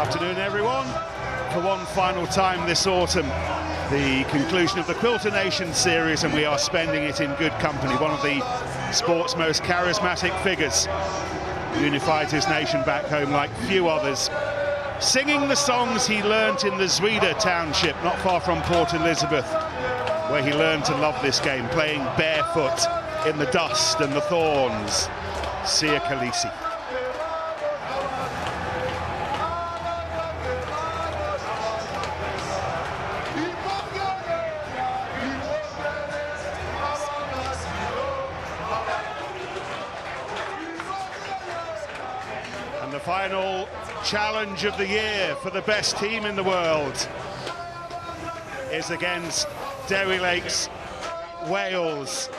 Afternoon, everyone. For one final time this autumn, the conclusion of the Quilter Nations series, and we are spending it in good company. One of the sport's most charismatic figures unified his nation back home like few others, singing the songs he learnt in the Zweden township not far from Port Elizabeth, where he learned to love this game, playing barefoot in the dust and the thorns. Sia Khaleesi. And the final challenge of the year for the best team in the world is against Derry Lake's Wales.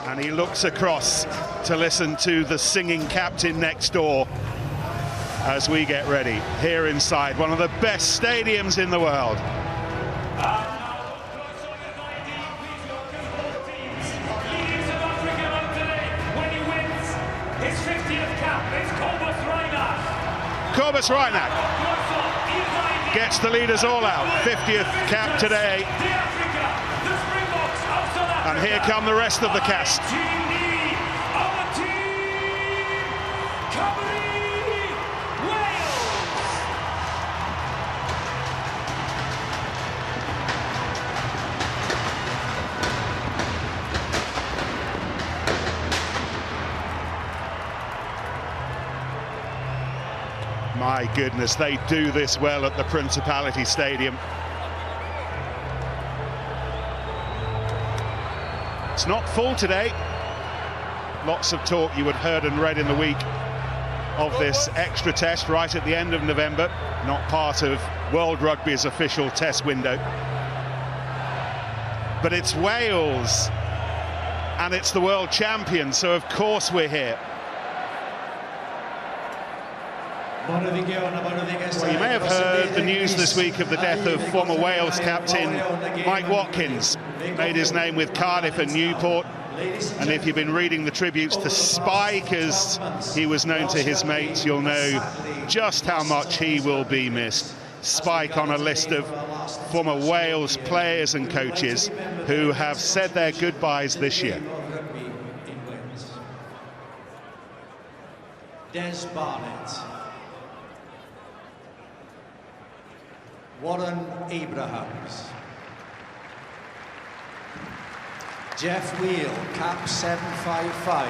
And he looks across to listen to the singing captain next door as we get ready here inside one of the best stadiums in the world. Corbus Reinach gets the leaders all out. 50th cap today. And here come the rest of the cast. My goodness, they do this well at the Principality Stadium. It's not full today. Lots of talk you had heard and read in the week of this extra test right at the end of November, not part of World Rugby's official test window. But it's Wales, and it's the world champion, so of course we're here. Well, you may have heard the news this week of the death of former Wales captain Mike Watkins. Made his name with Cardiff and Newport, and if you've been reading the tributes to Spike, as he was known to his mates, you'll know just how much he will be missed. Spike on a list of former Wales players and coaches who have said their goodbyes this year. Des Barnett, Warren Abrahams, Jeff Wheel, cap 755.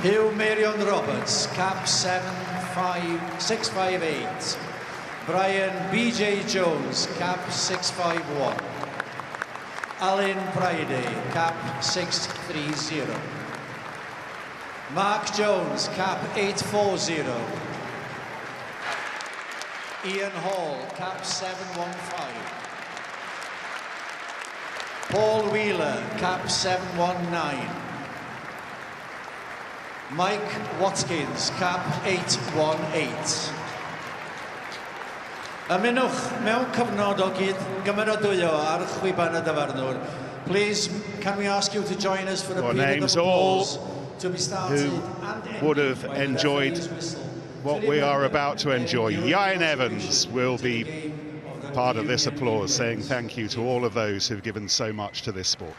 Hugh Marion Roberts, cap 658. Brian B.J. Jones, cap 651. Alan Friday, cap 630. Mark Jones, cap 840. Ian Hall, cap 715. Paul Wheeler, cap 719. Mike Watkins, cap 818. Ymunwch mewn cyfnod o gymeradwyo ar chwiban y dyfarnwr. Please, can we ask you to join us for a period of applause to be started who would have enjoyed what we are about to enjoy. Ian Evans will be part of this applause, saying thank you to all of those who've given so much to this sport.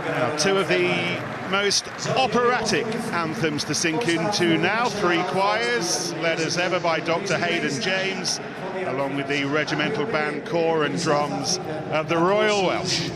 Now, two of the most operatic anthems to sink into now, three choirs, led as ever by Dr. Hayden James, along with the regimental band, corps and drums of the Royal Welsh.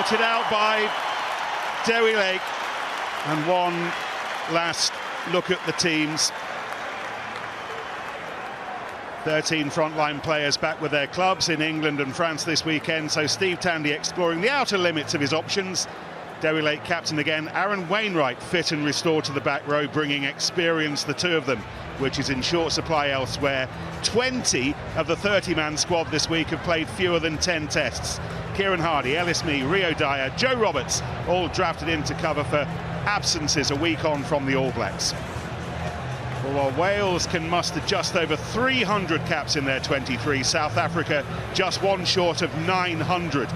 sorted out by Dewi Lake. And one last look at the teams. 13 frontline players back with their clubs in England and France this weekend, so Steve Tandy exploring the outer limits of his options. Dewi Lake captain again, Aaron Wainwright fit and restored to the back row, bringing experience, the two of them, which is in short supply elsewhere. 20 of the 30-man squad this week have played fewer than 10 tests. Kieran Hardy, Ellis Mee, Rio Dyer, Joe Roberts, all drafted in to cover for absences a week on from the All Blacks. Well, while Wales can muster just over 300 caps in their 23, South Africa just one short of 900.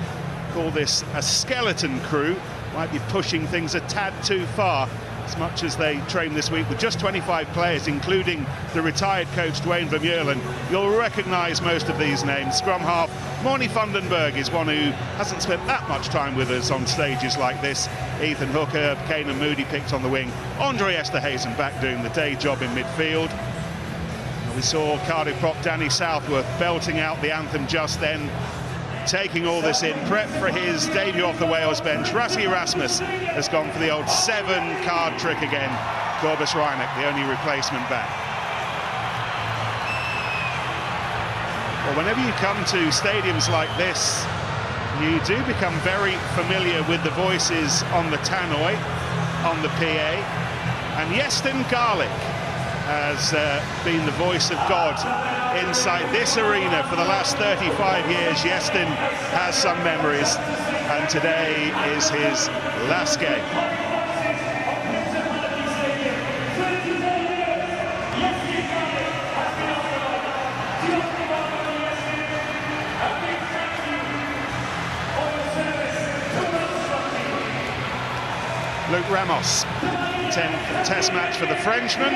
Call this a skeleton crew, might be pushing things a tad too far, as much as they train this week with just 25 players, including the retired coach Dwayne Vermeulen. You'll recognise most of these names. Scrum half Morne van den Berg is one who hasn't spent that much time with us on stages like this. Ethan Hooker, Kane Moody picked on the wing. Andre Esterhuizen back doing the day job in midfield. And we saw Cardiff prop Danny Southworth belting out the anthem just then, taking all this in, prep for his debut off the Wales bench. Rassie Erasmus has gone for the old 7-card trick again. Corbus Reinach, the only replacement back. Well, whenever you come to stadiums like this, you do become very familiar with the voices on the tannoy, on the PA, and Iestyn Garlick has been the voice of God inside this arena for the last 35 years. Iestyn has some memories, and today is his last game. Luke Ramos, 10th test match for the Frenchman.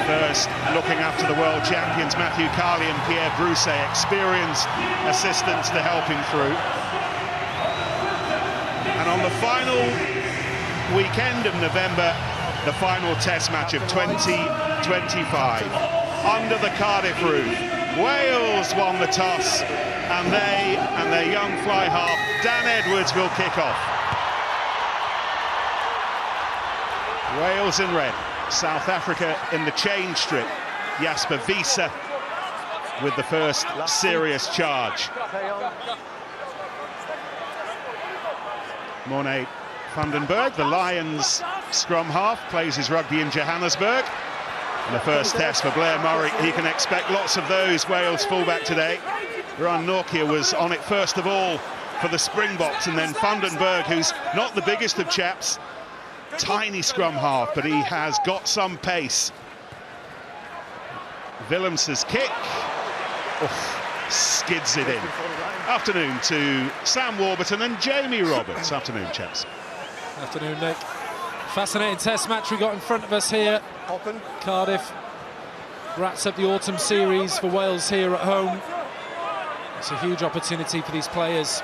First, looking after the world champions Matthew Carley and Pierre Brousset, experienced assistants to help him through. And on the final weekend of November, the final test match of 2025, under the Cardiff roof, Wales won the toss, and they and their young fly half Dan Edwards will kick off. Wales in red, South Africa in the change strip. Jasper Wiese with the first serious charge. Morne van den Berg, the Lions scrum half, plays his rugby in Johannesburg. And the first test for Blair Murray, he can expect lots of those. Wales fullback today. Ron Norkia was on it first of all for the Springboks, and then van den Berg, who's not the biggest of chaps, tiny scrum half, but he has got some pace. Willems's kick, skids it in. Afternoon to Sam Warburton and Jamie Roberts. Afternoon, chaps. Afternoon, Nick. Fascinating test match we got in front of us here. Cardiff wraps up the autumn series for Wales here at home. It's a huge opportunity for these players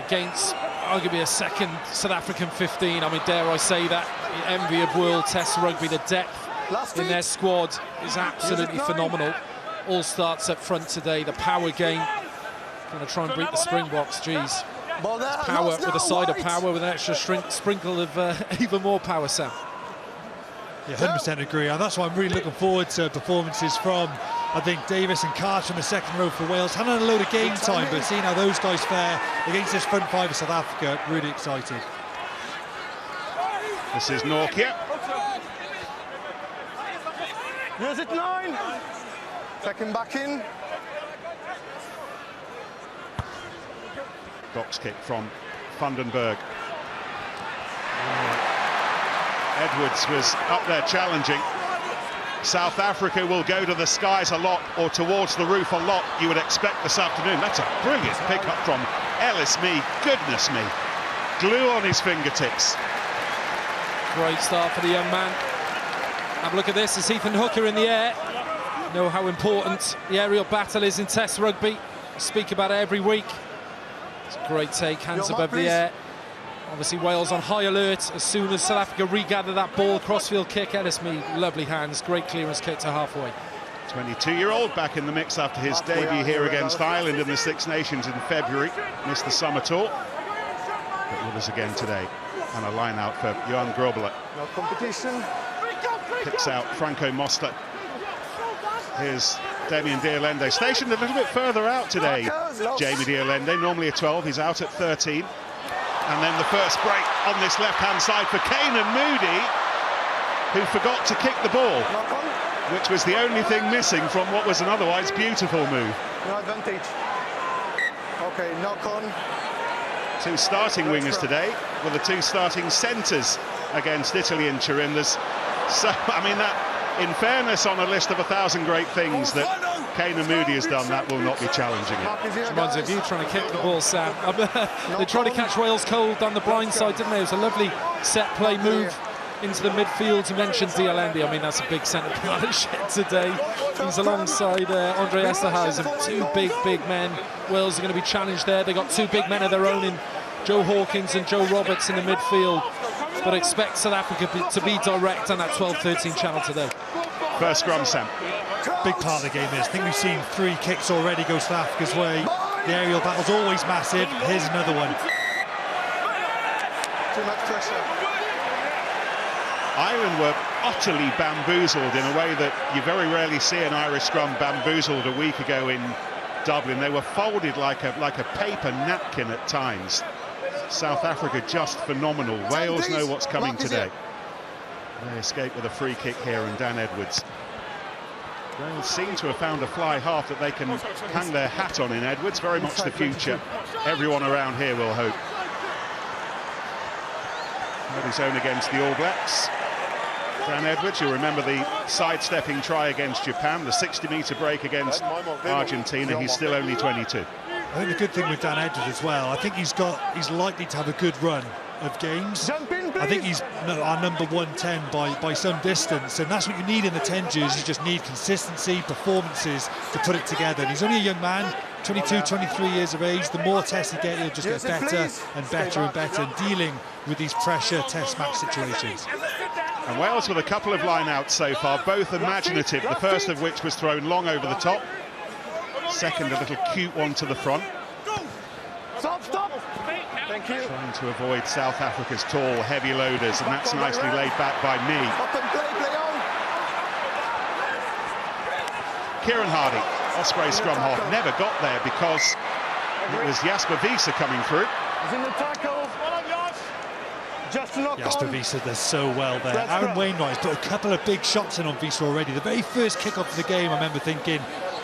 against arguably a second South African 15. I mean, dare I say that, the envy of world test rugby. The depth in their squad is absolutely phenomenal. All starts up front today. The power game, going to try and beat the Springboks. Geez, power with a side of power with an extra sprinkle of even more power, Sam. Yeah, 100% agree, and that's why I'm really looking forward to performances from, I think, Davis and Carter in the second row for Wales. Haven't had a load of game time, but seeing how those guys fare against this front five of South Africa, really excited. This is Norkia. Here's it 9. Second back in. Box kick from van den Berg. Edwards was up there challenging. South Africa will go to the skies a lot, or towards the roof a lot, you would expect this afternoon. That's a brilliant pick-up from Ellis Mee. Goodness me. Glue on his fingertips. Great start for the young man. Have a look at this. It's Ethan Hooker in the air. Know how important the aerial battle is in Test rugby. I speak about it every week. It's a great take, hands above the air. Obviously Wales on high alert as soon as South Africa regather that ball. Crossfield kick, Ellis Mee, lovely hands, great clearance kick to halfway. 22-year-old back in the mix after his debut here against Ireland in the Six Nations in February. Missed the summer tour, but with us again today. And a line out for Johan Grobler. No competition. Kicks out Franco Mosta. Here's Damien Diolende, stationed a little bit further out today. Jamie Diolende, normally a 12, he's out at 13. And then the first break on this left-hand side for Kane Moody, who forgot to kick the ball, which was the only thing missing from what was an otherwise beautiful move. No advantage. Okay, knock on. Two starting wingers today, with the two starting centres against Italy and Turin. So, I mean, that, in fairness, on a list of 1,000 great things that Kane Moody has done, that will not be challenging it. Reminds me of you trying to kick the ball, Sam. They tried to catch Wales cold down the blind side, didn't they? It was a lovely set play move into the midfield. You mentioned Diolende. I mean, that's a big centre partnership today. He's alongside Andre Esterhuizen, two big men. Wales are going to be challenged there. They got two big men of their own in Joe Hawkins and Joe Roberts in the midfield, but expect South Africa to be direct on that 12-13 channel today. First scrum, Sam. Big part of the game is, I think we've seen 3 kicks already go South Africa's way. The aerial battle's always massive. Here's another one. Too much pressure. Ireland were utterly bamboozled in a way that you very rarely see an Irish scrum bamboozled a week ago in Dublin. They were folded like a paper napkin at times. South Africa just phenomenal. Wales know what's coming today. They escape with a free kick here, and Dan Edwards. Wales seem to have found a fly half that they can hang their hat on in Edwards. Very much the future. Everyone around here will hope. Had his own against the All Blacks. Dan Edwards, you'll remember the sidestepping try against Japan, the 60-metre break against Argentina. He's still only 22. I think the good thing with Dan Edwards as well, I think he's likely to have a good run of games. I think he's our number 110 by some distance, and that's what you need in the 10 jerseys. You just need consistency, performances to put it together. And he's only a young man, 22, 23 years of age. The more tests he gets, he'll just get better and better and better in dealing with these pressure test match situations. And Wales with a couple of line-outs so far, both imaginative, the first of which was thrown long over the top. Second, a little cute one to the front. Stop! Thank you. Trying to avoid South Africa's tall, heavy loaders, and that's nicely laid back by me. Kieran Hardy, Osprey scrum half, never got there because it was Jasper Wiese coming through. He's in the tackle. Just knock Jasper on. Wiese does so well there. Aaron Wainwright has put a couple of big shots in on Wiese already. The very first kick-off of the game, I remember thinking,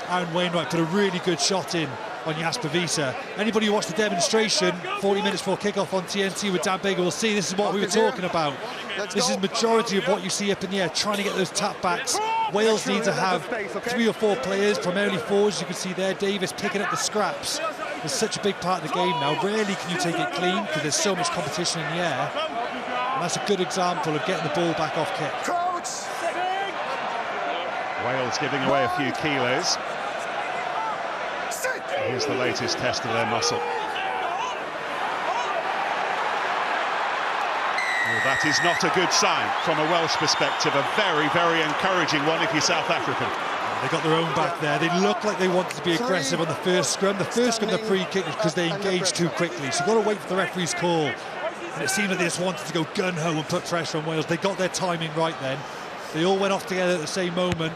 Aaron Wainwright put a really good shot in on Jasper Wiese. Anybody who watched the demonstration 40 minutes before kick-off on TNT with Dan Baker will see this is what we were talking about. This is majority of what you see up in the air, trying to get those tap backs. Wales need to have 3 or 4 players, primarily forwards. You can see there Davis picking up the scraps. It's such a big part of the game now. Rarely can you take it clean because there's so much competition in the air. And that's a good example of getting the ball back off kick. Wales giving away a few kilos. Here's the latest test of their muscle. Well, that is not a good sign from a Welsh perspective. A very, very encouraging one if you're South African. They got their own back there. They looked like they wanted to be aggressive on the first scrum. The first scrum, the free kick, was because they engaged too quickly. So you've got to wait for the referee's call. And it seemed like they just wanted to go gun-ho and put pressure on Wales. They got their timing right then. They all went off together at the same moment.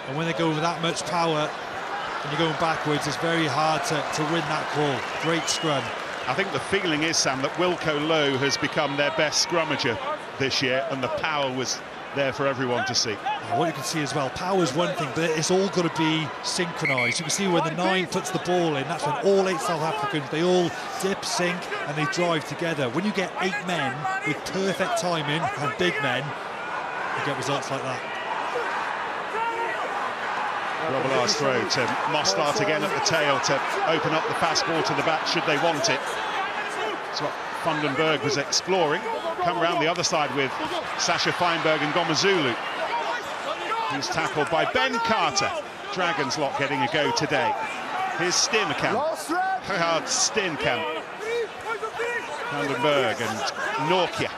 And when they go with that much power and you're going backwards, it's very hard to win that call. Great scrum. I think the feeling is, Sam, that Wilco Lowe has become their best scrummager this year, and the power was there for everyone to see. What you can see as well, power is one thing, but it's all got to be synchronised. You can see when the 9 puts the ball in, that's when all 8 South Africans, they all dip, sink, and they drive together. When you get 8 men with perfect timing and big men, you get results like that. Robilard's throw to Mostart again at the tail to open up the fast ball to the back should they want it. That's what Vandenberg was exploring. Come around the other side with Sasha Feinberg and Gomazulu. He's tackled by Ben Carter. Dragons lot getting a go today. Here's Steenkamp. Gerhard Steenkamp. Vandenberg and Norkia.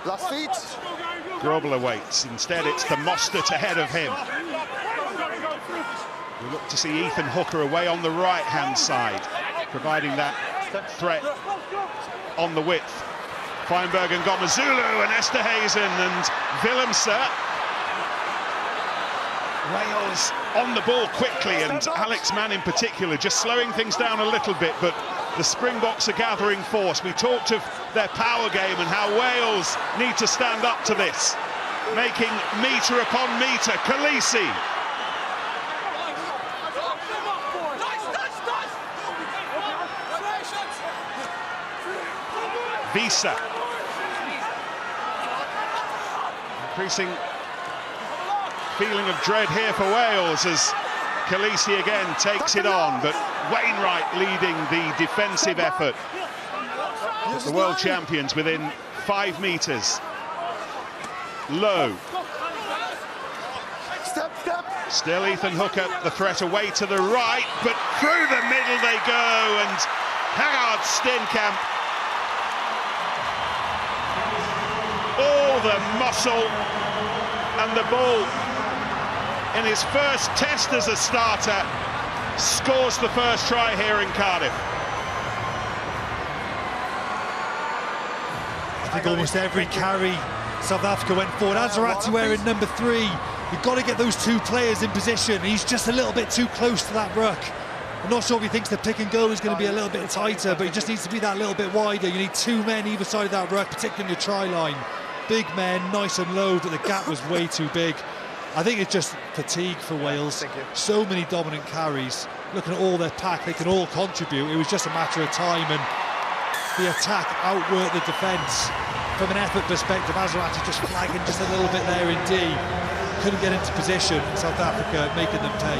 Last feet. Grobler waits. Instead, it's the Mostert ahead of him. We look to see Ethan Hooker away on the right-hand side, providing that threat on the width. Feinberg and Gomazulu and Esterhazen and Willemse. Wales on the ball quickly, and Alex Mann in particular just slowing things down a little bit, but the Springboks are gathering force. We talked of their power game and how Wales need to stand up to this, making metre upon metre. Khaleesi. Visa. Increasing feeling of dread here for Wales as Khaleesi again takes it on, but Wainwright leading the defensive effort. The world champions within 5 metres. Low. Still Ethan Hooker, the threat away to the right, but through the middle they go, and Howard Steenkamp. All the muscle and the ball. In his first test as a starter, scores the first try here in Cardiff. I think almost every carry South Africa went forward. Azarati wearing number 3. You've got to get those 2 players in position. He's just a little bit too close to that ruck. I'm not sure if he thinks the pick and go is going to be a little bit tighter, but he just needs to be that little bit wider. You need 2 men either side of that ruck, particularly in your try line. Big men, nice and low, but the gap was way too big. I think it's just fatigue for Wales. So many dominant carries. Looking at all their pack, they can all contribute. It was just a matter of time, and the attack outworked the defence. From an effort perspective, Azarati just flagging just a little bit there in D. Couldn't get into position. South Africa making them pay.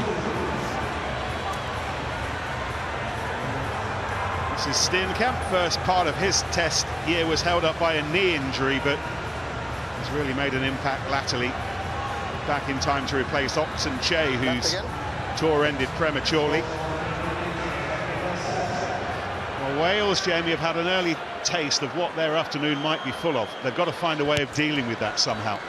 This is Steenkamp. First part of his test year was held up by a knee injury, but he's really made an impact latterly. Back in time to replace Oxen Che, whose tour ended prematurely. Well, Wales, Jamie, have had an early taste of what their afternoon might be full of. They've got to find a way of dealing with that somehow.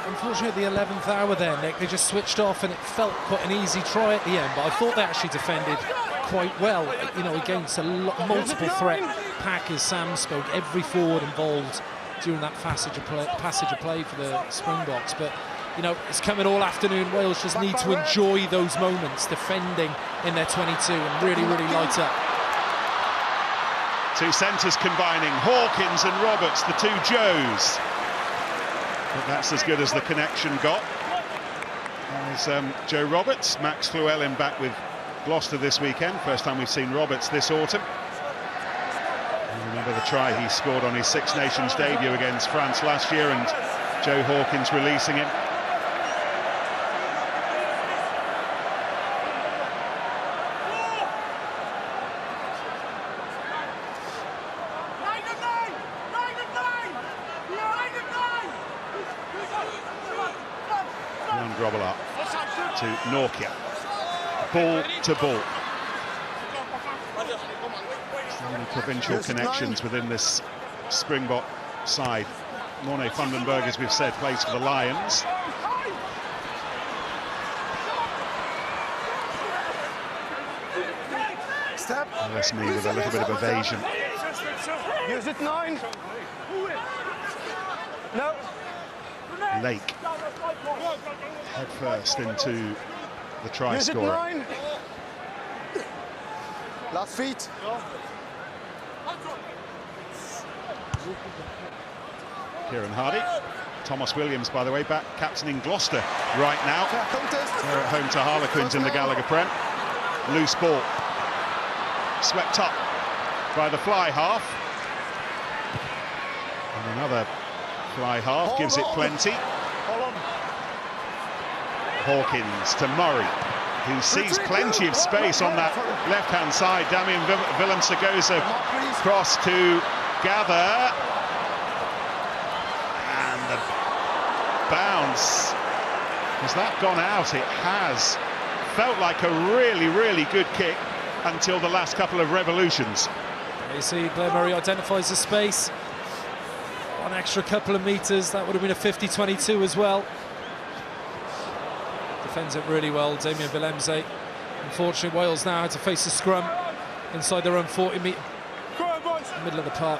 Unfortunately, at the 11th hour there, Nick, they just switched off, and it felt quite an easy try at the end, but I thought they actually defended quite well, you know, against a multiple threat pack, as Sam spoke, every forward involved during that passage of play for the Springboks. But you know, it's coming all afternoon. Wales just need to enjoy those moments defending in their 22 and really light up. 2 centres combining, Hawkins and Roberts, the 2 Joes. But that's as good as the connection got. There's Joe Roberts, Max Llewellyn back with Gloucester this weekend. First time we've seen Roberts this autumn. You remember the try he scored on his Six Nations debut against France last year, and Joe Hawkins releasing him. Grobble up to Norkia. Ball to ball. So many provincial connections within this Springbok side. Morne Vandenberg, as we've said, plays for the Lions. Unless me with a little bit of evasion. Is it 9? No. Lake head first into the try scorer. 9? Last feet. Kieran Hardy. Thomas Williams, by the way, back captaining Gloucester right now. They're at home to Harlequins in the Gallagher Prem. Loose ball. Swept up by the fly half. And another fly half gives it plenty. Hawkins to Murray, who sees plenty of space on that left-hand side. Damian Willemse goes across to gather. And the bounce. Has that gone out? It has. Felt like a really good kick until the last couple of revolutions. You see Blair Murray identifies the space. One extra couple of metres, that would have been a 50-22 as well. Defends it really well, Damian Willemse. Unfortunately, Wales now had to face a scrum inside their own 40-metre, middle of the park.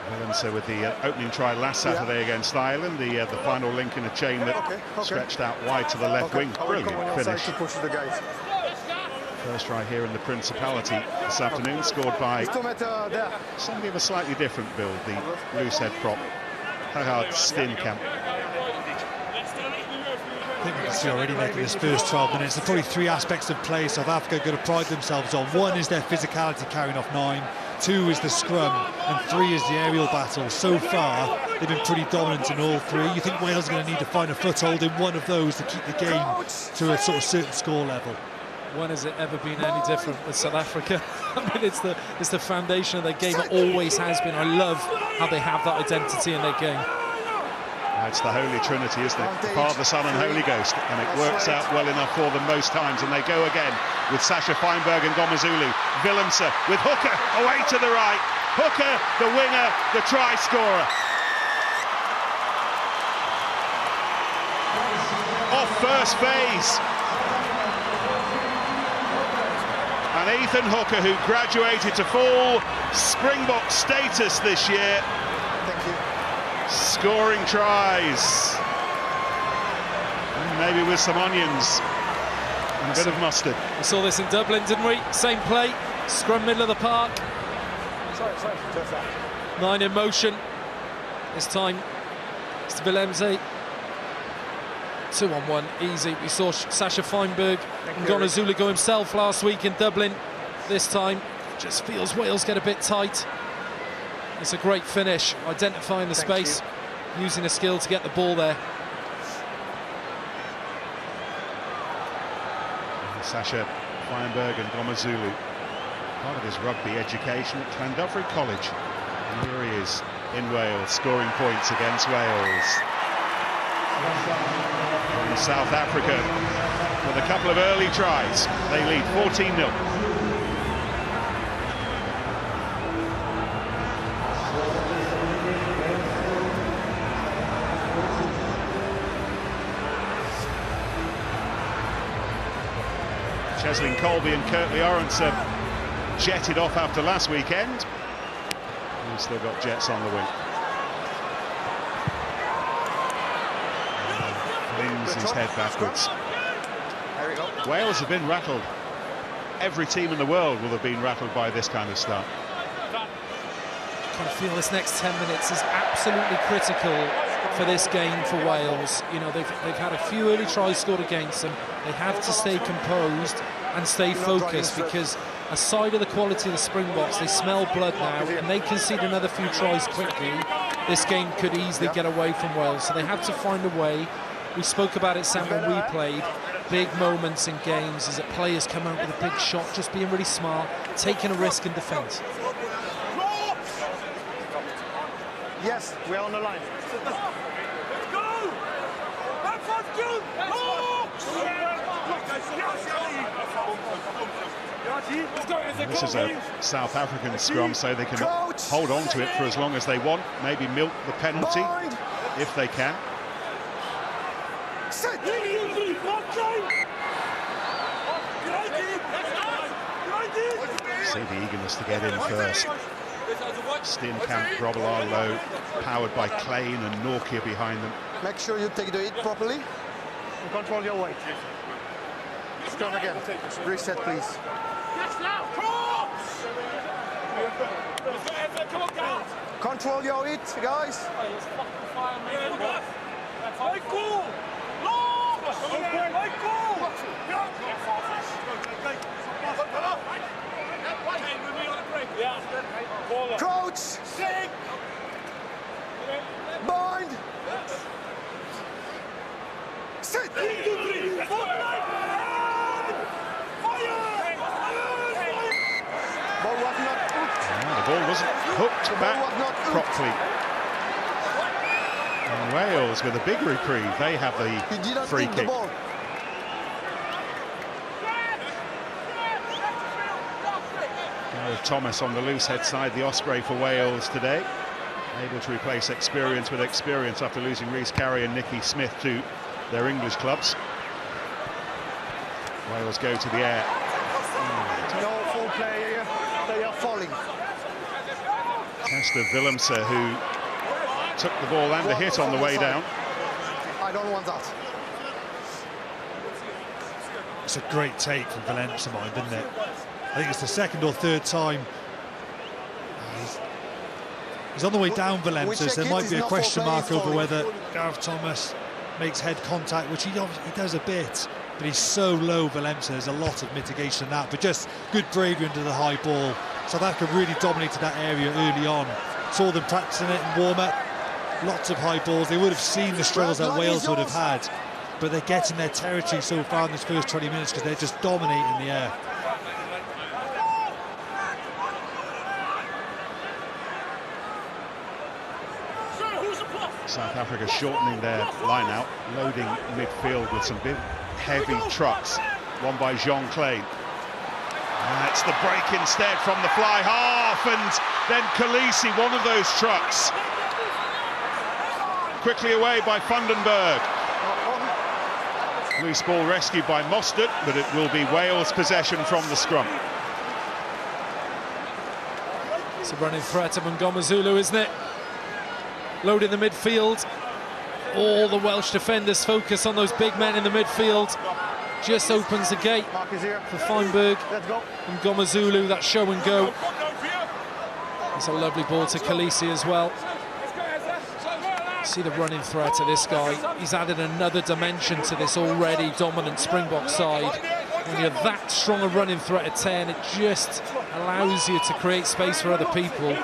Brilliance with the opening try last Saturday against Ireland, the final link in a chain that stretched out wide to the left wing. Brilliant finish. First try here in the Principality this afternoon, scored by somebody of a slightly different build, the loosehead prop, Gerhard Steenkamp. I think we can see already making this first 12 minutes. There's probably three aspects of play South Africa are going to pride themselves on. One is their physicality carrying off 9, 2 is the scrum, and 3 is the aerial battle. So far, they've been pretty dominant in all 3. You think Wales are going to need to find a foothold in one of those to keep the game to a sort of certain score level? When has it ever been any different with South Africa? I mean, it's the foundation of their game. It always has been. I love how they have that identity in their game. It's the Holy Trinity, isn't it? The Father, Son and Holy Ghost, and it works out well enough for them most times. And they go again with Sasha Feinberg and Ngomazulu. Willemse with Hooker away to the right. Hooker, the winger, the try scorer. Off first phase. And Ethan Hooker, who graduated to full Springbok status this year. Thank you. Scoring tries, maybe with some onions and a bit of mustard. We saw this in Dublin, didn't we? Same play, scrum middle of the park. Sorry, just that. 9 in motion. This time, it's Willemse. 2-on-1, easy. We saw Sasha Feinberg and Ngomazulu go himself last week in Dublin. This time, just feels Wales get a bit tight. It's a great finish, identifying the space, using a skill to get the ball there. Sasha Feinberg and Ngomazulu, part of his rugby education at Llandudno College. And here he is in Wales, scoring points against Wales. And South Africa, with a couple of early tries, they lead 14-0. Cheslin Colby and Kirtley Orrance jetted off after last weekend. We've still got Jets on the wing. Flings his head backwards. Wales have been rattled. Every team in the world will have been rattled by this kind of start. I feel this next 10 minutes is absolutely critical for this game for Wales. You know, they've had a few early tries scored against them. They have to stay composed and stay focused, because aside of the quality of the Springboks, they smell blood now, and they concede another few tries quickly. This game could easily get away from Wales, so they have to find a way. We spoke about it, Sam, when we played. Big moments in games is that players come out with a big shot, just being really smart, taking a risk in defence. Yes, we're on the line. Let's go! That's what's good! This is a South African scrum, so they can hold on to it for as long as they want, maybe milk the penalty if they can. See the eagerness to get in first. Steenkamp, Grobbelaar low, powered by Klein and Norkia behind them. Make sure you take the hit properly. And control your weight. Scrum again. Reset, please. Control your hit, guys. Crouch. Bind. Sit. The ball wasn't hooked back properly. And Wales with a big reprieve. They have the free kick. Thomas on the loose head side, the Osprey for Wales today. Able to replace experience with experience after losing Rhys Carey and Nicky Smith to their English clubs. Wales go to the air. No full play here. They are falling. Casper Willemse, who took the ball and the hit on the way down. I don't want that. It's a great take from Willemse, isn't it? I think it's the second or third time. He's on the way down, Willemse, so there might be a question mark over whether Gareth Thomas makes head contact, which he does a bit, but he's so low, Willemse, there's a lot of mitigation in that, but just good bravery under the high ball. South Africa really dominated that area early on. Saw them practicing it in warm-up, lots of high balls. They would have seen the struggles that Wales would have had, but they're getting their territory so far in this first 20 minutes because they're just dominating the air. South Africa shortening their line-out, loading midfield with some big, heavy trucks. One by Jean Clay. That's the break instead from the fly half, and then Khaleesi, one of those trucks. Quickly away by Vandenberg. Loose ball rescued by Mostert, but it will be Wales' possession from the scrum. It's a running threat of Ngomazulu, isn't it? Loading the midfield. All the Welsh defenders focus on those big men in the midfield. Just opens the gate for Feinberg and Ngomazulu, that show and go. It's a lovely ball to Khaleesi as well. See the running threat of this guy. He's added another dimension to this already dominant Springbok side. When you're that strong a running threat at 10, it just allows you to create space for other people.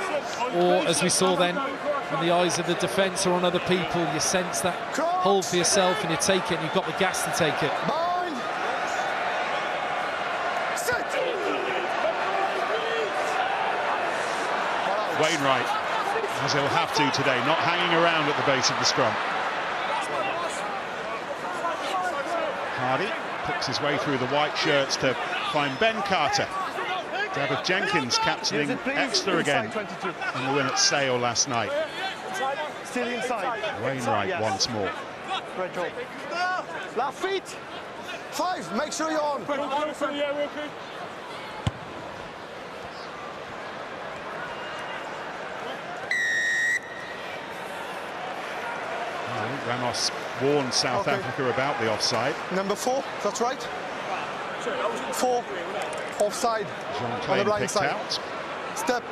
Or, as we saw then, when the eyes of the defence are on other people, you sense that hold for yourself and you take it, and you've got the gas to take it. Wainwright, as he'll have to today, not hanging around at the base of the scrum. Hardy picks his way through the white shirts to find Ben Carter. David Jenkins captaining Exeter again in the win at Sale last night. Still inside. Wainwright once more. Left feet. 5, make sure you're on. Ramos warned South Africa about the offside. Number 4, that's right. 4, offside. Jean Clay picked side. out. Step.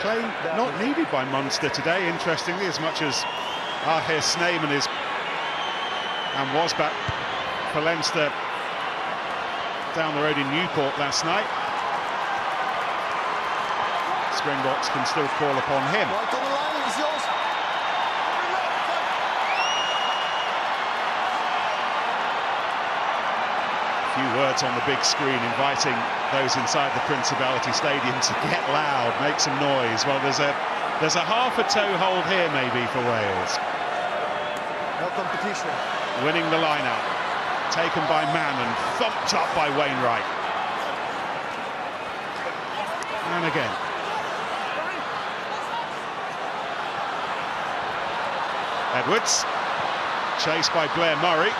Clay not needed by Munster today, interestingly, as much as Ahir Snyman is and was back for Leinster down the road in Newport last night. Springboks can still call upon him. Right on the line, it's yours. Few words on the big screen inviting those inside the Principality Stadium to get loud, make some noise. Well, there's a half a toe hold here maybe for Wales. No competition. Winning the line-out, taken by Mann and thumped up by Wainwright. And again. Edwards, chased by Blair Murray.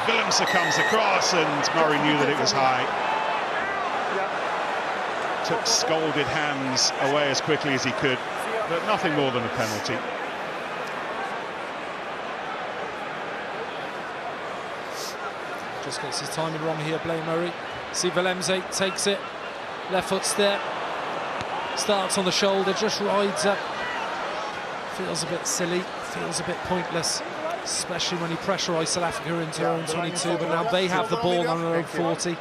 Willemse comes across and Murray knew that it was high. Took scalded hands away as quickly as he could, but nothing more than a penalty. Just gets his timing wrong here, Blair Murray. See Willemse takes it, left foot step, starts on the shoulder, just rides up. Feels a bit silly, feels a bit pointless, especially when he pressurised South Africa into their own 22, but now they have the ball on their own 40.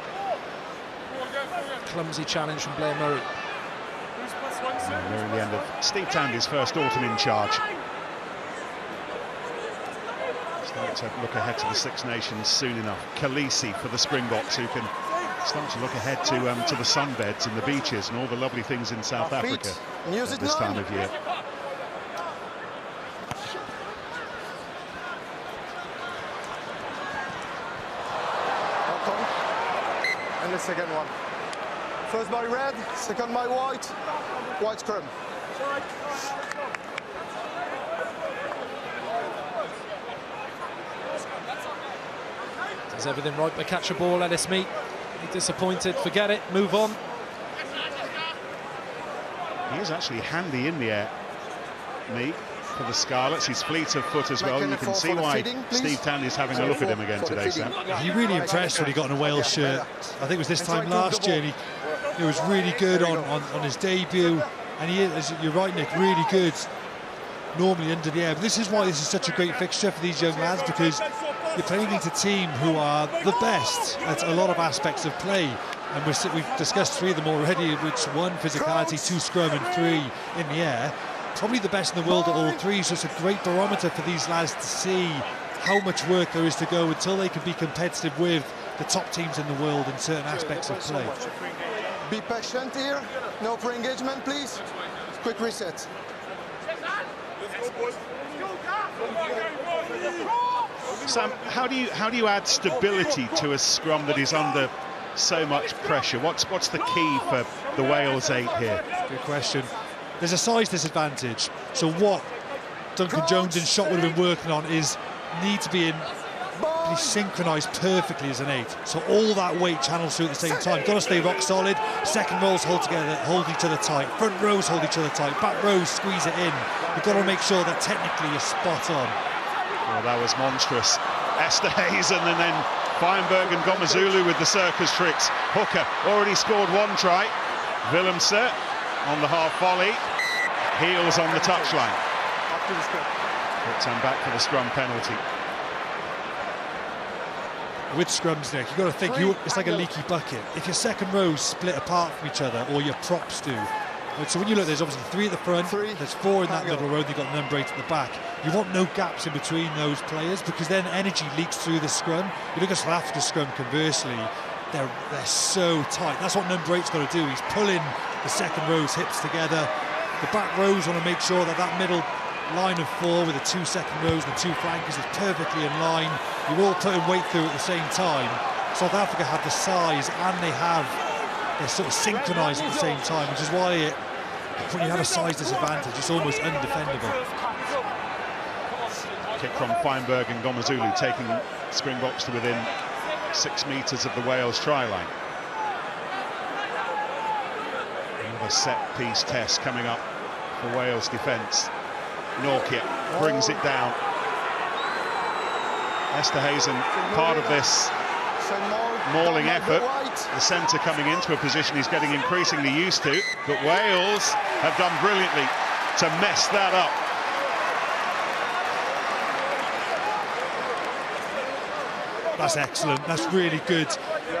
Clumsy challenge from Blair Murray. We're in the end of Steve Tandy's first autumn in charge. Start to look ahead to the Six Nations soon enough. Khaleesi for the Springboks, who can start to look ahead to the sunbeds and the beaches and all the lovely things in South Africa at this time of year. And the second one. First by red, second by white. White scrum. Does everything right but catch a ball, Ellis Meat. Disappointed, forget it, move on. He is actually handy in the air, Meat, for the Scarlets. He's fleet of foot as well. You can see why Steve Tandy's having a look at him again today, Sam. He really impressed when he got in a Wales shirt. I think it was this time last year. He was really good on his debut. And he is, you're right, Nick, really good normally under the air. But this is why this is such a great fixture for these young lads, because you're playing against a team who are the best at a lot of aspects of play. And we've discussed 3 of them already, which 1, physicality, 2, scrum, and 3 in the air. Probably the best in the world at all 3, so it's a great barometer for these lads to see how much work there is to go until they can be competitive with the top teams in the world in certain aspects of play. Be patient here, no pre-engagement please. Quick reset. Sam, how do you add stability to a scrum that is under so much pressure? What's the key for the Wales 8 here? Good question. There's a size disadvantage. So what Duncan Jones and Shot would have been working on is need to be synchronised perfectly as an 8. So all that weight channels through at the same time. Got to stay rock solid. Second rows hold together, hold each other tight. Front rows hold each other tight. Back rows squeeze it in. You've got to make sure that technically you're spot on. Well, that was monstrous. Esterhazen and then Feinberg and Gomazulu with the circus tricks. Hooker already scored 1 try. Willemse on the half volley. Heels on the touchline. Puts him back for the scrum penalty. With scrums, Nick, you've got to think it's like a leaky bucket. If your second rows split apart from each other, or your props do. So when you look, there's obviously 3 at the front, there's 4 in that middle row, they've got number 8 at the back. You want no gaps in between those players, because then energy leaks through the scrum. You look at South Africa's scrum, conversely, they're so tight. That's what number 8's got to do. He's pulling the second row's hips together. The back rows want to make sure that that middle line of 4 with the 2 second rows and the 2 flankers is perfectly in line. You're all putting weight through at the same time. South Africa have the size and they're sort of synchronised at the same time, which is why when you have a size disadvantage, it's almost undefendable. Kick from Feinberg and Gomazulu, taking Springboks to within 6 metres of the Wales try line. Another set-piece test coming up for Wales defence. Nortje brings it down. Esterhazen, part of this mauling effort. The centre coming into a position he's getting increasingly used to, but Wales have done brilliantly to mess that up. That's excellent. That's really good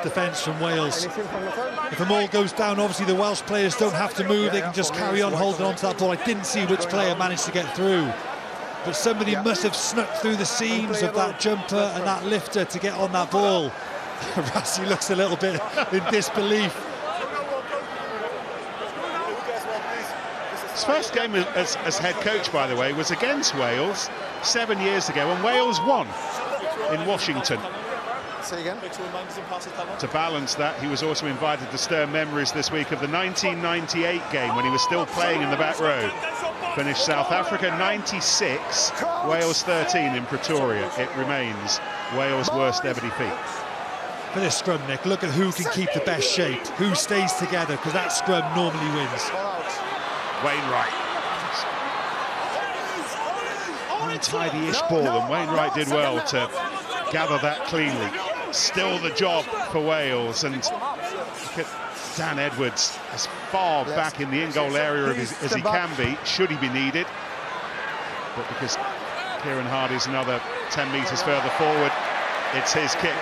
defence from Wales. If the maul goes down, obviously the Welsh players don't have to move. They can just carry on holding on to that ball. I didn't see which player managed to get through, but somebody must have snuck through the seams of that jumper and that lifter to get on that ball. Rassie looks a little bit in disbelief. His first game as head coach, by the way, was against Wales 7 years ago, and Wales won in Washington. Say again. To balance that, he was also invited to stir memories this week of the 1998 game when he was still playing in the back row. Finished South Africa 96, Wales 13 in Pretoria. It remains Wales' worst ever defeat. For this scrum, Nick, look at who can keep the best shape, who stays together, because that scrum normally wins. Wainwright. Untidy-ish ball, and Wainwright did well to gather that cleanly. Still the job for Wales, and look at Dan Edwards as far back in the in-goal area as he can be, should he be needed. But because Kieran Hardy's another 10 metres further forward, it's his kick.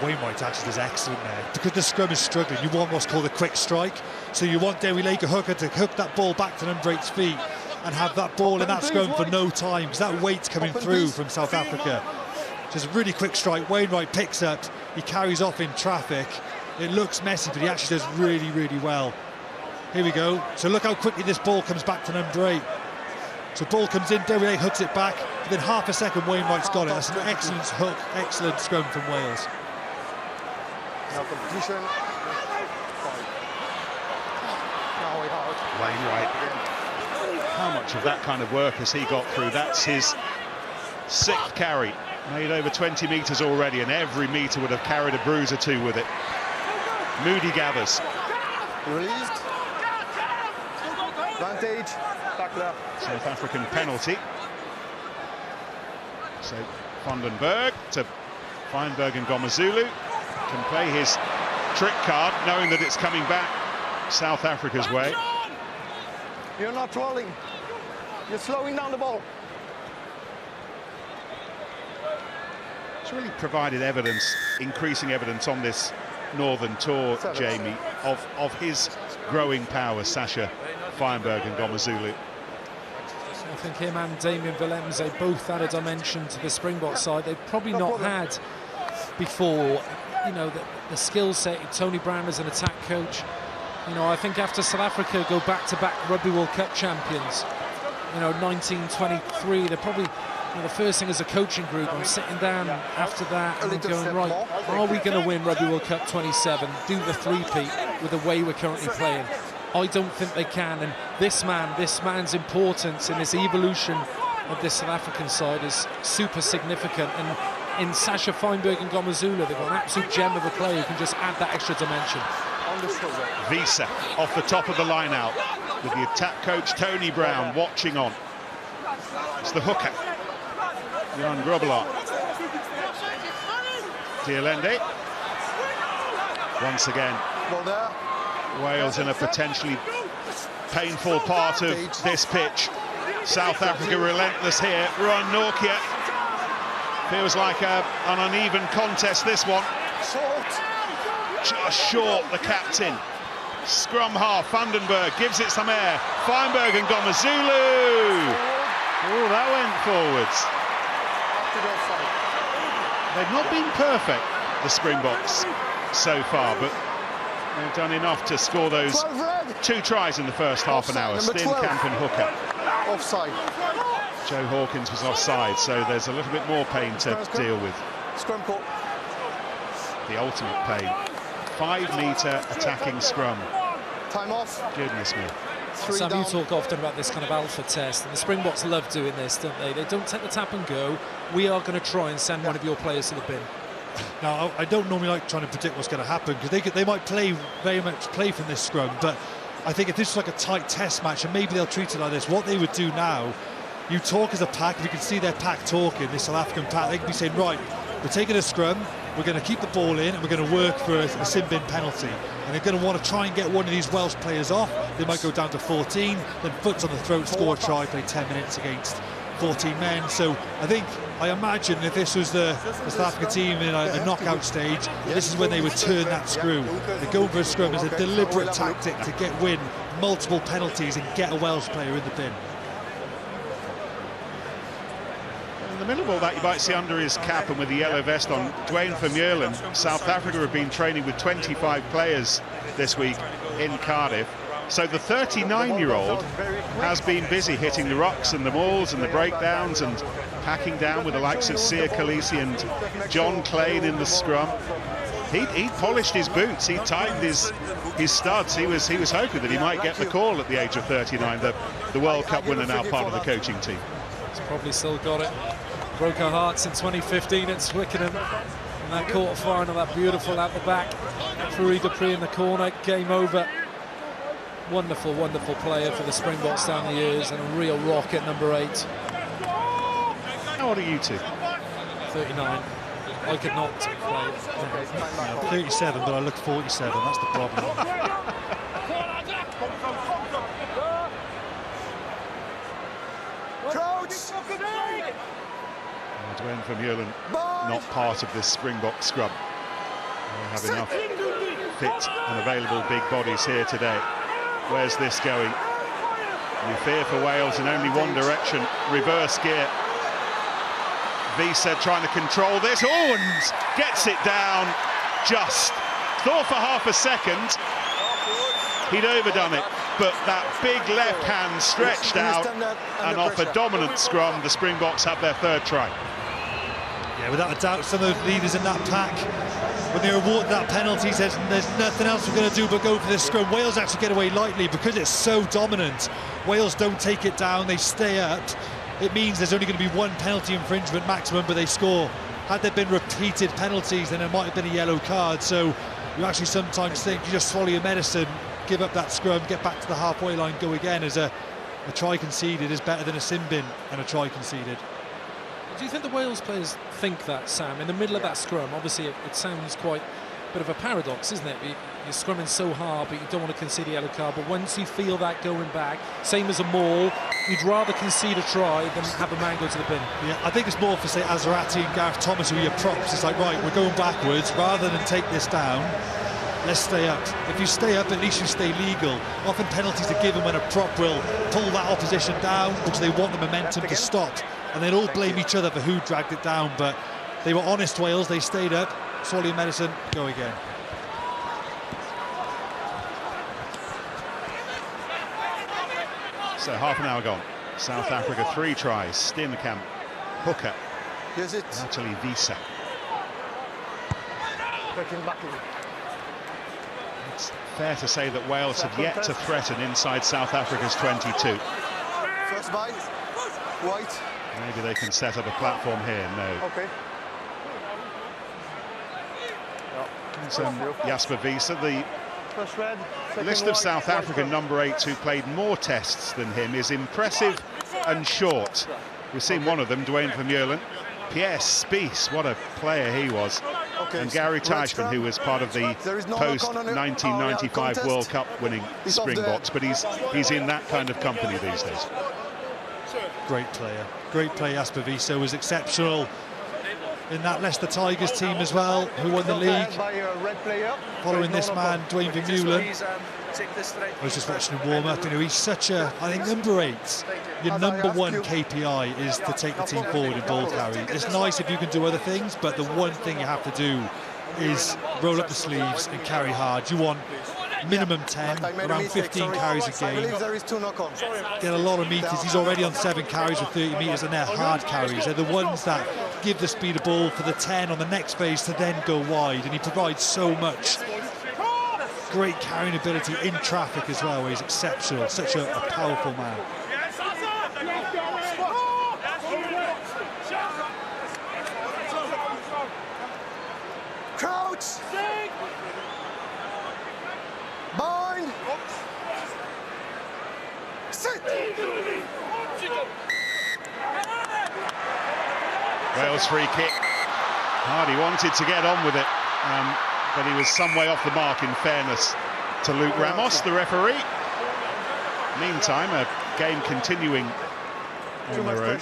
Wainwright actually is excellent there, because the scrum is struggling. You want what's called a quick strike, so you want Dewi Lake Hooker to hook that ball back to number 8's feet and have that ball in that scrum for no time, because that weight's coming through from South Africa. Just a really quick strike. Wainwright picks up, he carries off in traffic. It looks messy, but he actually does really, really well. Here we go. So look how quickly this ball comes back to number 8. So ball comes in, Dewi Lake hooks it back. Within half a second, Wainwright's got it. That's an excellent hook, excellent scrum from Wales. Now completion. Now we have Wainwright How much of that kind of work has he got through? That's his 6th carry. Made over 20 metres already, and every metre would have carried a bruise or 2 with it. Moody gathers. Released. Advantage. Back left. South African penalty. So Vandenberg to Feinberg, and Ngomazulu can play his trick card, knowing that it's coming back South Africa's way. You're not rolling. You're slowing down the ball. It's really provided evidence, increasing evidence on this Northern Tour, Jamie, of his growing powers, Sasha Feinberg and Ngomazulu. I think him and Damien Willems, they both add a dimension to the Springboks side they've probably not had before. You know, the skill set. Tony Brown as an attack coach. You know, I think after South Africa go back-to-back Rugby World Cup champions, you know, 1923, they're probably, you know, the first thing as a coaching group, I'm sitting down after that and going, right, are we going to win Rugby World Cup 27, do the three-peat with the way we're currently playing? I don't think they can, and this man's importance in this evolution of this South African side is super significant. And in Sasha Feinberg and Ngomazulu, they've got an absolute gem of a player who can just add that extra dimension. Visa off the top of the line out, with the attack coach Tony Brown watching on. It's the hooker, Jan Grobelaar. Diolende. Once again, Wales in a potentially painful part of this pitch. South Africa relentless here. Ruan Nortje. Feels like an uneven contest, this one. Just short, the captain. Scrum half, Vandenberg gives it some air. Feinberg and Ngomazulu. Oh, that went forwards. They've not been perfect, the Springboks, so far, but they've done enough to score those 2 tries in the first half an hour. Steenkamp and hooker. Offside. Joe Hawkins was offside, so there's a little bit more pain to deal with. Scrum call. The ultimate pain. 5-metre attacking scrum. Time off. Goodness me. Sam, you talk often about this kind of alpha test, and the Springboks love doing this, don't they? They don't take the tap and go. We are going to try and send one of your players to the bin. Now, I don't normally like trying to predict what's going to happen, because they might very much play from this scrum, but I think if this was like a tight test match, and maybe they'll treat it like this, what they would do now, you talk as a pack, if you can see their pack talking, this South African pack, they could be saying, right, we're taking a scrum, we're going to keep the ball in, and we're going to work for a sin bin penalty. And they're going to want to try and get one of these Welsh players off. They might go down to 14, then foots on the throat, score a try, play 10 minutes against 14 men. So I imagine if this was the South Africa team in a knockout stage, this is when they would turn that screw. They go for a scrum as a deliberate tactic to win multiple penalties and get a Welsh player in the bin. In the middle of all that, you might see under his cap and with the yellow vest on, Dwayne Vermeulen. South Africa have been training with 25 players this week in Cardiff. So the 39-year-old has been busy hitting the rocks and the mauls and the breakdowns and packing down with the likes of Sia Khaleesi and John Clane in the scrum. He polished his boots, he tightened his studs. He was hoping that he might get the call at the age of 39, the World Cup winner, now part of the coaching team. He's probably still got it. Broke our hearts in 2015 at Twickenham in that quarter-final, that beautiful at the back. Fourie Dupree in the corner, game over. Wonderful, wonderful player for the Springboks down the years, and a real rock at number 8. How old are you two? 39. I could not play. I'm 37, but I look 47. That's the problem. Dwayne Vermeulen not part of this Springbok scrum. They have enough fit and available big bodies here today. Where's this going? We fear for Wales in only one direction, reverse gear. Visa trying to control this, and gets it down just. Thought for half a second he'd overdone it, but that big left hand stretched out, and off a dominant scrum, the Springboks have their 3rd try. Yeah, without a doubt, some of the leaders in that pack when they awarded that penalty, he says there's nothing else we're going to do but go for this scrum. Wales actually get away lightly because it's so dominant. Wales don't take it down, they stay up. It means there's only going to be one penalty infringement maximum, but they score. Had there been repeated penalties, then there might have been a yellow card. So you actually sometimes think you just swallow your medicine, give up that scrum, get back to the halfway line, go again. As a try conceded is better than a sin bin and a try conceded. Do you think the Wales players think that, Sam? In the middle of that scrum, obviously it sounds quite a bit of a paradox, isn't it? You're scrumming so hard, but you don't want to concede a yellow card. But once you feel that going back, same as a maul, you'd rather concede a try than have a man go to the bin. Yeah, I think it's more for, say, Azarati and Gareth Thomas, who are your props. It's like, right, we're going backwards. Rather than take this down, let's stay up. If you stay up, at least you stay legal. Often penalties are given when a prop will pull that opposition down because they want the momentum to stop. And they'll all blame each other for who dragged it down, but they were honest Wales, they stayed up, swallow your medicine, go again. So half an hour gone. South Africa 3 tries. Steenkamp, Hooker, Natalie Visa. It's fair to say that Wales have yet to threaten inside South Africa's 22. First bite, white. Maybe they can set up a platform here. No. Okay. Jasper Visa, the list of South African number 8s who played more tests than him is impressive and short. We've seen one of them, Dwayne Vermeulen. Pierre Spies, what a player he was. And Gary Teichmann, who was part of the post-1995 World Cup winning Springboks, but he's in that kind of company these days. Great player, Jasper Visa was exceptional in that Leicester Tigers team as well, who won the league. Following this man, Dwayne Vermeulen. I was just watching him warm up. You know, he's such a, I think, number 8. Your number 1 KPI is to take the team forward in ball carry. It's nice if you can do other things, but the one thing you have to do is roll up the sleeves and carry hard. You want minimum 10, around 15 carries a game. Get a lot of meters. He's already on 7 carries with 30 meters, and they're hard carries. They're the ones that give the speed of ball for the 10 on the next phase to then go wide, and he provides so much. Great carrying ability in traffic as well, where he's exceptional. Such a powerful man. Crouch! Bind! Sit! Wales free kick. Hardy wanted to get on with it, but he was some way off the mark, in fairness to Luke Ramos, the referee. Meantime, a game continuing on the road.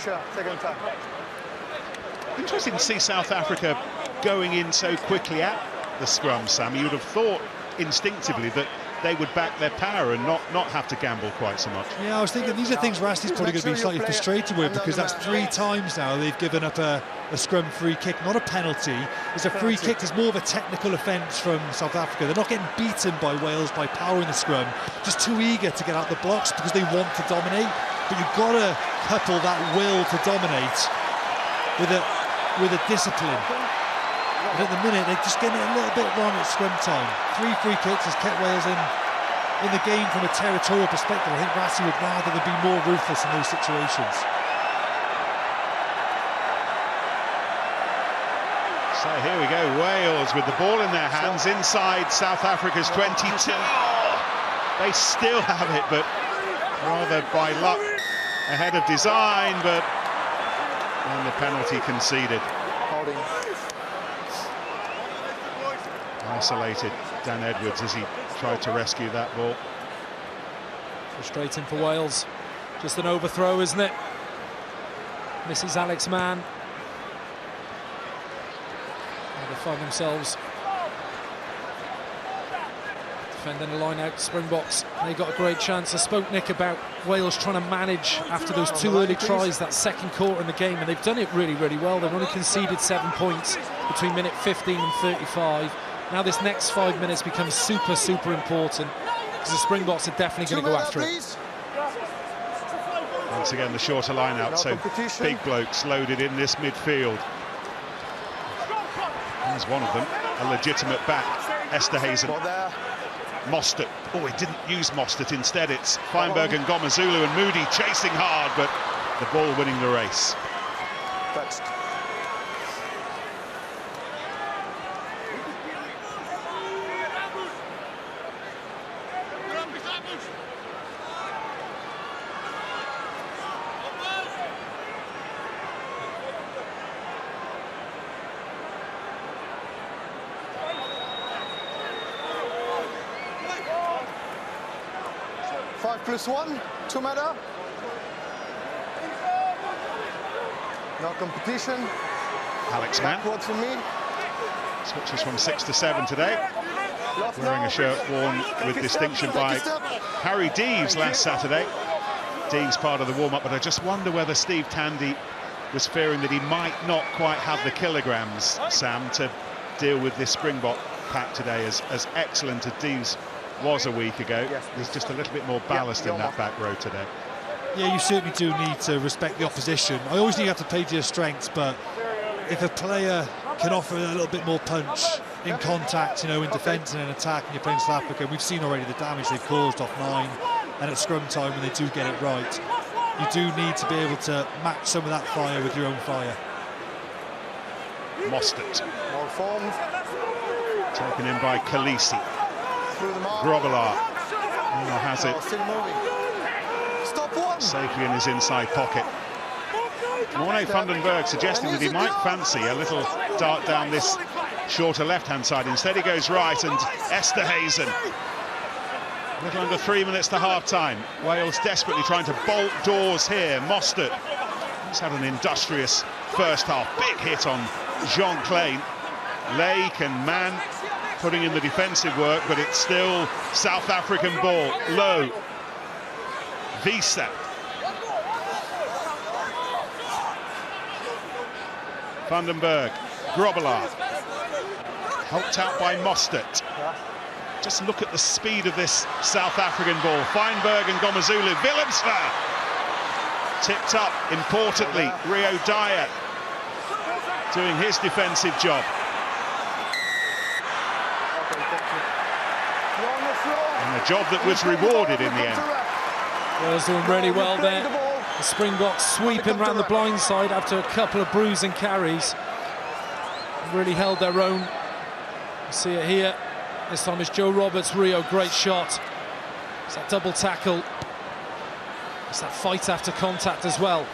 Interesting to see South Africa going in so quickly at the scrum, Sam. You would have thought instinctively that they would back their power and not have to gamble quite so much. Yeah, I was thinking these are things Rasty's probably going to be slightly frustrated with, because that's 3 times now they've given up a scrum free kick, not a penalty. It's a free kick. There's more of a technical offence from South Africa. They're not getting beaten by Wales by power in the scrum, just too eager to get out the blocks because they want to dominate. But you've got to couple that will to dominate with a discipline. But at the minute, they're just getting it a little bit wrong at scrum time. 3 free kicks has kept Wales in the game from a territorial perspective. I think Rasty would rather than be more ruthless in those situations. So here we go, Wales with the ball in their hands inside South Africa's 22. They still have it, but rather by luck ahead of design, but and the penalty conceded. Isolated Dan Edwards as he tried to rescue that ball. Frustrating for Wales. Just an overthrow, isn't it? Misses Alex Mann. And they find themselves defending the line out. Springboks, they got a great chance. I spoke, Nick, about Wales trying to manage after those 2 early tries that second quarter in the game, and they've done it really, really well. They've only conceded 7 points between minute 15 and 35. Now this next 5 minutes becomes super, super important, because the Springboks are definitely going to go after it. Once again, the shorter line out, so big blokes loaded in this midfield. Here's one of them. a legitimate back. Esterhazen. Mostert. Oh, he didn't use Mostert. Instead, it's Feinberg and Gomezulu and Moody chasing hard, but the ball winning the race. Touched. +1, 2 meter. No competition. Alex Mann for me. switches from 6 to 7 today. Wearing a shirt worn with distinction by Harry Deeves last Saturday. Deeves part of the warm-up, but I just wonder whether Steve Tandy was fearing that he might not quite have the kilograms, Sam, to deal with this Springbok pack today. As excellent as Deeves was a week ago, there's just a little bit more ballast in that back row today. Yeah, you certainly do need to respect the opposition. I always think you have to play to your strengths, but if a player can offer a little bit more punch in contact, you know, in defence and in attack, and you're playing South Africa, we've seen already the damage they've caused off 9, and at scrum time when they do get it right, you do need to be able to match some of that fire with your own fire. Mostert. More forms. Taken in by Khaleesi. Grobbelaar has it safely in his inside pocket. Morné van den Berg suggesting that he might fancy a little dart down this shorter left-hand side. Instead he goes right, and Esterhazen. A little under 3 minutes to half-time. Wales desperately trying to bolt doors here. Mostert, he's had an industrious first half. Big hit on Jean Kleyn. Lake and Mann putting in the defensive work, but it's still South African ball. Low. Wiese. Van den Berg. Grobbelaar. Helped out by Mostert. Just look at the speed of this South African ball. Feinberg and Gomezulu. Willemsvaar. Tipped up, importantly. Rio Dyer doing his defensive job. And a job that was rewarded in the end. Wales doing really well there. The Springboks sweeping around the blind side after a couple of bruising carries. Really held their own. You see it here. This time it's Joe Roberts. Rio, great shot. It's that double tackle. It's that fight after contact as well.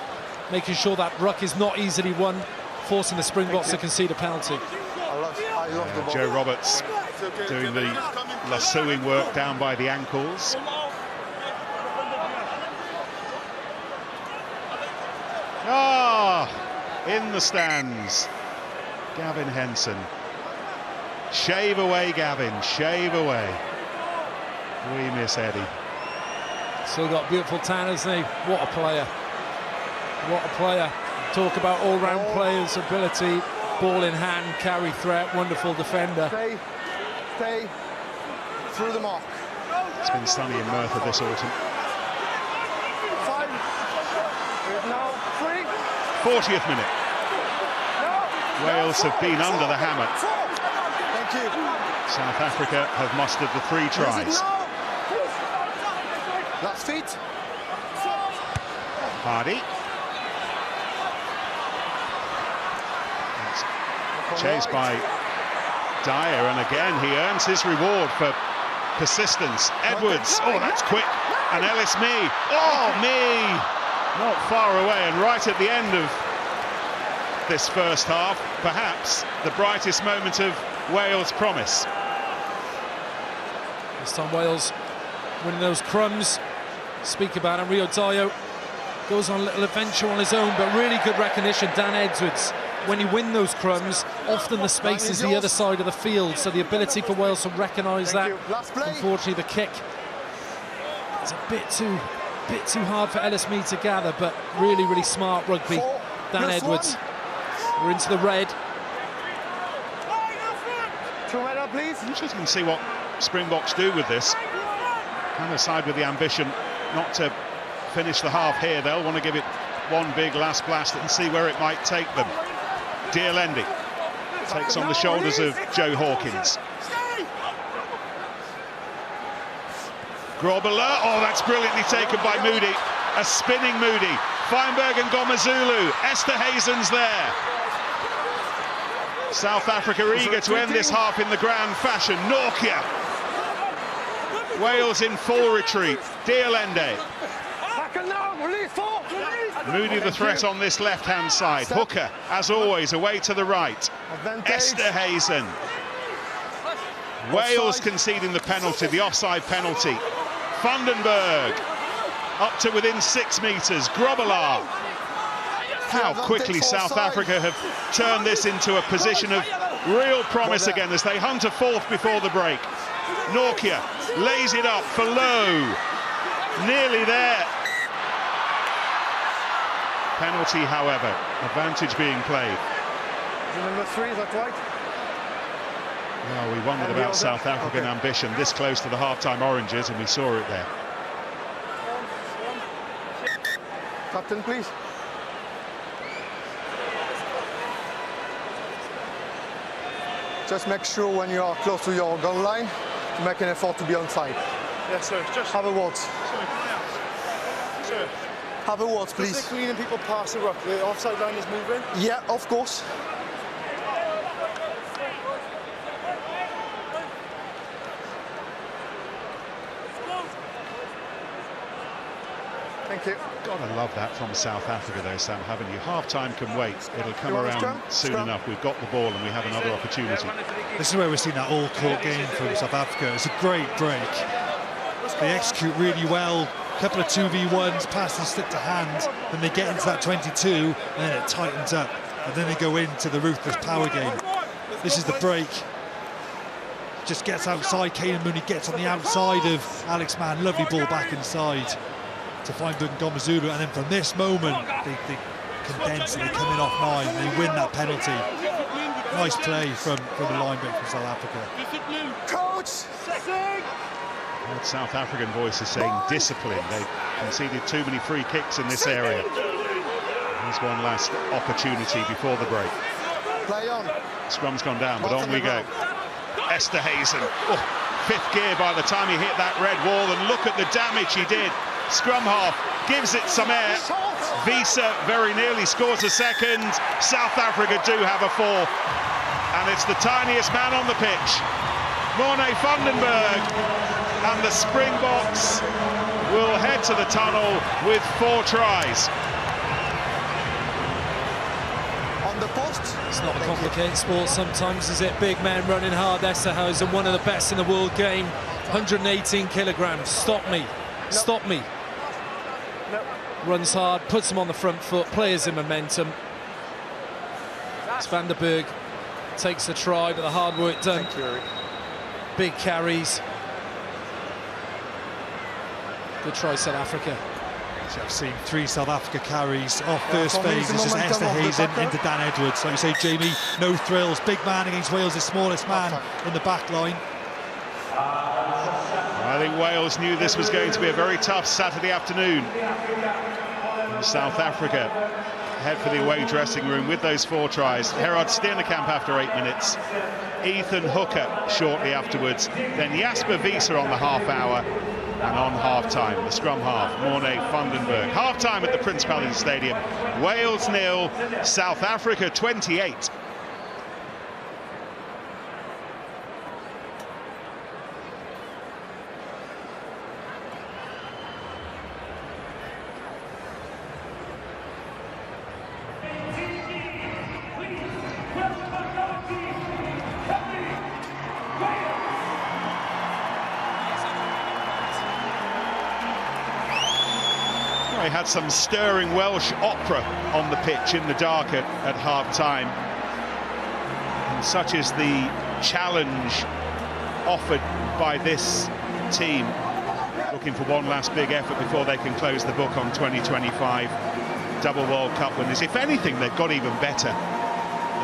Making sure that ruck is not easily won, forcing the Springboks to concede a penalty. Joe Roberts doing the lassoing work down by the ankles. In the stands, Gavin Henson. Shave away, Gavin, shave away. We miss Eddie. Still got beautiful tan, hasn't he? What a player. What a player. Talk about all-round players' ability. Ball in hand, carry threat, wonderful defender. Stay through the mark. It's been sunny in Merthyr this autumn. 40th minute. Wales have been under the hammer. Thank you. South Africa have mustered the 3 tries. Last feet. Hardy. Chased by Dyer, and again he earns his reward for persistence. Edwards, oh that's quick, and Ellis Mee, oh Mee, not far away, and right at the end of this first half, perhaps the brightest moment of Wales' promise. This time Wales winning those crumbs. Speak about it, Rio Dyer goes on a little adventure on his own, but really good recognition. Dan Edwards, when you win those crumbs, often the space is the other side of the field, so the ability for Wales to recognise that. Unfortunately, the kick is a bit too hard for Ellis Mee to gather, but really, really smart rugby. Dan Edwards. We're into the red. Interesting to see what Springboks do with this. Kind of side with the ambition not to finish the half here. They'll want to give it one big last blast and see where it might take them. Dialendi. Takes on the shoulders of Joe Hawkins. Grobbler, oh, that's brilliantly taken by Moody. A spinning Moody. Feinberg and Gomazulu. Esterhazen's there. South Africa eager to end this half in the grand fashion. Norkia. Wales in full retreat. Diolende. Moody the threat on this left-hand side. Hooker, as always, away to the right. Esterhazen. Wales conceding the penalty, the offside penalty. Vandenberg up to within 6 metres. Grobbelaar. How quickly South Africa have turned this into a position of real promise again as they hunt a fourth before the break. Norkia lays it up for Lowe. Nearly there. Penalty, however, advantage being played. Number 3, is that right? Well, we wondered about South African ambition this close to the half-time oranges, and we saw it there. Captain, please. Just make sure when you are close to your goal line to make an effort to be onside. Yes, sir. Just have a word. Sorry, sir. Have a word, please. Is it cleaning people past the ruck? The offside line is moving? Yeah, of course. Thank you. Gotta love that from South Africa though, Sam, haven't you? Half-time can wait. It'll come around soon enough. We've got the ball and we have another opportunity. This is where we've seen that all-court game from South Africa. It's a great break. They execute really well. A couple of 2v1s, passes stick to hand, then they get into that 22, and then it tightens up, and then they go into the ruthless power game. This is the break. Just gets outside, Canan Mooney gets on the outside of Alex Mann, lovely ball back inside to Feinberg and Gomazulu, and then from this moment, they condense and they come in off 9, and they win that penalty. Nice play from the line break from South Africa. Coach! Well, South African voices saying discipline. They've conceded too many free kicks in this area. There's one last opportunity before the break. Play on. Scrum's gone down, but on we go. Esterhazen. Oh, 5th gear by the time he hit that red wall, and look at the damage he did. Scrum half gives it some air. Visa very nearly scores a second. South Africa do have a 4th, and it's the tiniest man on the pitch. Morné Vandenberg, and the Springboks will head to the tunnel with 4 tries. On the post. It's not a complicated sport sometimes, is it? Big men running hard. Esterhazen, one of the best in the world game. 118 kilograms. Stop me. Stop me. Runs hard, puts him on the front foot, players in momentum. Vandenberg takes the try, but the hard work done. Big carries. Good try, South Africa. So I've seen 3 South Africa carries off first phase. It's just Esterhazen into Dan Edwards. Like you say, Jamie, no thrills. Big man against Wales, the smallest man in the back line. I think Wales knew this was going to be a very tough Saturday afternoon. And South Africa head for the away dressing room with those 4 tries. Gerard Steenekamp after 8 minutes. Ethan Hooker shortly afterwards. Then Jasper Visa on the half hour. And on half-time, the scrum half, Morné Vandenberg. Half-time at the Prince Paladin Stadium. Wales 0, South Africa 28. They had some stirring Welsh opera on the pitch in the dark at half-time. And such is the challenge offered by this team, looking for one last big effort before they can close the book on 2025. Double World Cup winners. If anything, they've got even better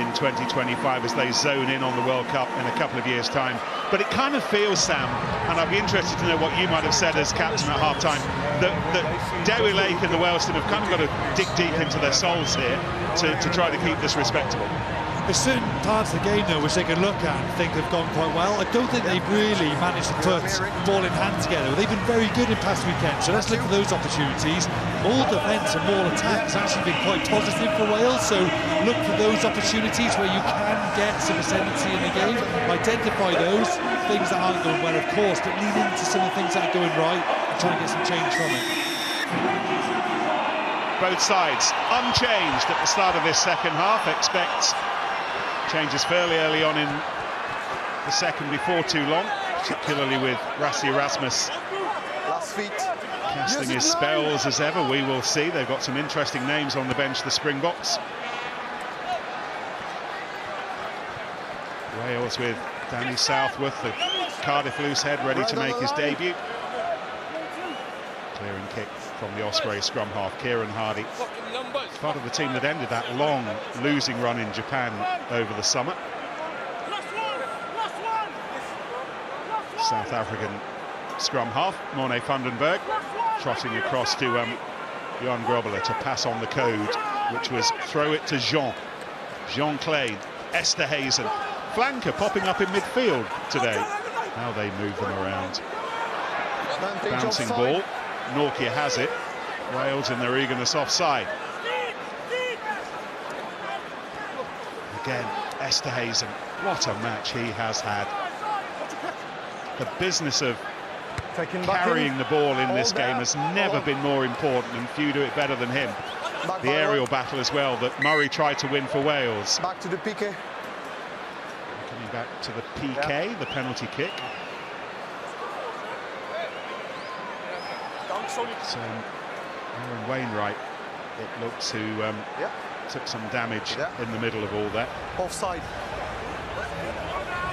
in 2025 as they zone in on the World Cup in a couple of years' time. But it kind of feels, Sam, and I'd be interested to know what you might have said as captain at half-time, that Dewi Lake and the Welsh team have kind of got to dig deep into their souls here to try to keep this respectable. There's certain parts of the game, though, which they can look at and think have gone quite well. I don't think they've really managed to put ball in hand together. They've been very good in past weekends, so let's look for those opportunities. More defence and more attack has actually been quite positive for Wales, so look for those opportunities where you can get some ascendancy in the game. Identify those things that aren't going well, of course, but lean into some of the things that are going right and try and get some change from it. Both sides unchanged at the start of this second half. Expect changes fairly early on in the second before too long, particularly with Rassi Erasmus casting his spells as ever. We will see. They've got some interesting names on the bench, the Springboks. Wales with Danny Southworth, the Cardiff loosehead, ready to make his debut. Clearing kick from the Osprey scrum half, Kieran Hardy, part of the team that ended that long losing run in Japan over the summer. South African scrum half, Morné van den Berg, trotting across to Jan Grobler to pass on the code, which was throw it to Jean Clay, Esterhazen, flanker popping up in midfield today. Now they move them around. Bouncing ball. Norkia has it. Wales in their eagerness offside. Again, Esterhazen. What a match he has had. The business of carrying the ball in this game has never been more important, and few do it better than him. The aerial battle as well that Murray tried to win for Wales. Back to the PK. Coming back to the PK, the penalty kick. So Aaron Wainwright, it looks, who took some damage in the middle of all that. Offside.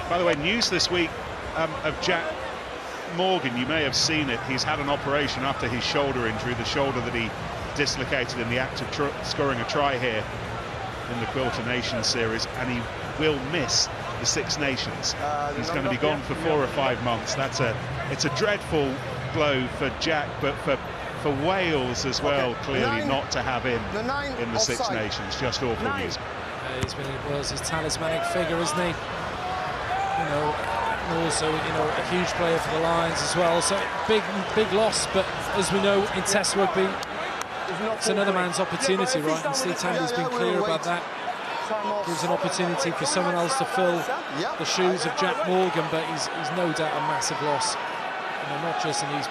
By the way, news this week of Jack Morgan. You may have seen it. He's had an operation after his shoulder injury, the shoulder that he dislocated in the act of scoring a try here in the Quilter Nations series, and he will miss the Six Nations. He's going to be gone for 4 or 5 months. It's a dreadful blow for Jack, but for Wales as well, clearly not to have him in the Six Nations. Just awful news. He's been Wales' talismanic figure, isn't he? You know, and also, you know, a huge player for the Lions as well. So big loss, but as we know in Test rugby, it's another man's opportunity, right? And Steve Tandy's been clear about that. Gives an opportunity for someone else to fill the shoes of Jack Morgan, but he's no doubt a massive loss. You know, not just in these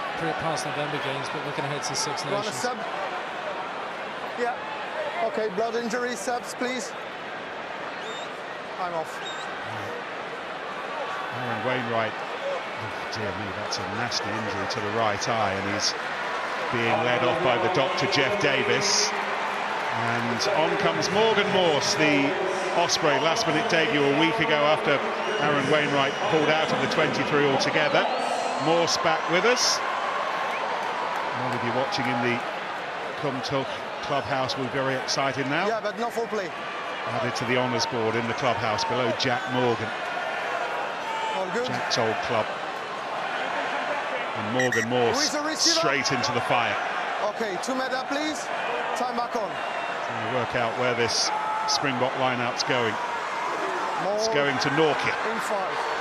past November games, but looking ahead to the Six Nations. Sub? Yeah. Okay, blood injury, subs, please. I'm off. Aaron Wainwright, oh dear me, that's a nasty injury to the right eye, and he's being led off by the doctor, Jeff Davis. And on comes Morgan Morse, the Osprey last-minute debut a week ago after Aaron Wainwright pulled out of the 23 altogether. Morse back with us. All of you watching in the Kumtuk clubhouse will be very excited now. Yeah, but no full play. Added to the honours board in the clubhouse below Jack Morgan. All good. Jack's old club. And Morgan Morse straight into the fire. Okay, 2 meter, please. Time back on. Trying to work out where this Springbok line-out's going. It's going to Norkia. In 5.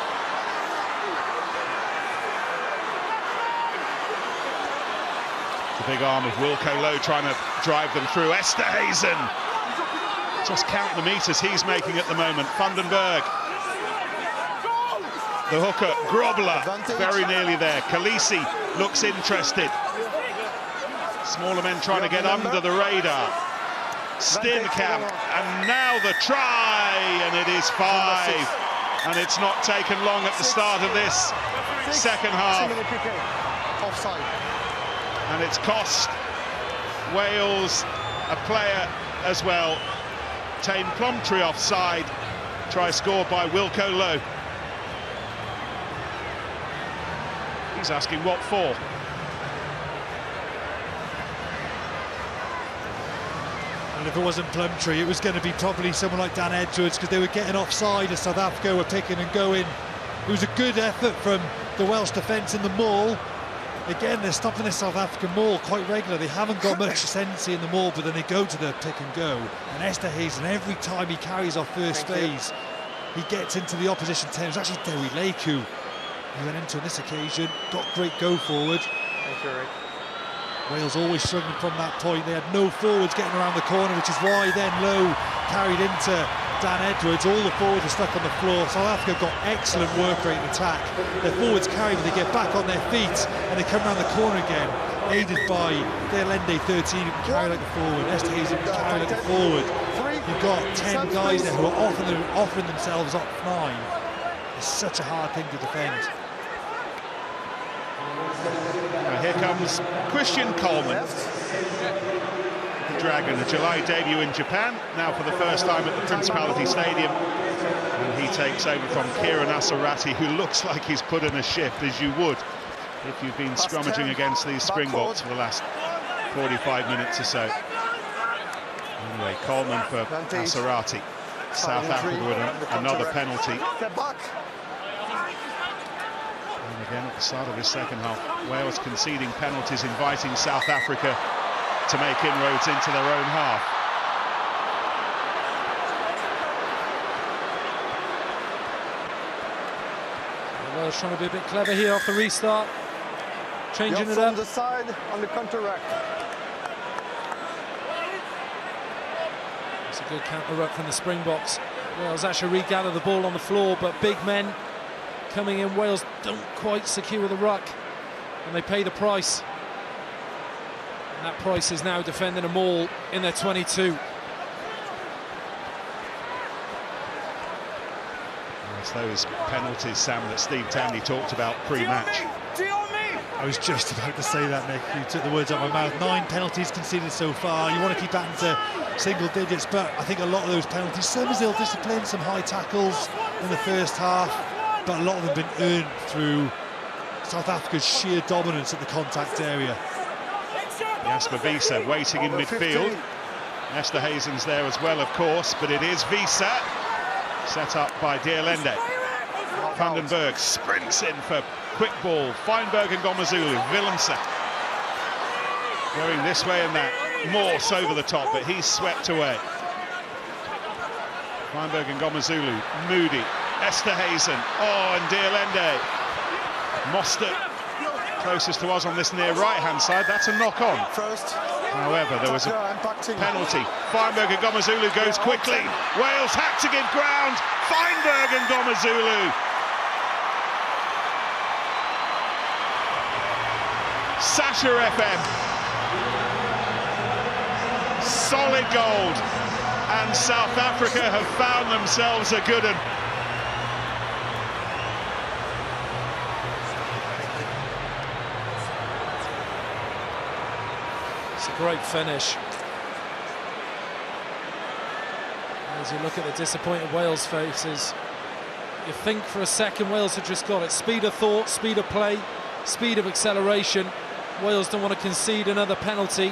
The big arm of Wilco Lowe trying to drive them through. Esterhazen. Just count the metres he's making at the moment. Van den Berg. The hooker, Grobler, very nearly there. Khaleesi looks interested. Smaller men trying to get under the radar. Steenkamp, and now the try, and it is 5. And it's not taken long at the start of this second half. Offside. And it's cost Wales a player as well. Tame Plumtree offside. Try scored by Wilco Lowe. He's asking what for. And if it wasn't Plumtree, it was going to be probably someone like Dan Edgewords, because they were getting offside as South Africa were picking and going. It was a good effort from the Welsh defence in the maul, Again, they're stopping the South African maul quite regularly. They haven't got much ascendancy in the maul, but then they go to the pick and go. And Esterhuizen, every time he carries off first phase, he gets into the opposition 10. It was actually Dewi Lake who he went into on this occasion. Got great go forward. Thank you, Rick. Wales always struggling from that point. They had no forwards getting around the corner, which is why then Lowe carried into Dan Edwards. All the forwards are stuck on the floor. South Africa got excellent work rate in attack. Their forwards carry, but they get back on their feet and they come around the corner again, aided by Delende 13 who can carry like a forward, Esterhuizen who can carry like a forward. You've got 10 guys there who are offering themselves up 9. It's such a hard thing to defend. Here comes Christian Coleman, the Dragon, a July debut in Japan, now for the first time at the Principality Stadium, and he takes over from Kieran Asarati, who looks like he's put in a shift, as you would if you've been scrummaging against these Springboks for the last 45 minutes or so. Anyway, Coleman for Asarati. South Africa with another penalty. And again, at the start of this second half, Wales conceding penalties, inviting South Africa to make inroads into their own half. Wales trying to be a bit clever here off the restart, changing it up. From the side on the counter-ruck. It's a good counter-ruck from the Springboks. Wales actually regather the ball on the floor, but big men coming in. Wales don't quite secure the ruck, and they pay the price. And that price is now defending them all in their 22. It's those penalties, Sam, that Steve Townley talked about pre-match. I was just about to say that, Nick. You took the words out of my mouth. 9 penalties conceded so far. You want to keep that into single digits, but I think a lot of those penalties, some is ill-discipline, some high tackles in the first half, but a lot of them have been earned through South Africa's sheer dominance at the contact area. Jasper Wiese waiting in midfield. Esterhuizen's there as well, of course, but it is Wiese, set up by Delende. Vandenberg sprints in for quick ball. Feinberg and Ngomazulu. Willemse going this way and that. Morse over the top, but he's swept away. Feinberg and Ngomazulu. Moody. Esterhuizen. Oh, and Delende. Mostert closest to us on this near right-hand side. That's a knock-on. However, there was a penalty. Feinberg and Ngomazulu goes quickly. Wales had to give ground. Feinberg and Ngomazulu. Sasha FM. Solid gold. And South Africa have found themselves a good one. It's a great finish. As you look at the disappointed Wales faces, you think for a second Wales had just got it. Speed of thought, speed of play, speed of acceleration. Wales don't want to concede another penalty.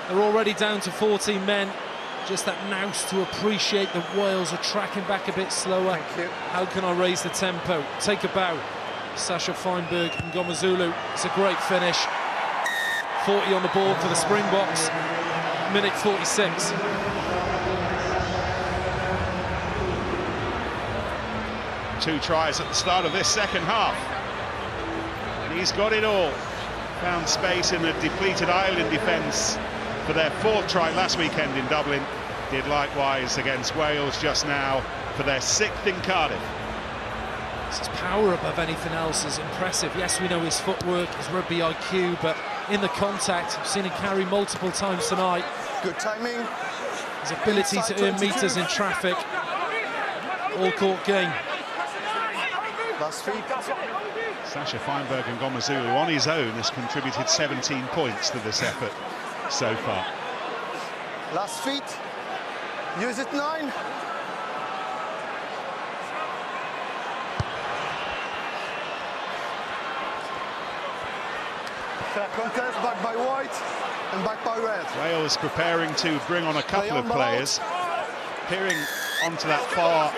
They're already down to 14 men. Just that nous to appreciate that Wales are tracking back a bit slower. How can I raise the tempo? Take a bow. Sasha Feinberg and Ngomazulu. It's a great finish. 40 on the board for the Springboks. Minute 46. Two tries at the start of this second half. And he's got it all. Found space in the depleted Ireland defence for their 4th try last weekend in Dublin. Did likewise against Wales just now for their 6th in Cardiff. His power above anything else is impressive. Yes, we know his footwork, his rugby IQ, but in the contact, I've seen him carry multiple times tonight. Good timing. His ability to earn metres in traffic. All-court game. Last feet. Sasha Feinberg and Ngomazulu on his own has contributed 17 points to this effort so far. Last feet. Use it 9. Fair contest, back by white and back by red. Wales preparing to bring on a couple of players. Peering onto that far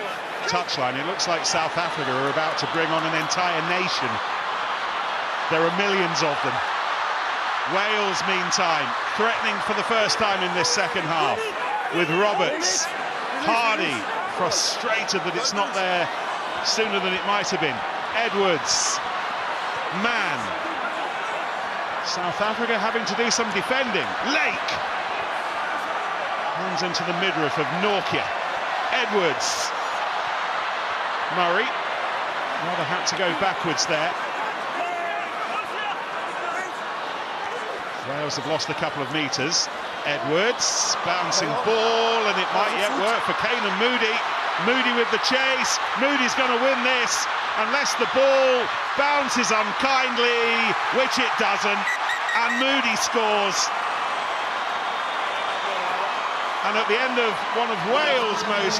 touchline, it looks like South Africa are about to bring on an entire nation. There are millions of them. Wales, meantime, threatening for the first time in this second half with Roberts. Hardy, frustrated that it's not there sooner than it might have been. Edwards. Mann. South Africa having to do some defending. Lake. Runs into the midriff of Norkia. Edwards. Murray. Rather had to go backwards there. Wales have lost a couple of metres. Edwards, bouncing ball, and it might yet work for Kane and Moody. Moody with the chase. Moody's going to win this, unless the ball bounces unkindly, which it doesn't, and Moody scores. And at the end of one of Wales' most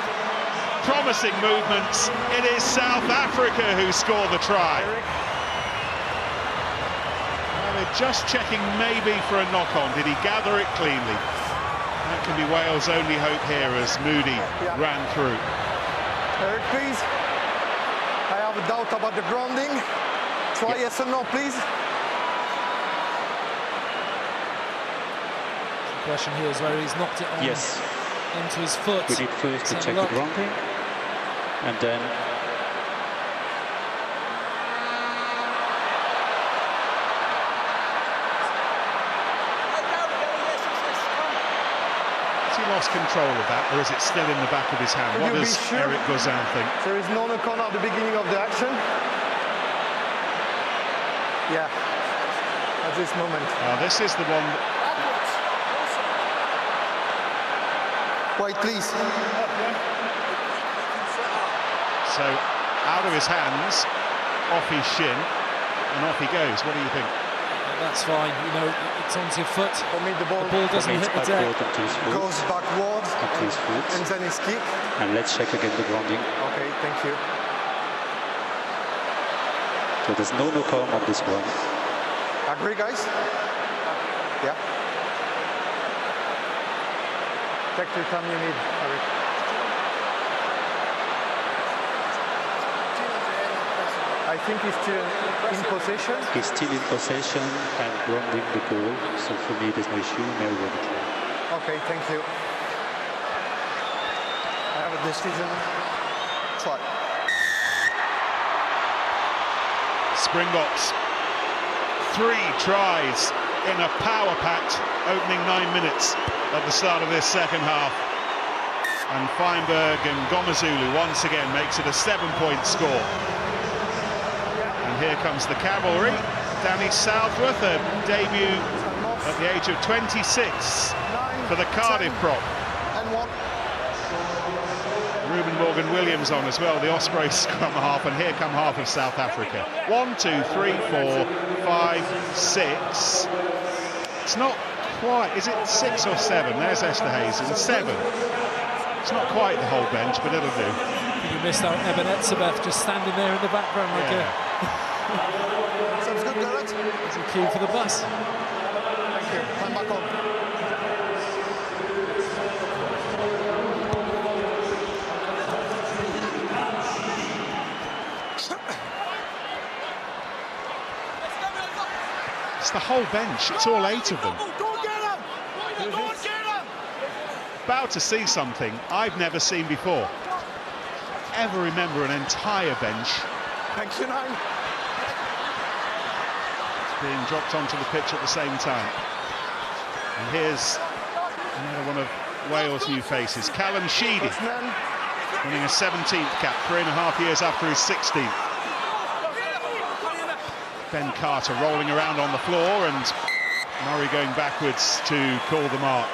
promising movements, it is South Africa who score the try. They're just checking maybe for a knock-on. Did he gather it cleanly? That can be Wales' only hope here as Moody ran through. Eric, please. I have a doubt about the grounding. Try yes or no, please. The question here is whether he's knocked it on into his foot. We need first to check the grounding, and then lost control of that, or is it still in the back of his hand? What does Eric Gozan think? There is no knock-on at the beginning of the action. Yeah, at this moment. This is the one. Wait, please. So, out of his hands, off his shin, and off he goes. What do you think? That's fine, you know, it's onto your foot. For me, the ball doesn't hit the deck. Goes backwards, and then his kick. And let's check again the grounding. Okay, thank you. So there's no knock-on on this one. Agree, guys? Yeah. Take the time you need, Eric. I think he's still in possession. He's still in possession and grounding the ball, so for me there's no issue, no one. Okay, thank you. I have a decision. Try. Springboks, 3 tries in a power-packed opening 9 minutes at the start of this second half. And Feinberg and Gomezulu once again makes it a 7-point score. Here comes the cavalry. Danny Southworth, a debut at the age of 26 for the Cardiff prop. Ruben Morgan-Williams on as well, the Osprey scrum half, and here come half of South Africa. 1, 2, 3, 4, 5, 6. It's not quite, is it 6 or 7? There's Esterhuizen, 7. It's not quite the whole bench, but it'll do. I think you missed out Eben Etzebeth just standing there in the background like Sounds good, Garrett. He's a queue for the bus. Thank you. I'm back on. It's the whole bench. It's all 8 of them. About to see something I've never seen before. Ever remember an entire bench being dropped onto the pitch at the same time. And here's another one of Wales' new faces, Callum Sheedy, winning a 17th cap 3.5 years after his 16th. Ben Carter rolling around on the floor and Murray going backwards to call the mark.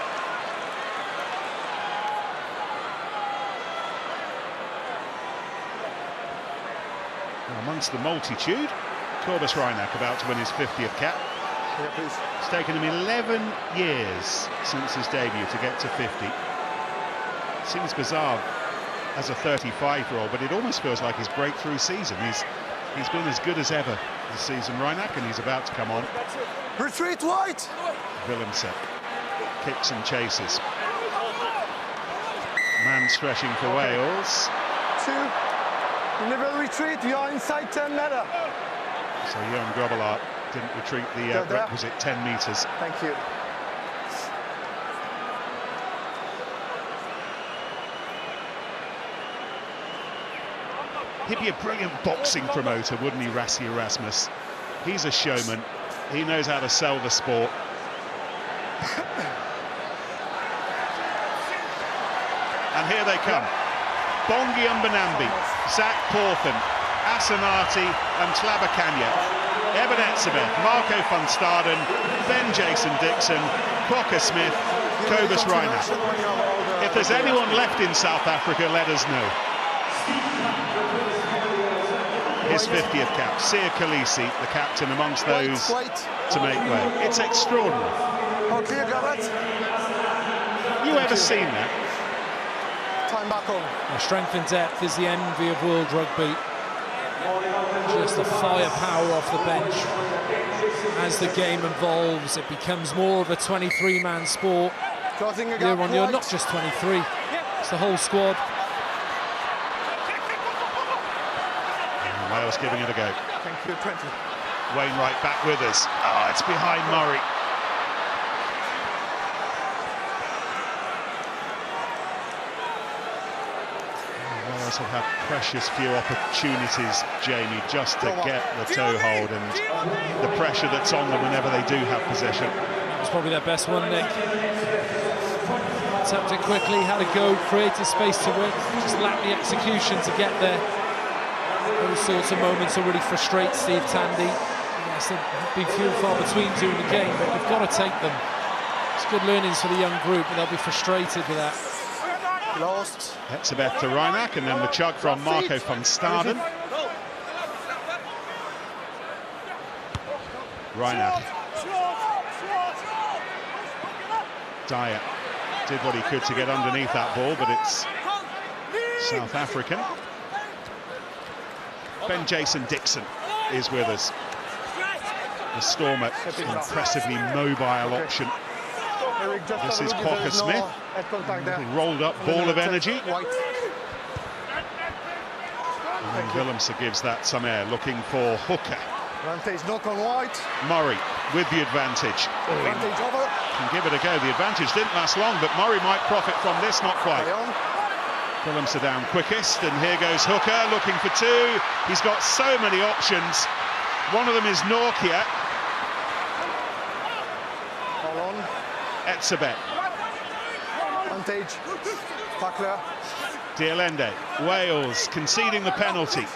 Amongst the multitude, Cobus Reinach about to win his 50th cap. Yeah, please. It's taken him 11 years since his debut to get to 50. Seems bizarre as a 35-year-old, but it almost feels like his breakthrough season. He's been as good as ever this season, Reinach, and he's about to come on. Retreat, White! Willemse kicks and chases. Man stretching for Wales. 2. You never retreat, you are inside 10 meter. So Johan Grobbelaar Didn't retreat the requisite 10 metres. Thank you. He'd be a brilliant boxing promoter, wouldn't he, Rassie Erasmus? He's a showman. He knows how to sell the sport. And here they come. Bongi Mbanambi, Zach Porthen, Asanati and Tlabakanya. Eben Etzebeth, Marco van Staden, Ben Jason Dixon, Crocker Smith, Cobus Reinach. If there's anyone left in South Africa, let us know. His 50th cap, Siya Kolisi, the captain amongst those to make way. It's extraordinary. You ever seen that? Time back home. Well, strength and depth is the envy of world rugby. Just the firepower off the bench. As the game evolves, it becomes more of a 23-man sport. Year on year, not just 23. It's the whole squad. Wales giving it a go. Thank you, 20. Wainwright back with us. Oh, it's behind Murray. Wales have had precious few opportunities, Jamie, just to get the toe hold and the pressure that's on them whenever they do have possession. It's probably their best one, Nick. Tapped it quickly, had a go, created space to win, just lacked the execution to get there. Those sorts of moments will really frustrate Steve Tandy. Yes, they'll be few and far between during the game, but you've got to take them. It's good learnings for the young group, but they'll be frustrated with that. Lost. Etzebeth to Reinach, and then the chug from Marco van Staden. Reinach. Dyer did what he could to get underneath that ball, but it's South African. Ben Jason Dixon is with us. The Stormer, impressively mobile option. This is Crocker Smith. Rolled up ball of energy. And Willemse gives that some air, looking for Hooker. Advantage knock on White. Murray with the advantage. Advantage over. Can give it a go. The advantage didn't last long, but Murray might profit from this, not quite. Willemse down quickest, and here goes Hooker looking for two. He's got so many options. One of them is Norkia. Hold on. Etzebeth. Advantage. Tackler. Dielende. Wales conceding the penalty.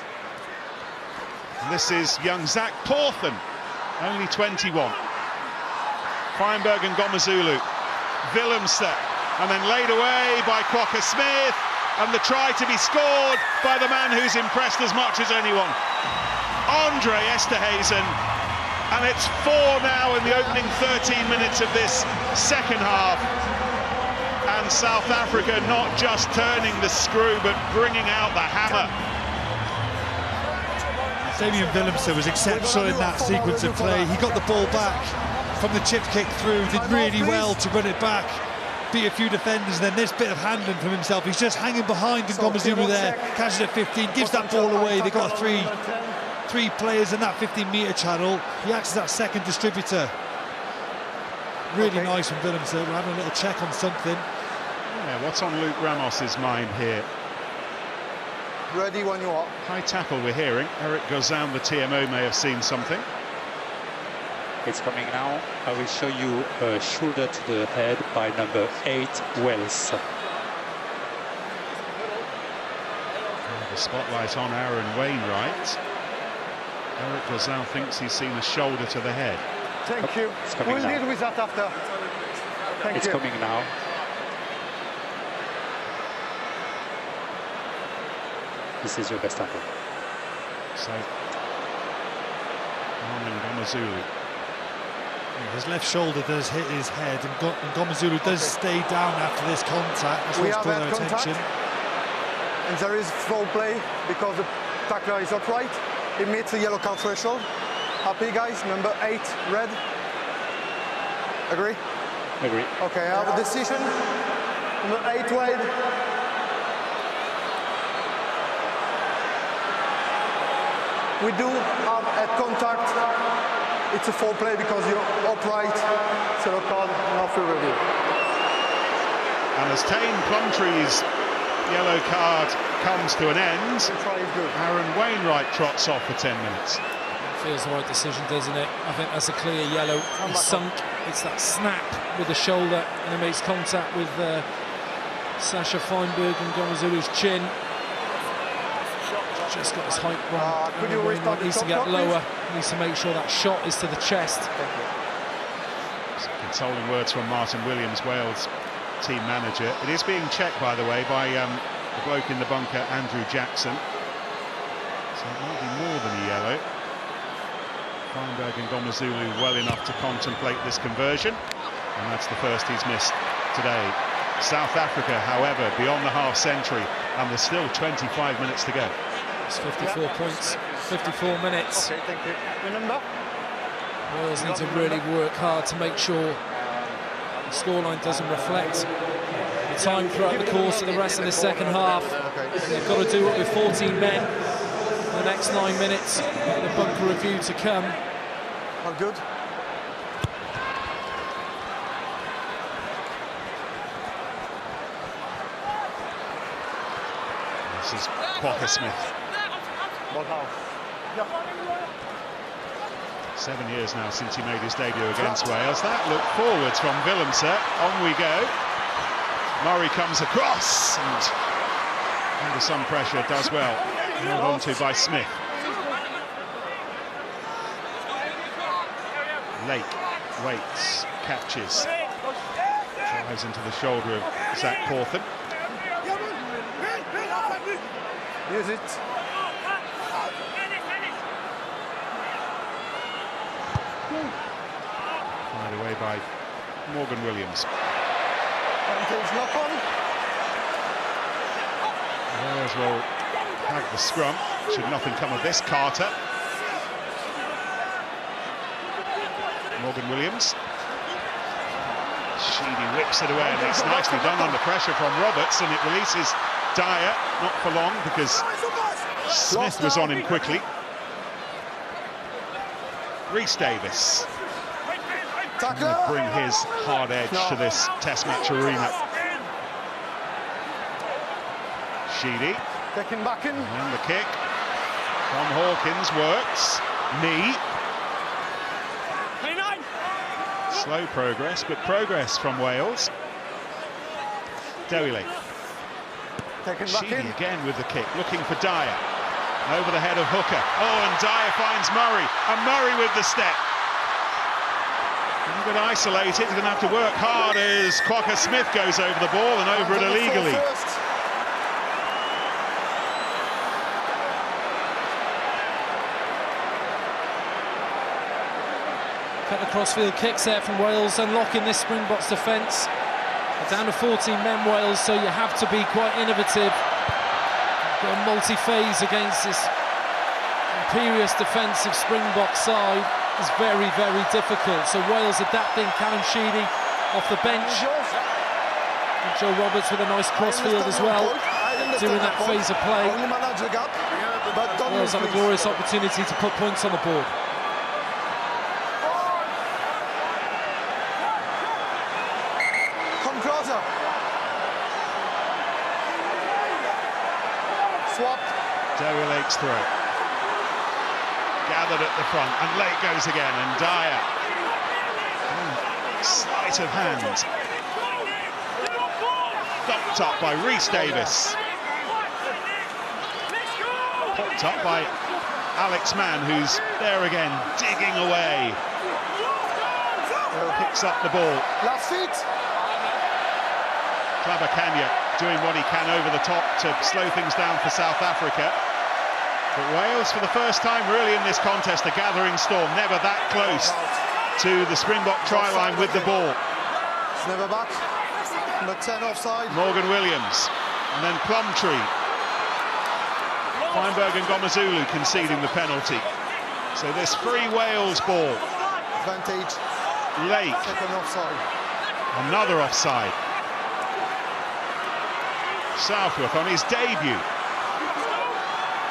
And this is young Zach Porthen, only 21. Feinberg and Gomazulu. Willemse, and then laid away by Crocker Smith. And the try to be scored by the man who's impressed as much as anyone, Andre Esterhuizen. And it's 4 now in the opening 13 minutes of this second half. And South Africa not just turning the screw, but bringing out the hammer. Damian Willemse was exceptional in that sequence of play. He got the ball back from the chip kick through, did really well to run it back. Beat a few defenders, and then this bit of handling from himself. He's just hanging behind Ngomazulu there, catches at 15, gives that ball away. They've got three players in that 15-metre channel. He acts as that second distributor. Really nice from Willemse. We're having a little check on something. Yeah, what's on Luke Ramos's mind here? Ready when you are. High tackle we're hearing. Eric Gozan, the TMO, may have seen something. It's coming now. I will show you a shoulder to the head by number 8, Wales. The spotlight on Aaron Wainwright. Eric Gozan thinks he's seen a shoulder to the head. Thank you. We'll deal with that after. Thank you. It's coming now. This is your best tackle. So, Armin Gomazulu. His left shoulder does hit his head, and Ngomazulu does stay down after this contact. That's what's caught their attention. And there is foul play because the tackler is upright. It meets the yellow card threshold. Happy, guys? Number 8, red. Agree? Agree. Okay, I have a decision. Number 8, Wade. We do have a contact it's a foul play because you're upright. It's a red card, no free review. And as Tane Plumtree's yellow card comes to an end, Aaron Wainwright trots off for 10 minutes. Feels the right decision, doesn't it? I think that's a clear yellow. He's sunk. It's that snap with the shoulder, and he makes contact with Sasha Feinberg and Gomezulu's chin. Just got his height wrong. Wainwright needs to get lower. Needs to make sure that shot is to the chest. Some consoling words from Martin Williams, Wales team manager. It is being checked, by the way, by the bloke in the bunker, Andrew Jackson. So it might be more than a yellow. Feinberg and Gomezulu well enough to contemplate this conversion, and that's the first he's missed today. South Africa, however, beyond the half-century, and there's still 25 minutes to go. It's 54 points, 54 minutes. Okay, thank you. Your number? Wales need to really work hard to make sure the scoreline doesn't reflect the time throughout the course of the rest of the second half. They've got to do it with 14 men in the next 9 minutes. The bunker review to come. All good. This is Quokka Smith. 7 years now since he made his debut against Wales. That look forwards from Willemse. On we go. Murray comes across and under some pressure does well. Held on to by Smith. Lake waits, catches, drives into the shoulder of Zach Portham. Here's it. Fired away by Morgan Williams. Wales will have the scrum. Should nothing come of this, Carter. Morgan Williams. Sheedy whips it away, and it's nicely done under pressure from Roberts, and it releases Dyer, not for long because Smith was on him quickly. Rhys Davis going to bring his hard edge to this Test match arena. Sheedy. Taking back in. And the kick from Hawkins works. Knee. Slow progress, but progress from Wales. Dewey. Sheedy again with the kick, looking for Dyer. Over the head of Hooker. Oh, and Dyer finds Murray. And Murray with the step. He's going to isolate it. He's going to have to work hard as Quokka Smith goes over the ball and over it illegally. Cut the crossfield kicks there from Wales, unlocking this Springboks defence. Down to 14 men, Wales, so you have to be quite innovative. Got a multi-phase against this imperious defensive Springboks side is very, very difficult. So Wales adapting. Callum Sheedy off the bench. And Joe Roberts with a nice crossfield as well, doing that phase of play. Wales have a glorious opportunity to put points on the board. Dewey Lake's throw. Gathered at the front, and Lake goes again, and Dyer. Sleight of hand. Dumped up by Rhys Davis. Popped up by Alex Mann, who's there again, digging away. Picks up the ball. Last feet. Klabakanya doing what he can over the top to slow things down for South Africa. But Wales, for the first time really in this contest, a gathering storm, never that close to the Springbok try line with the ball. It's never back. Number 10 offside. Morgan Williams, and then Plumtree. Feinberg and Gomezulu conceding the penalty. So this free Wales ball. Advantage. Lake. Second offside. Another offside. Southworth on his debut.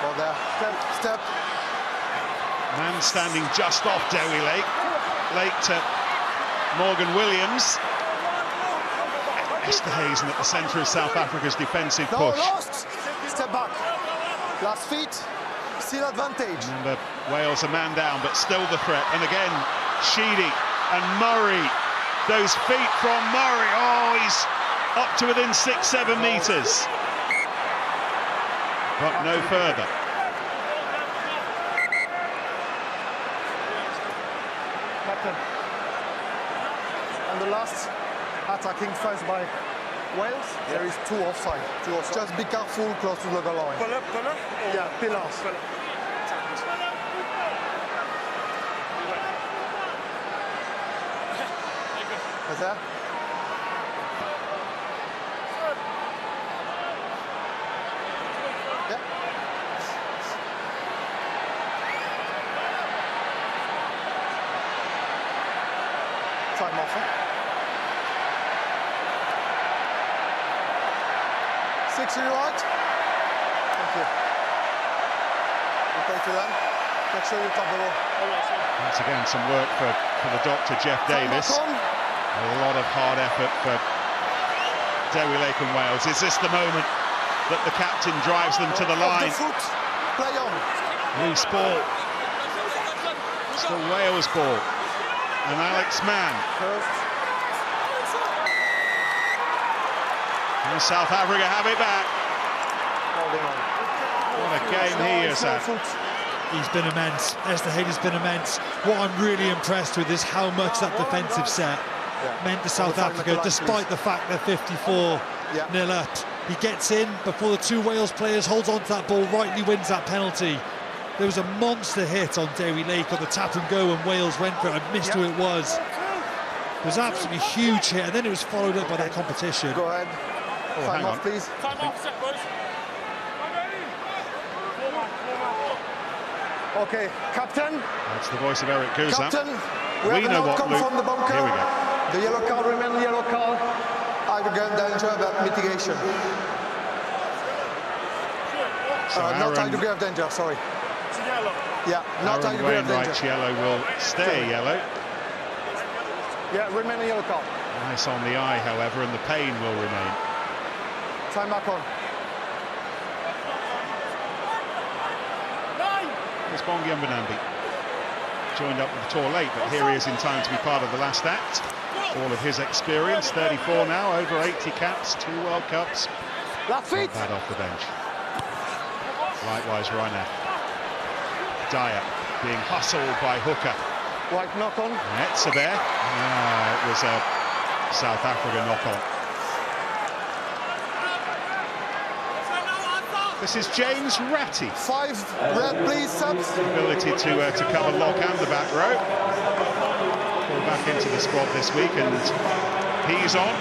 Well there, step. Man standing just off Dewi Lake. Lake to Morgan Williams. Esterhuizen at the centre of South Africa's defensive push. Lost. Step back. Last feet. Still advantage. Remember, Wales a man down, but still the threat. And again, Sheedy and Murray. Those feet from Murray. Oh, he's up to within 6-7 metres. But no further. Captain. And the last attacking first by Wales. There is two offside. Just be careful close to the goal line. Pillar? Yeah, pillars. Is there? Yeah. Time off. 6 right. Thank you. Okay to them. Make sure you tap the ball. Once again, some work for the doctor, Jeff Davis. A lot of hard effort for Dewi Lake and Wales. Is this the moment that the captain drives them to the line? Play on. Loose ball. Still Wales ball. And Alex Mann. And South Africa have it back. What a game he has had. He's been immense. Esterhuizen's been immense. What I'm really impressed with is how much that defensive set meant to South Africa, despite the fact they're 54-0 up. He gets in before the two Wales players, holds on to that ball, rightly wins that penalty. There was a monster hit on Dewi Lake on the tap and go, and Wales went for it. I missed who it was. It was absolutely huge hit, and then it was followed up by that competition. Go ahead. Time off, please. Time off, set, boys. Okay, Captain. That's the voice of Eric Guzan. Captain, we have an outcome from the bunker. Here we go. The yellow card remains yellow card. Aggregate danger, but mitigation. So not high degree of danger, sorry. It's yellow. Yeah, not high degree of danger. Wainwright's yellow will stay yellow. Yeah, remain a yellow card. Nice on the eye, however, and the pain will remain. Time back on. It's Bongi Mbonambi. Joined up with the tour late, but here he is in time to be part of the last act. All of his experience, 34 now, over 80 caps, 2 World Cups. Left feet. Not bad off the bench. Likewise, Reiner. Dyer being hustled by Hooker. White knock on. Netzer there. It was a South Africa knock on. This is James Ratty. 5 red, please, subs. Ability to cover lock and the back row. Called back into the squad this week, and he's on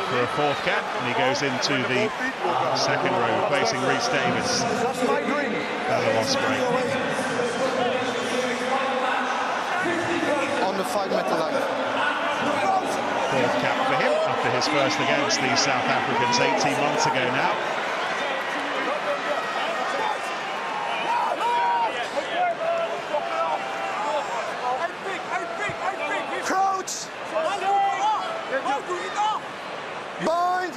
for a 4th cap, and he goes into the 2nd row, replacing Rhys Davis. That's my dream. Bella Osprey. On the 5-meter line. 4th cap for him after his first against the South Africans 18 months ago now. Crouch! Bind!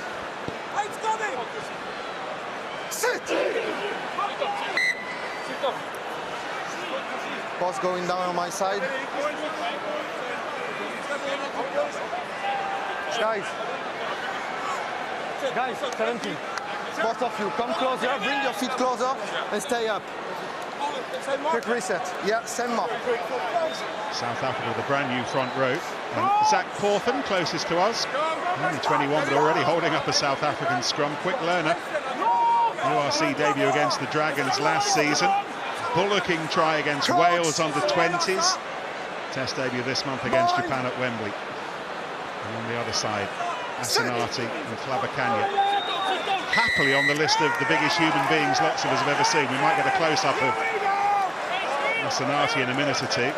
Sit! Boss going down on my side. Guys, 17. Both of you, come closer, bring your feet closer and stay up. Quick reset. Yeah, same mark. South Africa with a brand new front row. And Zach Portham, closest to us. Only 21, but already holding up a South African scrum. Quick learner. URC debut against the Dragons last season. Bullocking try against Wales under 20s. Test debut this month against Japan at Wembley. And on the other side, Asenati and Hlabakanya. Happily on the list of the biggest human beings lots of us have ever seen. We might get a close-up of Asenati in a minute or two.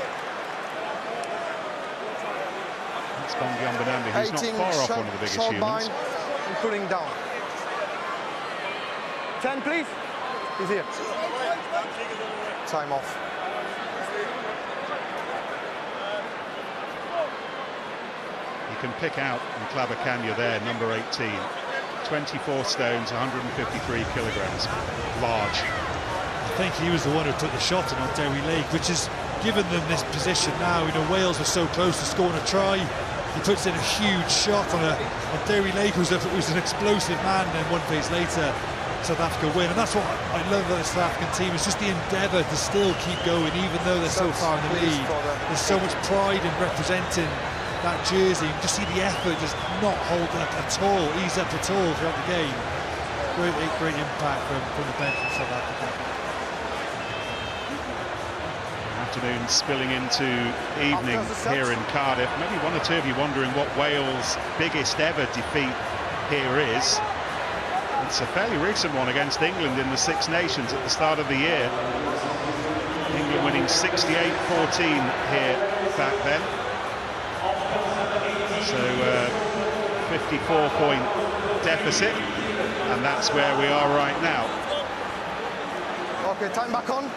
That's Bongi Mbonambi, who's not far off one of the biggest humans. And pulling down. 10, please. He's here. Time off. You can pick out in Clavacania there, number 18. 24 stones, 153 kilograms. Large. I think he was the one who took the shot on Derry Lake, which has given them this position now. You know, Wales were so close to scoring a try. He puts in a huge shot on Derry Lake, who's an explosive man, and then 1 phase later, South Africa win. And that's what I love about the South African team. It's just the endeavour to still keep going, even though they're so far in the lead. There's so much pride in representing that jersey. You just see the effort does not hold up at all, ease up at all throughout the game. Great impact from the bench in South Africa. Afternoon spilling into evening here in Cardiff. Maybe one or two of you wondering what Wales' biggest ever defeat here is. It's a fairly recent one against England in the Six Nations at the start of the year. England winning 68-14 here back then. So 54-point deficit, and that's where we are right now. Okay, time back on.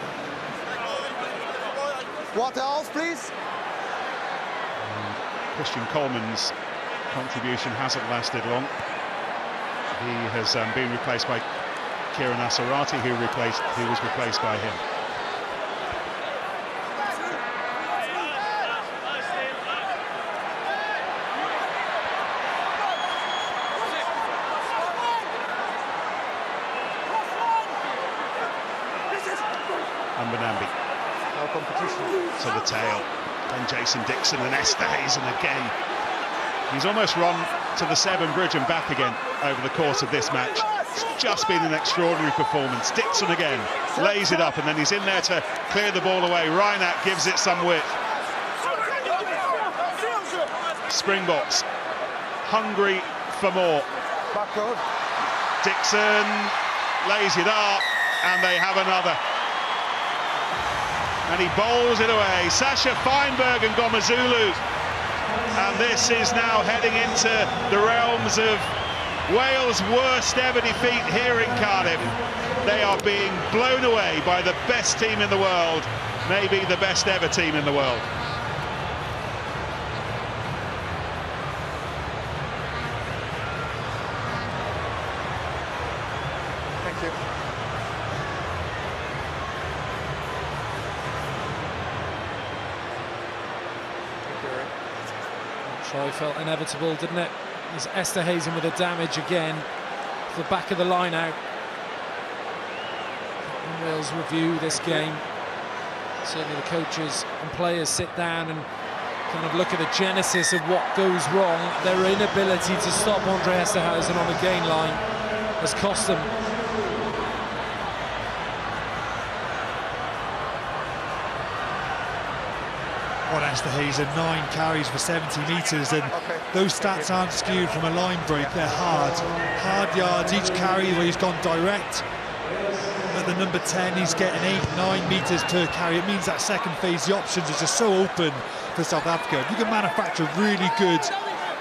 Water else, please. Christian Coleman's contribution hasn't lasted long. He has been replaced by Kieran Asarati, who was replaced by him. No competition. To the tail, and Jason Dixon and Esterhuizen again. He's almost run to the Severn Bridge and back again over the course of this match. It's just been an extraordinary performance. Dixon again lays it up, and then he's in there to clear the ball away. Reinach gives it some width. Springboks hungry for more. Back road. Dixon lays it up, and they have another. And he bowls it away. Sasha Feinberg and Gomazulu. And this is now heading into the realms of Wales' worst ever defeat here in Cardiff. They are being blown away by the best team in the world, maybe the best ever team in the world. Thank you. Try felt inevitable, didn't it? There's Esterhuizen with the damage again. The back of the line out. And Wales review this game. Certainly the coaches and players sit down and kind of look at the genesis of what goes wrong. Their inability to stop Andre Esterhuizen on the gain line has cost them. On Esterhuizen, 9 carries for 70 metres, and those stats aren't skewed from a line break, they're hard yards each carry where he's gone direct. At the number 10 he's getting 8-9 metres per carry. It means that second phase the options are just so open for South Africa. If you can manufacture really good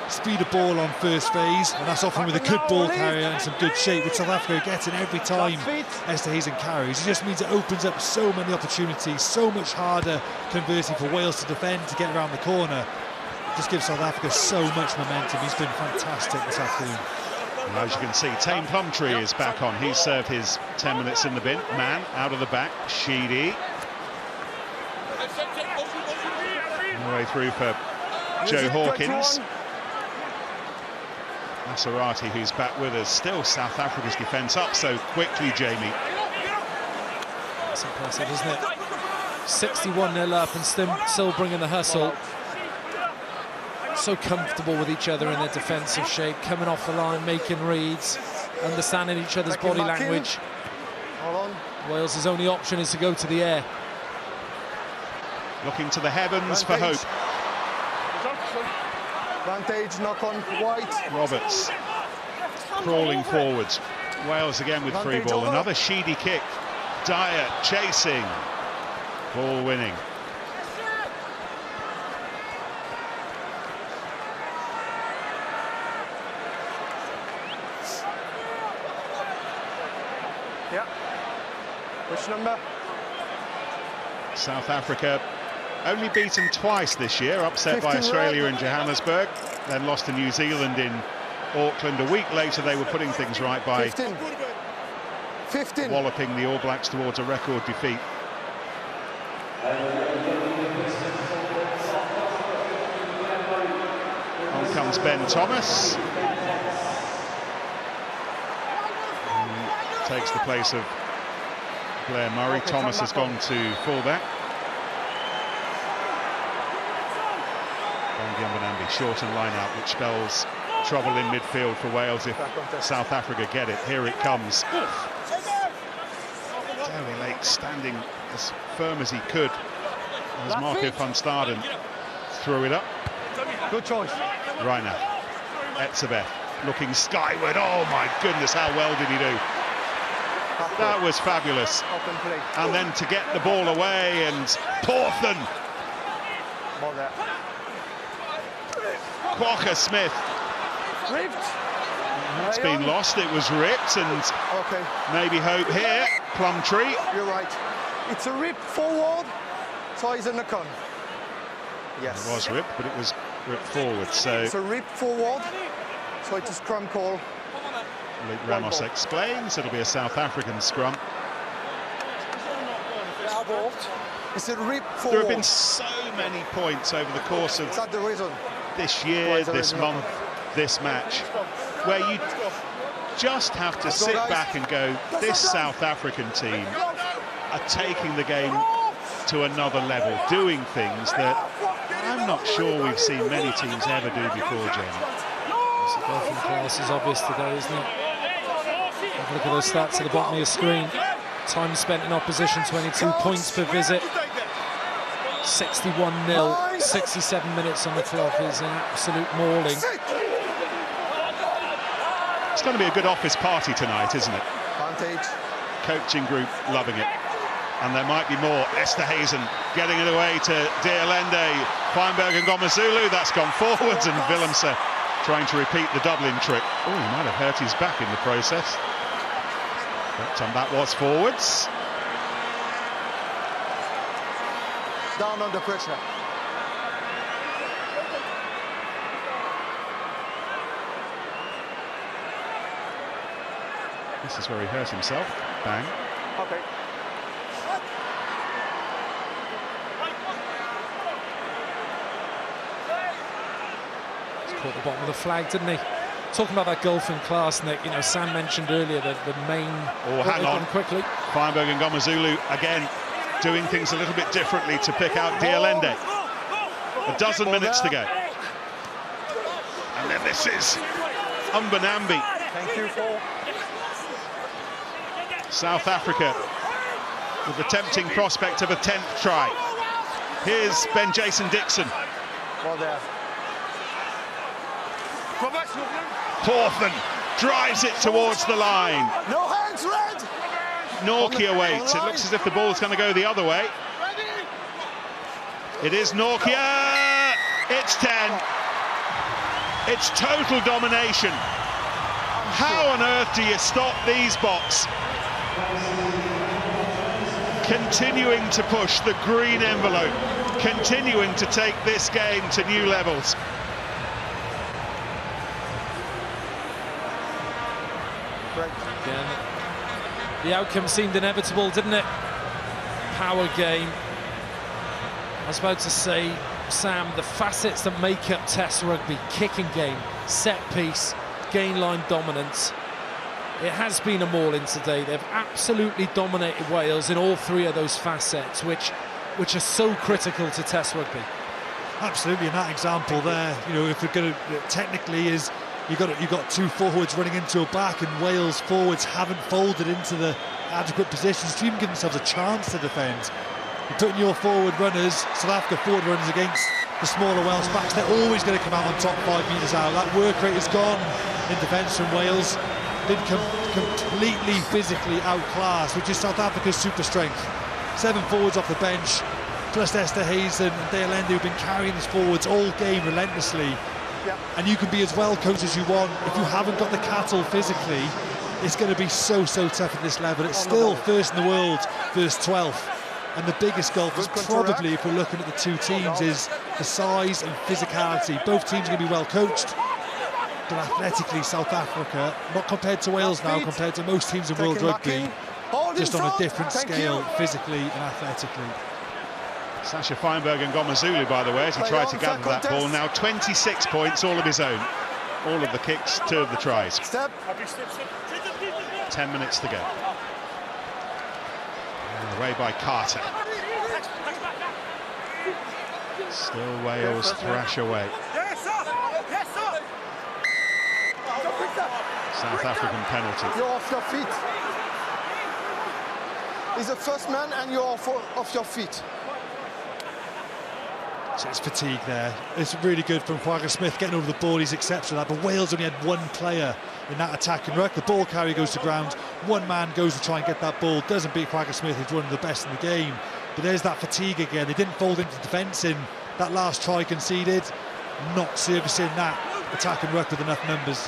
speed of ball on first phase, and that's often with a good ball carrier and some good shape, which South Africa gets in every time Esterhuizen carries. It just means it opens up so many opportunities, so much harder conversely for Wales to defend, to get around the corner. It just gives South Africa so much momentum. He's been fantastic this afternoon. And as you can see, Tame Plumtree is back on. He's served his 10 minutes in the bin. Man out of the back, Sheedy. All the way through for Joe Hawkins. Asarati, who's back with us. Still South Africa's defence up so quickly, Jamie. That's impressive, isn't it? 61-0 up and still bringing the hustle. So comfortable with each other in their defensive shape, coming off the line, making reads, understanding each other's body language. Wales' only option is to go to the air. Looking to the heavens for hope. Vantage, knock on White. Roberts crawling forwards. Wales again with free ball. Another Sheedy kick. Dyer chasing. Ball winning. Yeah. Which number? South Africa only beaten twice this year, upset by Australia in Johannesburg, then lost to New Zealand in Auckland. A week later they were putting things right by 15. Walloping the All Blacks towards a record defeat. On comes Ben Thomas. Who takes the place of Blair Murray. Thomas has gone to fullback. Shorten line out, which spells trouble in midfield for Wales if South Africa get it. Here it comes. Derry Lake standing as firm as he could as Marco van Staden threw it up. Good choice. Right now, Etzebeth looking skyward. Oh my goodness, how well did he do? That was fabulous. And then to get the ball away, and Porthen. Quokka Smith. Ripped. It's been lost. It was ripped, and maybe hope here. Plumtree. You're right. It's a rip forward, so he's in the con. Yes. It was ripped, but it was ripped forward. So it's a rip forward, so it's a scrum call. Luke Ramos explains it'll be a South African scrum. It's a rip forward. There have been so many points over the course of the reason. This year, this month, this match, where you just have to sit back and go, this South African team are taking the game to another level, doing things that I'm not sure we've seen many teams ever do before, Jamie. The golfing class is obvious today, isn't it? Have a look at those stats at the bottom of your screen. Time spent in opposition, 22 points per visit. 61-0, 67 minutes on the clock is an absolute mauling. It's going to be a good office party tonight, isn't it? Advantage. Coaching group loving it. And there might be more. Esterhazen getting it away to Dialende. Feinberg and Gomazulu, that's gone forwards, and Willemse trying to repeat the Dublin trick. Oh, he might have hurt his back in the process. But that was forwards. Down under pressure. This is where he hurt himself. Bang. Okay. He's caught the bottom of the flag, didn't he? Talking about that golfing class, Nick, you know, Sam mentioned earlier that the main... Oh, hang on. Quickly. Feinberg and Gomazulu again doing things a little bit differently to pick out Dialende. A dozen minutes to go. And then this is Umbanambi. Thank you, Paul. South Africa with the tempting prospect of a 10th try. Here's Ben Jason Dixon. Well there. Porthen drives it towards the line. No hands, red! Norkia waits. It looks as if the ball's going to go the other way. It is Norkia. It's 10. It's total domination. How on earth do you stop these Boks? Continuing to push the green envelope, continuing to take this game to new levels. Again, the outcome seemed inevitable, didn't it? Power game. I was about to say, Sam, the facets that make up Test rugby: kicking game, set piece, gain line dominance. It has been a mauling today. They've absolutely dominated Wales in all three of those facets, which are so critical to Test rugby. Absolutely, in that example there, you know, if we're going to technically is you've got two forwards running into a back, and Wales forwards haven't folded into the adequate positions to even give themselves a chance to defend. You're putting your forward runners, South Africa forward runners, against the smaller Welsh backs. They're always going to come out on top 5 metres out. That work rate is gone in defence from Wales. Been completely physically outclassed, which is South Africa's super strength. 7 forwards off the bench, plus Esterhazen and Dialende, who've been carrying us forwards all game relentlessly. Yep. And you can be as well coached as you want. If you haven't got the cattle physically, it's going to be so tough at this level. It's still first in the world, first 12th. And the biggest gulf is probably, if we're looking at the two teams, is the size and physicality. Both teams are going to be well coached, but athletically, South Africa, not compared to Wales now, compared to most teams in World Rugby, just on a different scale, physically and athletically. Sasha Feinberg and Ngomazulu, by the way, as he tried to gather that ball. Now 26 points, all of his own. All of the kicks, 2 of the tries. Step. 10 minutes to go. Away by Carter. Still Wales thrash away. South African penalty. You're off your feet. He's the first man and you're off your feet. So it's fatigue there. It's really good from Quagga Smith getting over the ball. He's exceptional at that. But Wales only had one player in that attack and ruck. The ball carrier goes to ground. One man goes to try and get that ball. Doesn't beat Quagga Smith, who's one of the best in the game. But there's that fatigue again. They didn't fold into defence in that last try conceded. Not servicing that attack and ruck with enough numbers.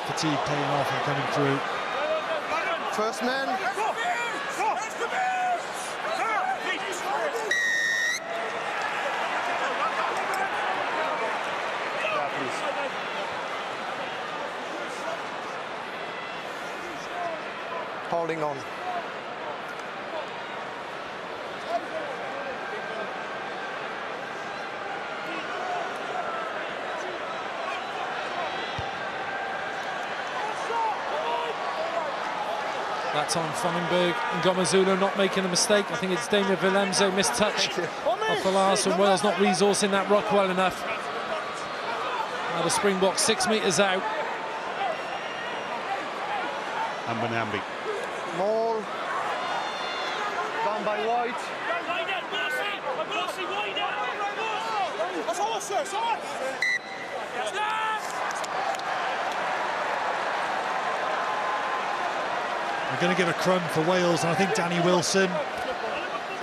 Fatigue paying off and coming through. First man. Holding on. That time Feinberg and Ngomazulu not making a mistake. I think it's Damien Willemse missed touch off the last one. Wales not resourcing that rock well enough. Now the Springboks 6 metres out. Mbanambi. Maul. Down by White. We're going to give a crumb for Wales, and I think Danny Wilson,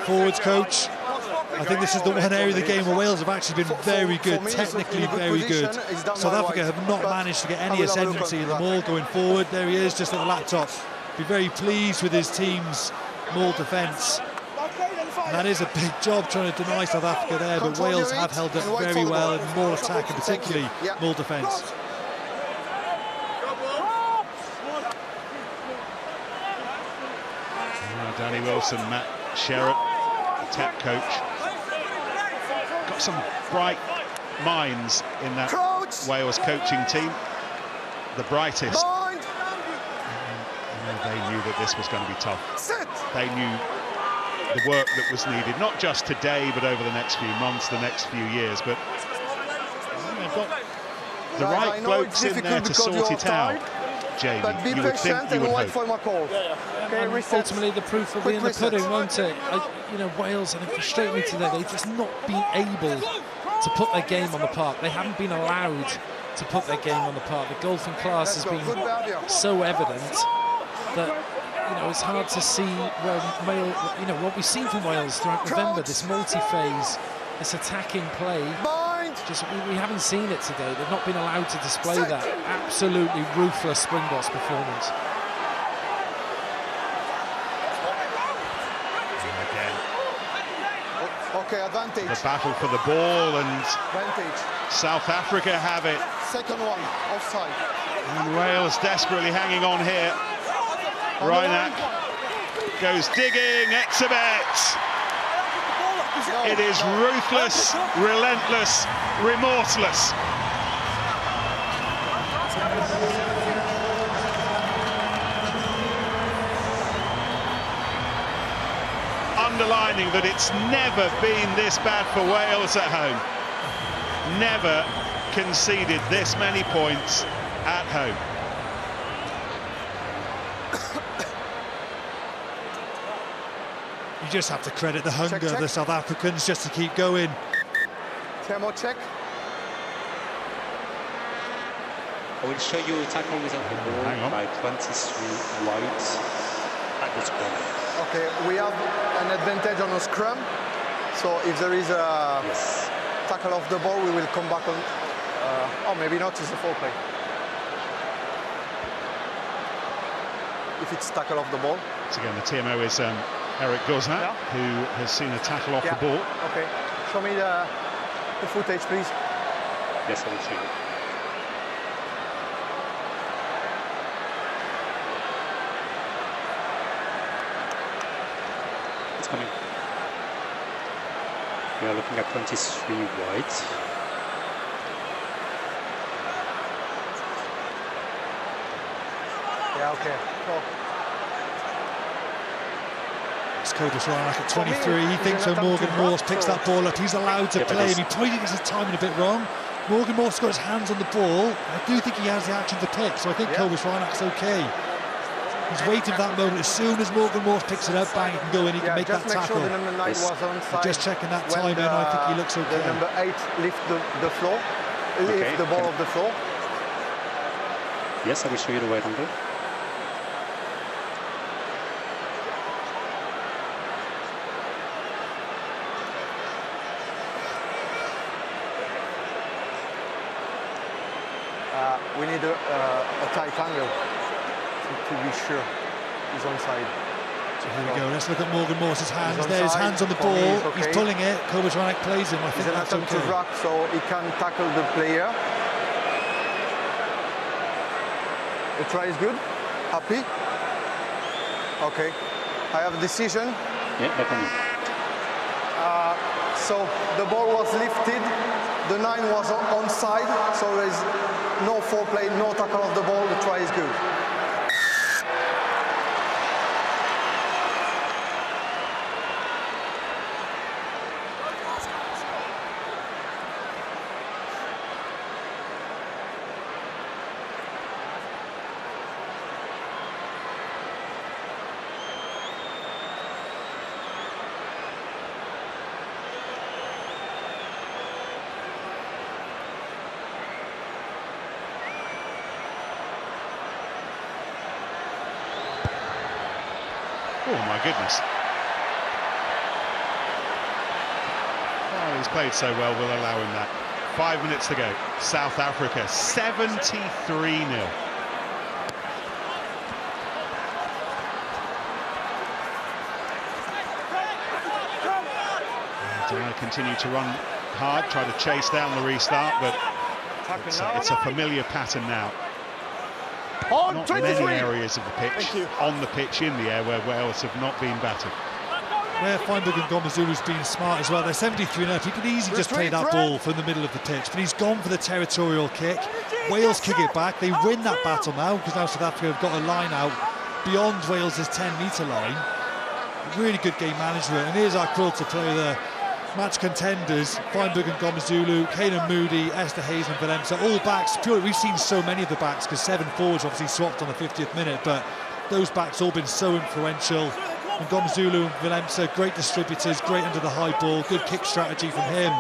forwards coach, I think this is the one area of the game where Wales have actually been very good, technically very good. South Africa have not managed to get any ascendancy in the maul going forward. There he is, just at the laptop. Be very pleased with his team's maul defence. And that is a big job trying to deny South Africa there, but Wales have held up very well in maul attack and particularly maul defence. Danny Wilson, Matt Sherratt, attack coach. Got some bright minds in that Wales coaching team. The brightest. They knew that this was going to be tough. They knew the work that was needed, not just today, but over the next few months, the next few years. But they've got the right blokes in there to sort it out. Jamie, you would think, you would hope. Ultimately, the proof will be in the pudding, won't it? You know, Wales, I think, frustrating me today. They've just not been able to put their game on the park. They haven't been allowed to put their game on the park. The golfing class has been so evident that, you know, it's hard to see where Wales, you know, what we've seen from Wales throughout November, this multi-phase, this attacking play. Just we haven't seen it today. They've not been allowed to display that absolutely ruthless Springboks performance. Okay, advantage. The battle for the ball, and advantage. South Africa have it. Second one, offside. And Wales desperately hanging on here. Reinach goes digging, Etzebeth. It is ruthless, relentless, remorseless. Underlining that it's never been this bad for Wales at home. Never conceded this many points at home. You just have to credit the hunger of the South Africans just to keep going. Thermo check. I will show you a tackle without the ball by 23 White at the scrum. Okay, we have an advantage on a scrum. So if there is a tackle off the ball, we will come back on. Oh, maybe not, it's a full play. If it's tackle off the ball. So again, the TMO is Eric Gosnat, who has seen a tackle off the ball. Okay, show me the footage, please. Yes, I will show you. It's coming. We are looking at 23 white. Yeah, okay. Cool. It's Cobus Ryan at 23. He thinks so. Morgan Morse picks that ball up. He's allowed to play him. He probably gets his timing a bit wrong. Morgan Morse got his hands on the ball. I do think he has the action to pick, so I think Cobus Ryan's okay. He's waiting for that moment. As soon as Morgan Morse picks it up, bang, he can go in, he can make that tackle. Sure the number 9 was on side. Just checking that timing, I think he looks okay. The number 8 lift the floor, lift the ball off the floor. Yes, I will show you the right angle. We need a tight angle to be sure he's onside. So here we go. Let's look at Morgan Morse's hands. There's his hands on the ball. Okay. He's pulling it. Cobus Ryan plays him. I think that's okay. To wrap so he can tackle the player. The try is good. Happy? Okay. I have a decision. Yeah, no problem. So the ball was lifted. The 9 was onside, so there is no foreplay, no tackle of the ball. The try is good. Oh my goodness. Oh, he's played so well, we'll allow him that. 5 minutes to go. South Africa, 73-0. They continue to run hard, try to chase down the restart, but it's a familiar pattern now. Not many areas of the pitch, on the pitch, in the air, where Wales have not been battered. Where Feinberg and Gomezulu's been smart as well. They're 73-0. He could easily just play that ball from the middle of the pitch, but he's gone for the territorial kick. Wales kick it back. They win that battle now, because now South Africa have got a line out beyond Wales's 10-metre line. Really good game management. And here's our quilter player, the match contenders, Feinberg and Gomezulu, Kaynan Moody, Esther Hayes and Valemsa, all backs. Purely, we've seen so many of the backs, because 7 forwards obviously swapped on the 50th minute, but those backs all been so influential. And Gomezulu and Valemsa, great distributors, great under the high ball, good kick strategy from him.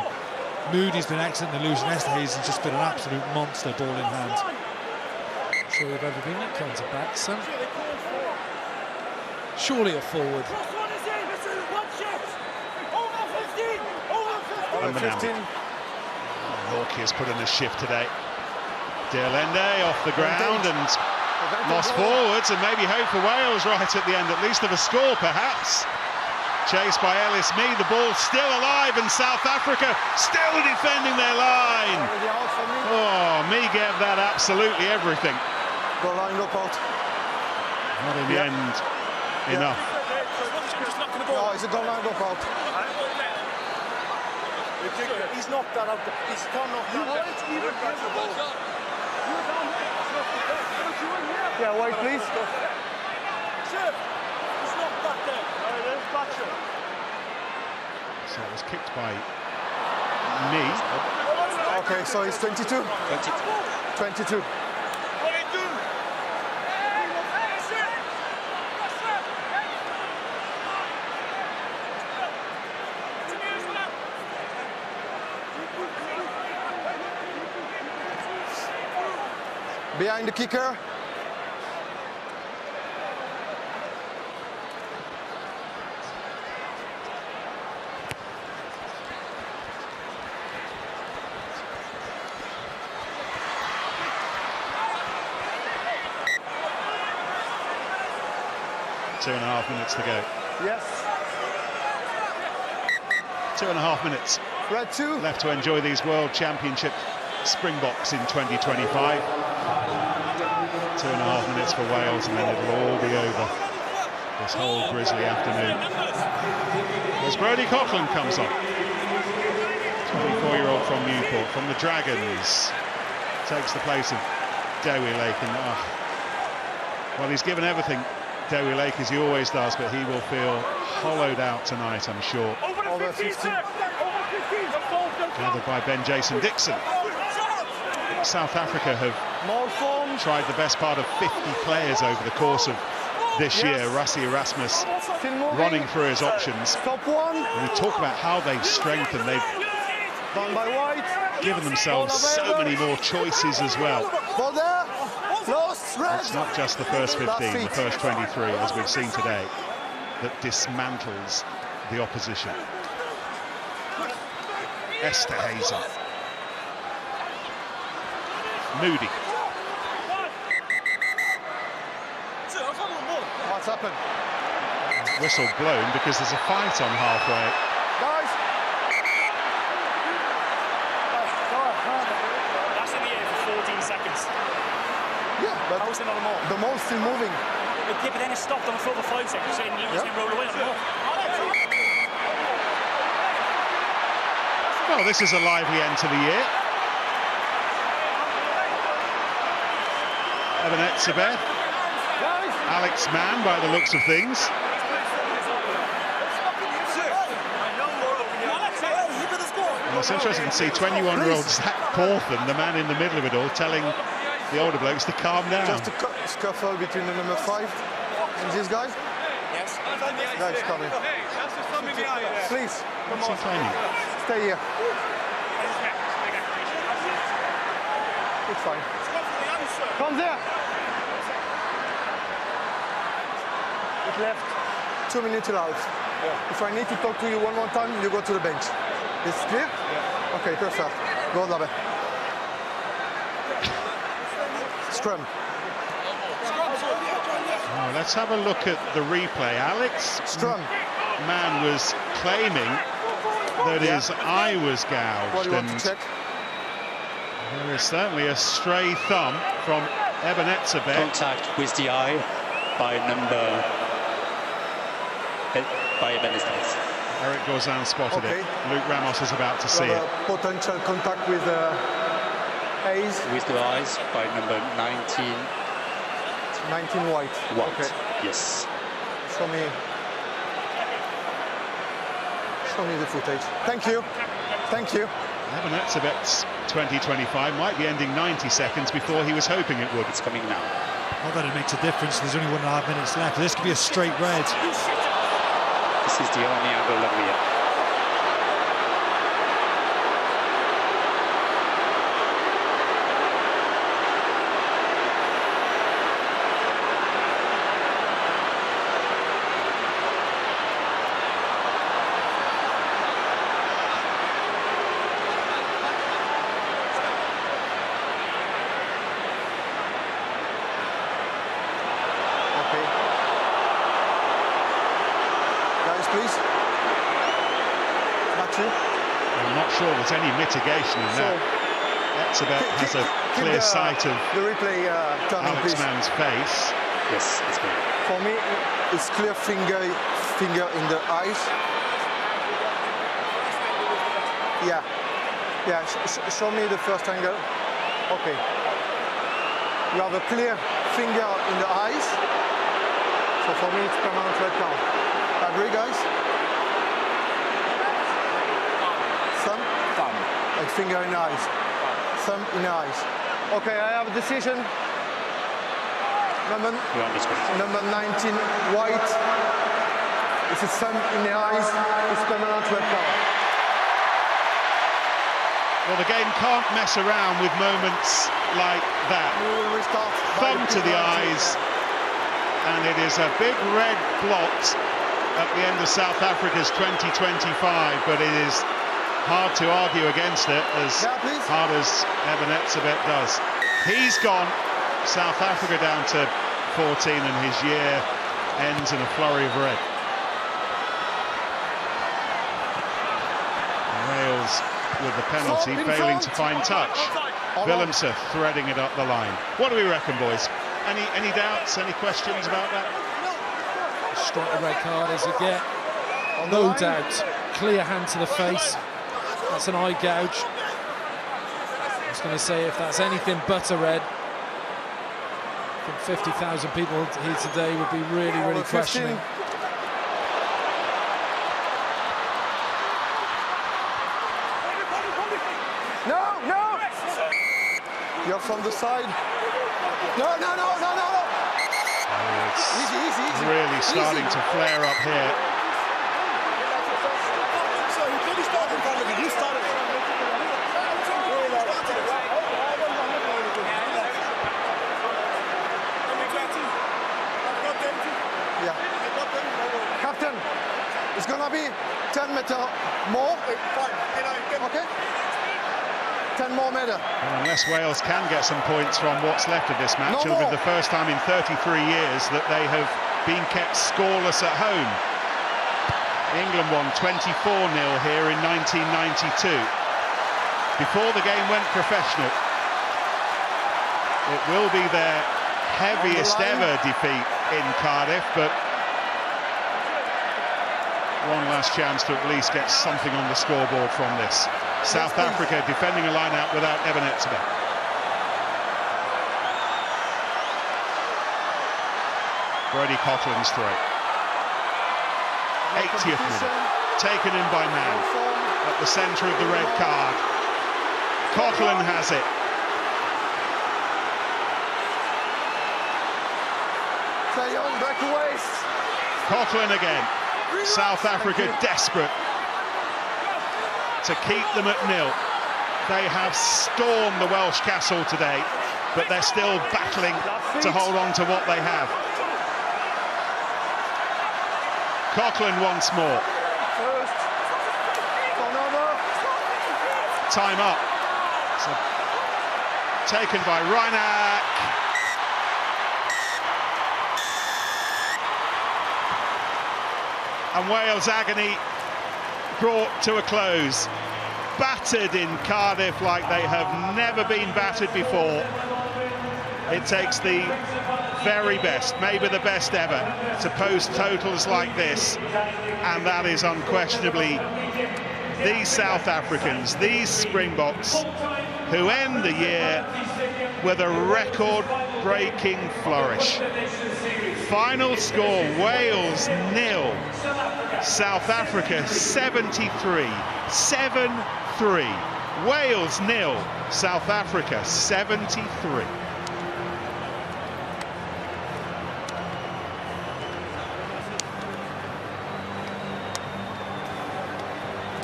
Moody's been excellent in the loose, and Esther Hayes has just been an absolute monster ball in hand. Not sure we've ever been that kinds of backs, son. Surely a forward. Number 15. Hawkey has put in a shift today. Deolende off the ground and lost forwards, and maybe hope for Wales right at the end, at least of a score perhaps. Chased by Ellis Mee, the ball still alive, and South Africa still defending their line. Oh, Mee gave that absolutely everything. Goal line lookout. Not in the end enough. No, it's a goal line lookout. He's knocked that out. He's can't knock that out. Yeah, wait, please. Sir, he's knocked that there. So it was kicked by Mee. Okay, so it's 22. 22. Behind the kicker. Two and a half minutes to go. Yes. 2.5 minutes Red 2. left to enjoy these World Championship Springboks in 2025. 2.5 minutes for Wales, and then it'll all be over this whole grisly afternoon. As Brodie Coughlan comes on, 24-year-old from Newport, from the Dragons, takes the place of Dewi Lake, and well, he's given everything, Dewi Lake, as he always does, but he will feel hollowed out tonight, I'm sure. Over 50. Gathered by Ben Jason Dixon. South Africa have tried the best part of 50 players over the course of this year. Rassie Erasmus running through his options. Top 1. And we talk about how they've strengthened. They've Done by White. given themselves so many more choices as well. Ball there. Lost. Red. It's not just the first 15, the first 23, as we've seen today, that dismantles the opposition. Esterhazy. Moody. What's happened? Whistle blown because there's a fight on halfway. Guys. That's in the air for 14 seconds. Yeah, but How is there not a more? the ball's still moving. Yeah, but then it stopped on the floor for 5 seconds, and you just roll away on the more. Well, this is a lively end to the year. Ebenezer, Alex Mann, by the looks of things. And it's interesting to see 21-year-old Zach Cawthon, the man in the middle of it all, telling the older blokes to calm down. Just a scuffle between the number 5 and this guy. Yes. Guys, come in. Please, What's he claiming? stay here. It's fine. Come there. It left. 2 minutes allowed. If I need to talk to you one more time, you go to the bench. It's clear? Yeah. Okay, perfect. Go là-bas. Scrum. Oh, let's have a look at the replay. Alex Scrum. Mann was claiming that his eye was gouged. What do you want to And check? there is certainly a stray thumb from Ebenezer. Contact with the eye by Ebenezer. Eric Gaurzin spotted Okay. it. Luke Ramos is about to see You it. have a potential contact with Hayes. With the eyes by number 19. 19 white. White. Okay. Yes. Show me the footage. Thank you. Thank you. Ebenezer's 2025 might be ending 90 seconds before he was hoping it would. It's coming now. Not that it makes a difference. There's only 1.5 minutes left. This could be a straight red. This is the only angle that we have. Please. Matthew. I'm not sure there's any mitigation in that. Etzebeth has a clear sight of the replay turning, Alex please. Mann's face. Yes, it's good. For me, it's clear finger in the eyes. Yeah. Yeah, show me the first angle. Okay. You have a clear finger in the eyes. So for me, it's permanent red card. Agree, guys? Thumb? Thumb. Like finger in the eyes. Thumb in the eyes. Okay, I have a decision. Number 19, white. If it's thumb in the eyes, it's permanent red card. Well, the game can't mess around with moments like that. We will restart. Thumb to the eyes, and it is a big red blot at the end of South Africa's 2025, but it is hard to argue against it, as hard as Ebenezer does. He's gone. South Africa down to 14, and his year ends in a flurry of red. Wales with the penalty, failing to find touch. Willems threading it up the line. What do we reckon, boys? Any doubts, any questions about that? Strike the red card as you get. No doubt. Clear hand to the face. That's an eye gouge. I was going to say, if that's anything but a red, I think 50,000 people here today would be really, really questioning. No! You're from the side. No! It's really starting to flare up here. Yeah. Captain, it's gonna be 10 meters more. Okay? 10 more meters. Well, unless Wales can get some points from what's left of this match, it'll be the first time in 33 years that they have been kept scoreless at home. England won 24-0 here in 1992. Before the game went professional, it will be their heaviest ever defeat in Cardiff, but one last chance to at least get something on the scoreboard from this. South Africa defending a line-out without Ebenezer. Brody Coughlin's throw. 80th minute, taken in by Mann at the centre of the red card. Coughlin has it. Coughlin again. South Africa desperate to keep them at nil. They have stormed the Welsh castle today, but they're still battling to hold on to what they have. Coughlin once more. Time up. So, taken by Reinach. And Wales' agony brought to a close. Battered in Cardiff like they have never been battered before. It takes the very best, maybe the best ever, to post totals like this, and that is unquestionably these South Africans, these Springboks, who end the year with a record-breaking flourish. Final score, Wales 0, South Africa 73, 7-3. Wales 0, South Africa 73.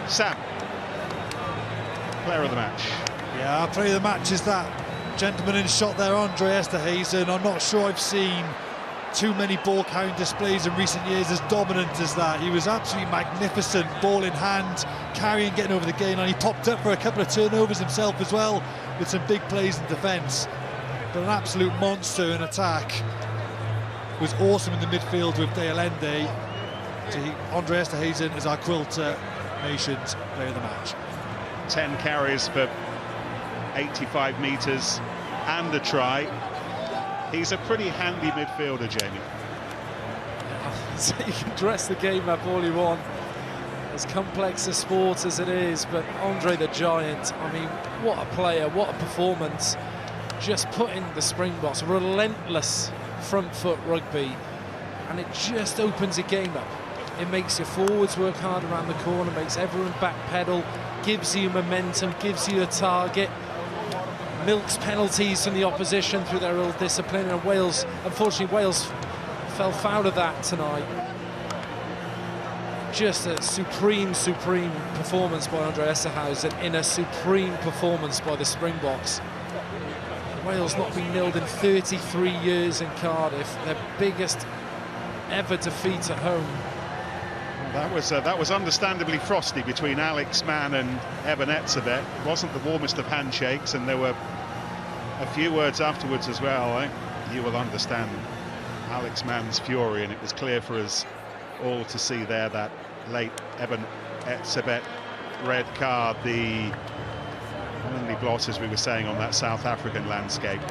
Sam, player of the match. Yeah, our player of the match is that gentleman in shot there, Andre Esterhuizen. I'm not sure I've seen too many ball carrying displays in recent years as dominant as that. He was absolutely magnificent, ball in hand, carrying, getting over the gain line. He popped up for a couple of turnovers himself as well, with some big plays in defence. But an absolute monster in attack. Was awesome in the midfield with De Allende. Andre Esterhuizen is our Quilter Nations player of the match. 10 carries for 85 metres and a try. He's a pretty handy midfielder, Jamie. So you can dress the game up all you want, as complex a sport as it is, but Andre the Giant, I mean, what a player, what a performance. Just putting the Springboks, relentless front foot rugby, and it just opens a game up. It makes your forwards work hard around the corner, makes everyone backpedal, gives you momentum, gives you a target, milks penalties from the opposition through their ill discipline, and Wales, unfortunately, Wales fell foul of that tonight. Just a supreme performance by Andre Esterhuizen in a supreme performance by the Springboks. Wales not been nilled in 33 years in Cardiff, their biggest ever defeat at home. That was understandably frosty between Alex Mann and Ebenezer. It wasn't the warmest of handshakes, and there were a few words afterwards as well. You will understand Alex Mann's fury, and it was clear for us all to see there that late Ebenezer red card, the only blot, as we were saying, on that South African landscape.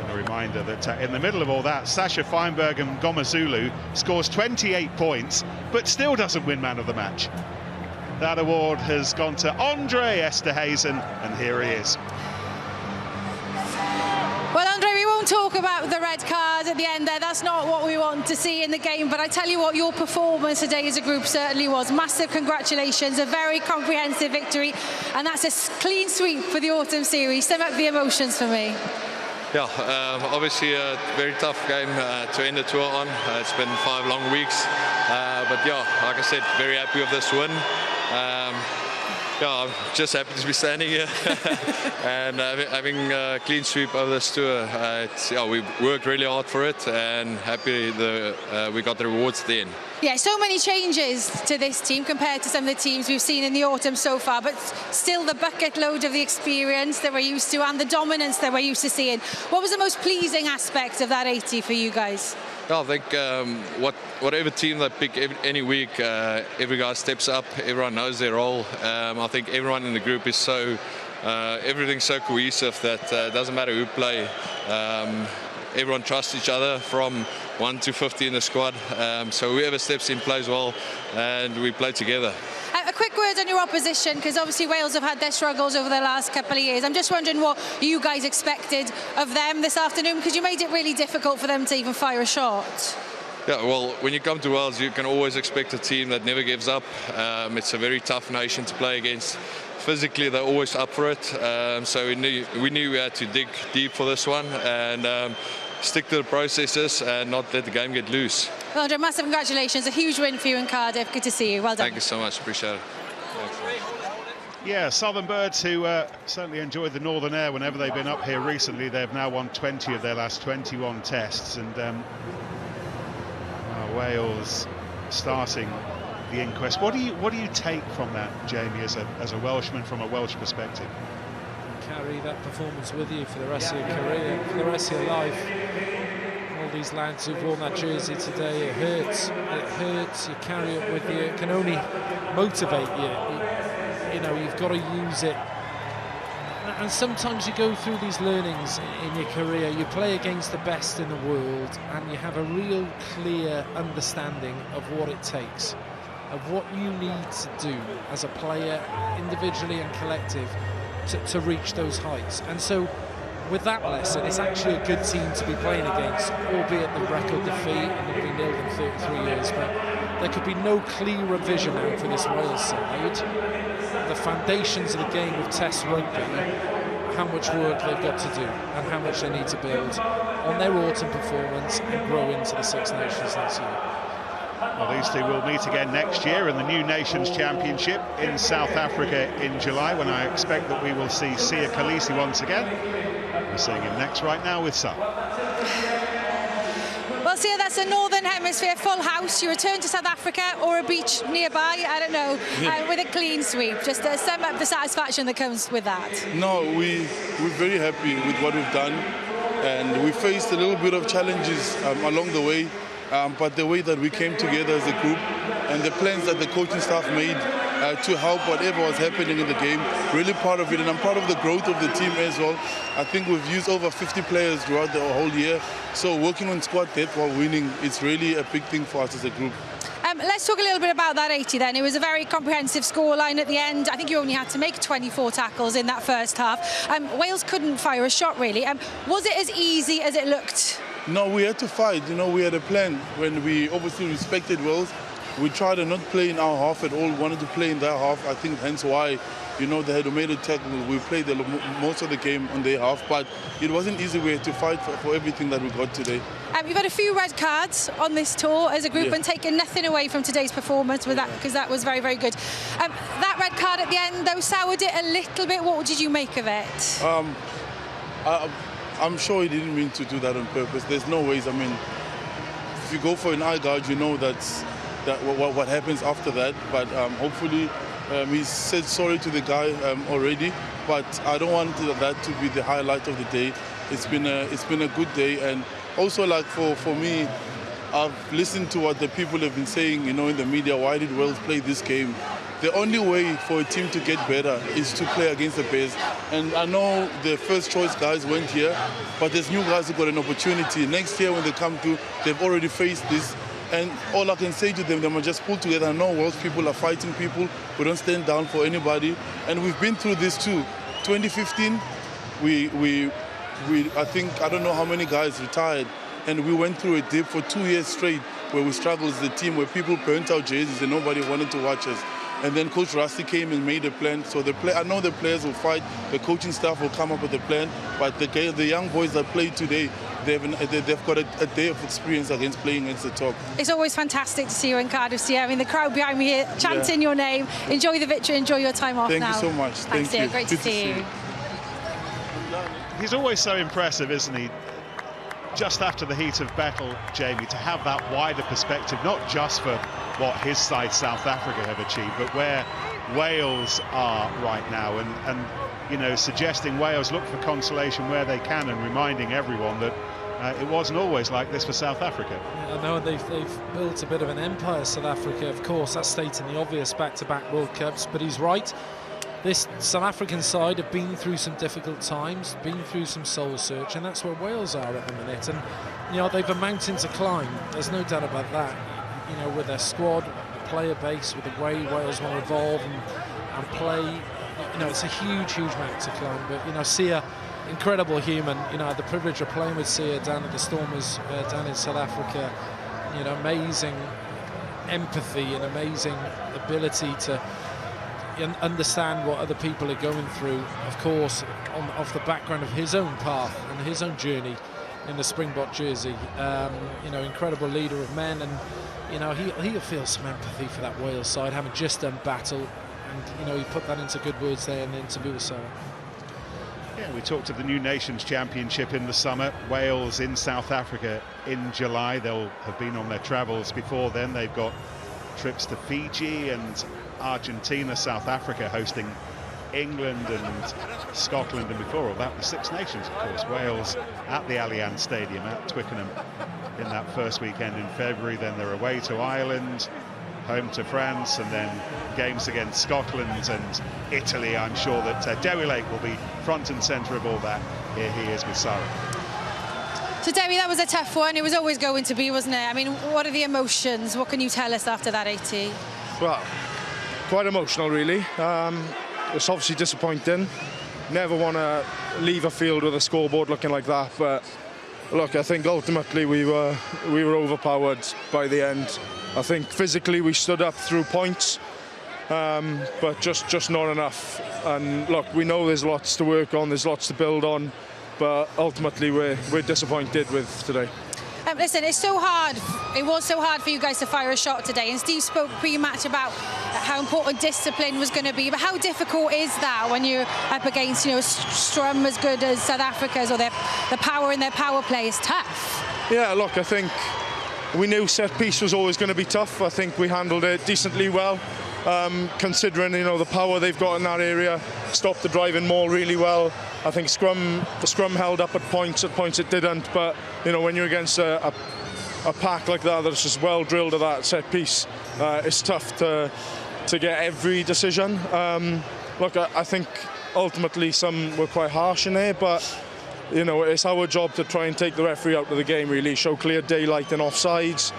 And a reminder that in the middle of all that, Sasha Feinberg and Gomazulu scores 28 points, but still doesn't win man of the match. That award has gone to Andre Esterhazen, and here he is. Well, Andre, we won't talk about the red card at the end there. That's not what we want to see in the game. But I tell you what, your performance today as a group certainly was. Massive congratulations, a very comprehensive victory. And that's a clean sweep for the autumn series. Sum up the emotions for me. Yeah, obviously a very tough game to end the tour on. It's been 5 long weeks. But yeah, like I said, very happy with this win. Yeah, I'm just happy to be standing here and having a clean sweep of this tour. Yeah, we worked really hard for it, and happy we got the rewards at the end. Yeah, so many changes to this team compared to some of the teams we've seen in the autumn so far, but still the bucket load of the experience that we're used to and the dominance that we're used to seeing. What was the most pleasing aspect of that 80 for you guys? I think whatever team they pick any week, every guy steps up, everyone knows their role. I think everyone in the group is everything's so cohesive that it doesn't matter who play. Everyone trusts each other from 1 to 50 in the squad. So whoever steps in plays well, and we play together. A quick word on your opposition, because obviously Wales have had their struggles over the last couple of years. I'm just wondering what you guys expected of them this afternoon, because you made it really difficult for them to even fire a shot. Yeah, well, when you come to Wales, you can always expect a team that never gives up. It's a very tough nation to play against. Physically, they're always up for it. So we knew we had to dig deep for this one and stick to the processes and not let the game get loose. Well, Andre, massive congratulations. A huge win for you in Cardiff. Good to see you. Well done. Thank you so much. Appreciate it. Thanks. Yeah, Southern Birds, who certainly enjoyed the Northern air whenever they've been up here recently. They've now won 20 of their last 21 tests, and Wales starting the inquest. What do you take from that, Jamie, as a Welshman, from a Welsh perspective? Carry that performance with you for the rest of your career, for the rest of your life. All these lads who've worn that jersey today, it hurts. It hurts. You carry it with you. It can only motivate you. You know, you've got to use it. And sometimes you go through these learnings in your career. You play against the best in the world, and you have a real clear understanding of what it takes, of what you need to do as a player, individually and collective, to reach those heights. And so with that lesson, it's actually a good team to be playing against, albeit the record defeat, and they've been nilled in 33 years, but there could be no clearer vision now for this Wales side. The foundations of the game of Test rugby, how much work they've got to do and how much they need to build on their autumn performance and grow into the Six Nations next year. Well, these two will meet again next year in the New Nations Championship in South Africa in July, when I expect that we will see Sia Khaleesi once again. We're seeing him next right now with Sam. Well, Sia, that's a Northern Hemisphere full house. You return to South Africa or a beach nearby, I don't know, with a clean sweep. Just sum up the satisfaction that comes with that. No, we're very happy with what we've done, and we faced a little bit of challenges along the way. But the way that we came together as a group and the plans that the coaching staff made to help whatever was happening in the game, really proud of it, and I'm proud of the growth of the team as well. I think we've used over 50 players throughout the whole year, so working on squad depth while winning, it's really a big thing for us as a group. Let's talk a little bit about that 80 then. It was a very comprehensive scoreline at the end. I think you only had to make 24 tackles in that first half. Wales couldn't fire a shot, really. Was it as easy as it looked? No, we had to fight. You know, we had a plan. When we obviously respected Wales, we tried to not play in our half at all, wanted to play in their half. I think hence why, you know, they had made a tackle. We played most of the game on their half, but it wasn't easy. We had to fight for everything that we got today. You've had a few red cards on this tour as a group, and taken nothing away from today's performance with that, because that was very, very good. That red card at the end, though, soured it a little bit. What did you make of it? I'm sure he didn't mean to do that on purpose. There's no ways. I mean, if you go for an eye gouge, you know what happens after that. But hopefully, he said sorry to the guy already. But I don't want that to be the highlight of the day. It's been a good day, and also, like for me, I've listened to what the people have been saying, you know, in the media. Why did Wales play this game? the only way for a team to get better is to play against the best. And I know the first choice guys went here, but there's new guys who got an opportunity. Next year when they come through, they've already faced this. And all I can say to them, they must just pull together. I know Welsh people are fighting people. We don't stand down for anybody. And we've been through this too. 2015, I think, I don't know how many guys retired. And we went through a dip for 2 years straight where we struggled as a team, where people burnt our jerseys and nobody wanted to watch us. And then Coach Rusty came and made a plan. So I know the players will fight, the coaching staff will come up with a plan, but the young boys that play today, they've got a day of experience against playing against the top. It's always fantastic to see you in Cardiff. I mean, the crowd behind me here chanting your name. Enjoy the victory, enjoy your time off now. Thank you so much. Thanks, Thank you. Great to see you. He's always so impressive, isn't he? Just after the heat of battle, Jamie, to have that wider perspective, not just for what his side, South Africa, have achieved, but where Wales are right now, and you know, suggesting Wales look for consolation where they can, and reminding everyone that it wasn't always like this for South Africa. Yeah, I know they've built a bit of an empire, South Africa, of course, that's stating the obvious, back-to-back World Cups, but he's right. This South African side have been through some difficult times, been through some soul search, and that's where Wales are at the minute. And you know, they've a mountain to climb. There's no doubt about that. You know, with their squad, the player base, with the way Wales want to evolve and play, you know, it's a huge mountain to climb. But you know, Sia, incredible human. You know, I had the privilege of playing with Sia down at the Stormers down in South Africa. You know, amazing empathy and amazing ability to understand what other people are going through, of course, off the background of his own path and his own journey in the Springbok jersey. You know, incredible leader of men, and you know, he'll feel some empathy for that Wales side, having just done battle, and you know, he put that into good words there in the interview with Sarah. Yeah, we talked of the New Nations Championship in the summer, Wales in South Africa in July. They'll have been on their travels before then. They've got trips to Fiji and Argentina, South Africa hosting England and Scotland, and before all that the Six Nations, of course. Wales at the Allianz Stadium at Twickenham in that first weekend in February. Then they're away to Ireland, home to France, and then games against Scotland and Italy. I'm sure that Dewi Lake will be front and centre of all that. Here he is with Sarah. So Dewi, that was a tough one. It was always going to be, wasn't it? I mean, what are the emotions? What can you tell us after that 80? Well, quite emotional, really. It's obviously disappointing. Never want to leave a field with a scoreboard looking like that, but look, I think ultimately we were overpowered by the end. I think physically we stood up through points, but just not enough. And look, we know there's lots to work on, there's lots to build on, but ultimately we're disappointed with today. Listen, it's so hard. It was so hard for you guys to fire a shot today, and Steve spoke pre-match about how important discipline was going to be. But how difficult is that when you're up against, you know, a scrum as good as South Africa's, or the power in their power play is tough? Yeah, look, I think we knew set piece was always going to be tough. I think we handled it decently well, considering, you know, the power they've got in that area. Stopped the driving maul really well. I think the scrum held up at points it didn't, but you know, when you're against a pack like that that's just well drilled at that set piece, it's tough to get every decision. Look, I think ultimately some were quite harsh in there, but you know, it's our job to try and take the referee out of the game, really, show clear daylight and offsides,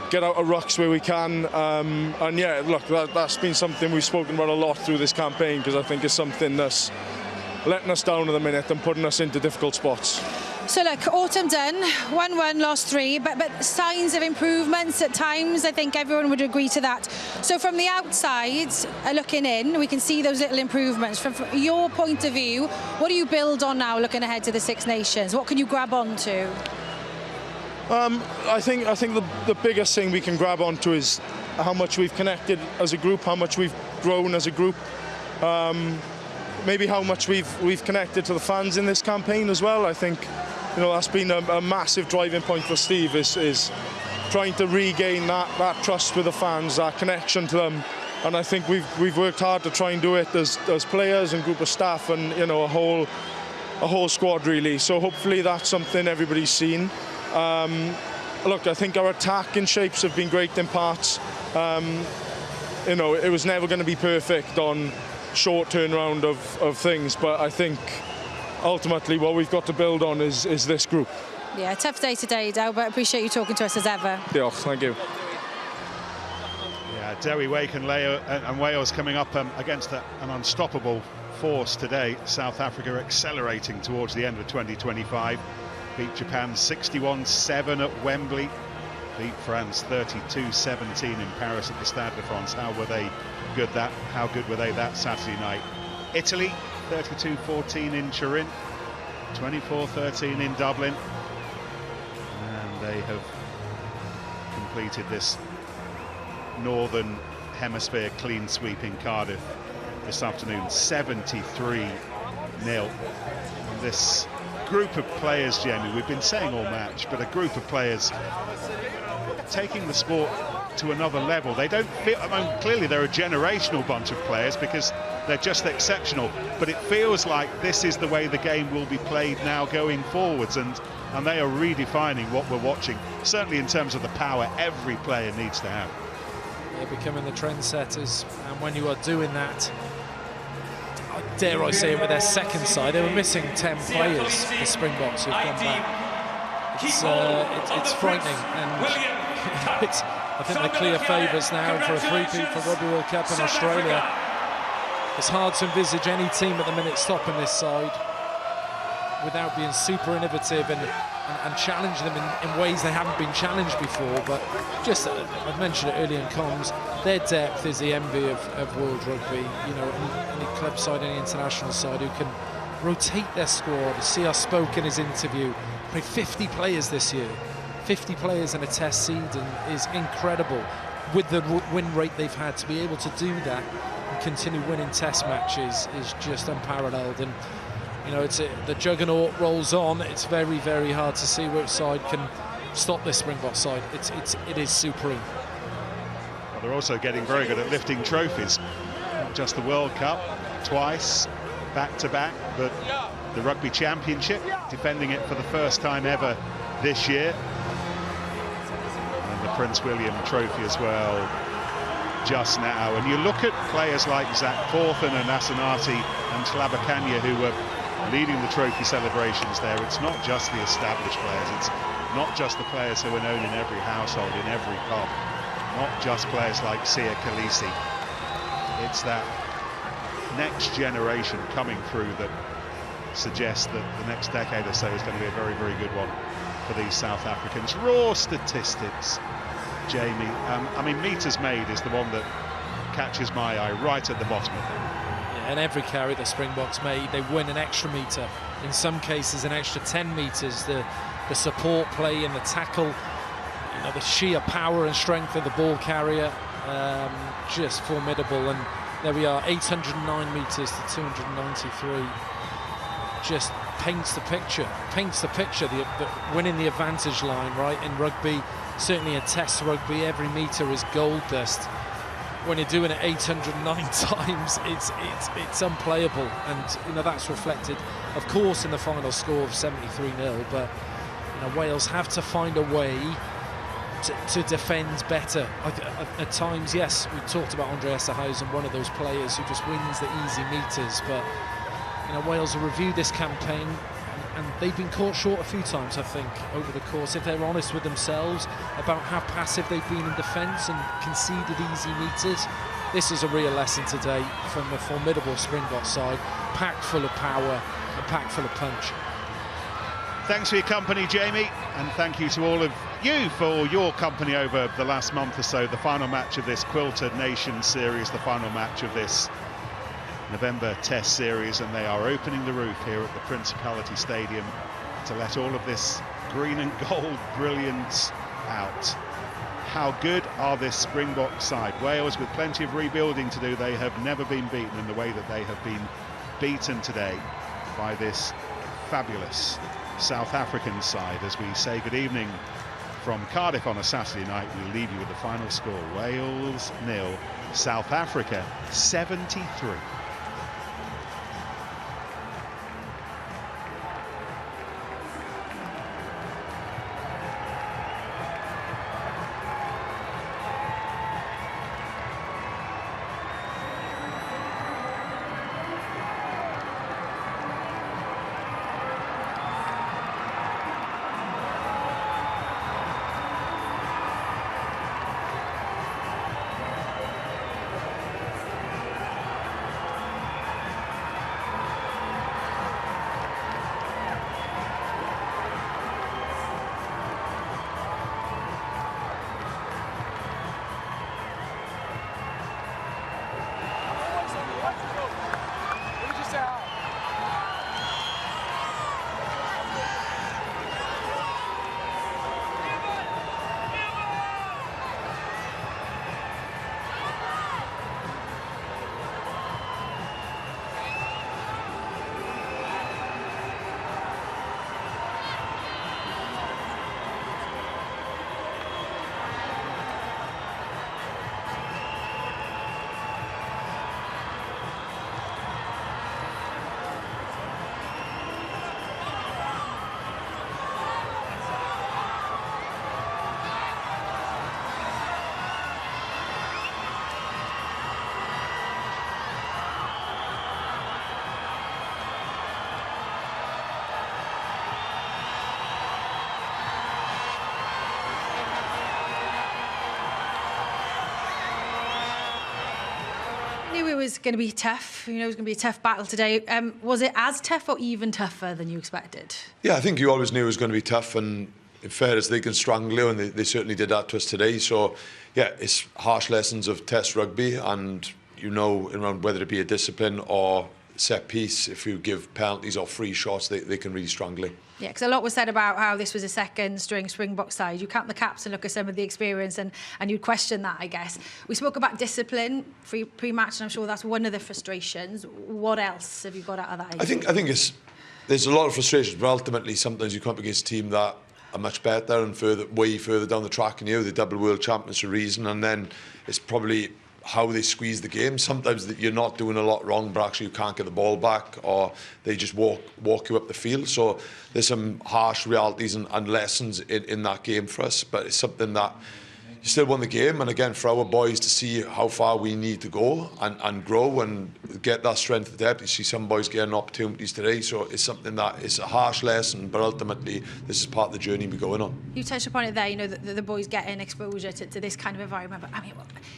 get out of rucks where we can, and yeah, look, that's been something we've spoken about a lot through this campaign, because I think it's something that's letting us down at the minute and putting us into difficult spots. So look, autumn done, 1-1, lost 3, but signs of improvements at times. I think everyone would agree to that. So from the outside, looking in, we can see those little improvements. From your point of view, what do you build on now looking ahead to the Six Nations? What can you grab onto? I think the biggest thing we can grab onto is how much we've connected as a group, how much we've grown as a group. Maybe how much we've connected to the fans in this campaign as well. I think, you know, that's been a massive driving point for Steve, is trying to regain that trust with the fans, that connection to them. And I think we've worked hard to try and do it as players and group of staff, and you know, a whole squad really. So hopefully that's something everybody's seen. Look, I think our attacking shapes have been great in parts. you know, it was never going to be perfect on short turnaround of things, but I think ultimately what we've got to build on is this group. Yeah, tough day today, Del, but appreciate you talking to us as ever. Diolch, thank you. Yeah, Dewi Wake and Wales coming up against an unstoppable force today. South Africa accelerating towards the end of 2025. Beat Japan 61-7 at Wembley. Beat France 32-17 in Paris at the Stade de France. How good were they that Saturday night? Italy 32-14 in Turin, 24-13 in Dublin, and they have completed this Northern Hemisphere clean sweep in Cardiff this afternoon, 73-0. This group of players, Jamie, we've been saying all match, but a group of players taking the sport to another level. They don't feel, I mean, clearly they're a generational bunch of players because they're just exceptional, but it feels like this is the way the game will be played now going forwards, and they are redefining what we're watching, certainly in terms of the power every player needs to have. They're becoming the trendsetters, and when you are doing that, dare I say it, with their second side, they were missing 10 players, the Springboks, who've gone back. It's frightening, and it's, I think they're clear favourites now for a three-peat for Rugby World Cup in Australia. It's hard to envisage any team at the minute stopping this side without being super innovative and challenging them in ways they haven't been challenged before. But just, I've mentioned it earlier in comms, their depth is the envy of world rugby. You know, any club side, any international side who can rotate their squad. See, I spoke in his interview, played 50 players this year. 50 players in a test season is incredible. With the win rate they've had, to be able to do that and continue winning test matches is just unparalleled. And you know, the juggernaut rolls on. It's very, very hard to see which side can stop this Springbok side. It is supreme. Well, they're also getting very good at lifting trophies. Not just the World Cup, twice, back-to-back, but the Rugby Championship, defending it for the first time ever this year. And the Prince William Trophy as well, just now. And you look at players like Zach Cawthon and Asanati and Tlabakanya, who were leading the trophy celebrations there. It's not just the established players, it's not just the players who are known in every household, in every pub, not just players like Sia Khaleesi. It's that next generation coming through that suggests that the next decade or so is going to be a very, very good one for these South Africans. Raw statistics, Jamie. I mean, metres made is the one that catches my eye right at the bottom of it. Yeah, and every carry the Springboks made, they win an extra metre. In some cases, an extra 10 metres. The support play and the tackle, you know, the sheer power and strength of the ball carrier, just formidable. And there we are, 809 metres to 293. Just paints the picture. The winning the advantage line, right, in rugby, certainly in test rugby, every metre is gold dust. When you're doing it 809 times, it's unplayable, and you know that's reflected, of course, in the final score of 73-0. But you know, Wales have to find a way to defend better. At times, yes, we talked about Andre Esterhuizen, one of those players who just wins the easy metres, but you know, Wales have reviewed this campaign and they've been caught short a few times, I think, over the course, if they're honest with themselves about how passive they've been in defence and conceded easy metres. This is a real lesson today from a formidable Springbok side, packed full of power and packed full of punch. Thanks for your company, Jamie, and thank you to all of you for your company over the last month or so. The final match of this Quilter Nations series, the final match of this November Test series, and they are opening the roof here at the Principality Stadium to let all of this green and gold brilliance out. How good are this Springbok side? Wales, with plenty of rebuilding to do, they have never been beaten in the way that they have been beaten today by this fabulous South African side. As we say good evening from Cardiff on a Saturday night, we leave you with the final score: Wales 0, South Africa 73. was going to be tough. You know, it was going to be a tough battle today. Was it as tough or even tougher than you expected? Yeah, I think you always knew it was going to be tough, and in fairness, they can strangle you, and they certainly did that to us today. So, yeah, it's harsh lessons of Test rugby, and you know, around whether it be a discipline or set piece, if you give penalties or free shots, they can really strangle you. Yeah, because a lot was said about how this was a second-string Springbok side. You count the caps and look at some of the experience, and you'd question that, I guess. We spoke about discipline pre-match, and I'm sure that's one of the frustrations. What else have you got out of that? I think there's a lot of frustrations, but ultimately sometimes you come up against a team that are much better and way further down the track than you. The double world champions for a reason, and then it's probably how they squeeze the game. Sometimes that you're not doing a lot wrong, but actually you can't get the ball back, or they just walk you up the field. So there's some harsh realities and lessons in that game for us, but it's something that you still won the game. And again, for our boys to see how far we need to go and grow and get that strength of depth. You see some boys getting opportunities today, so it's something that is a harsh lesson, but ultimately this is part of the journey we're going on. You touched upon it there, you know, the boys getting exposure to this kind of environment, but I mean,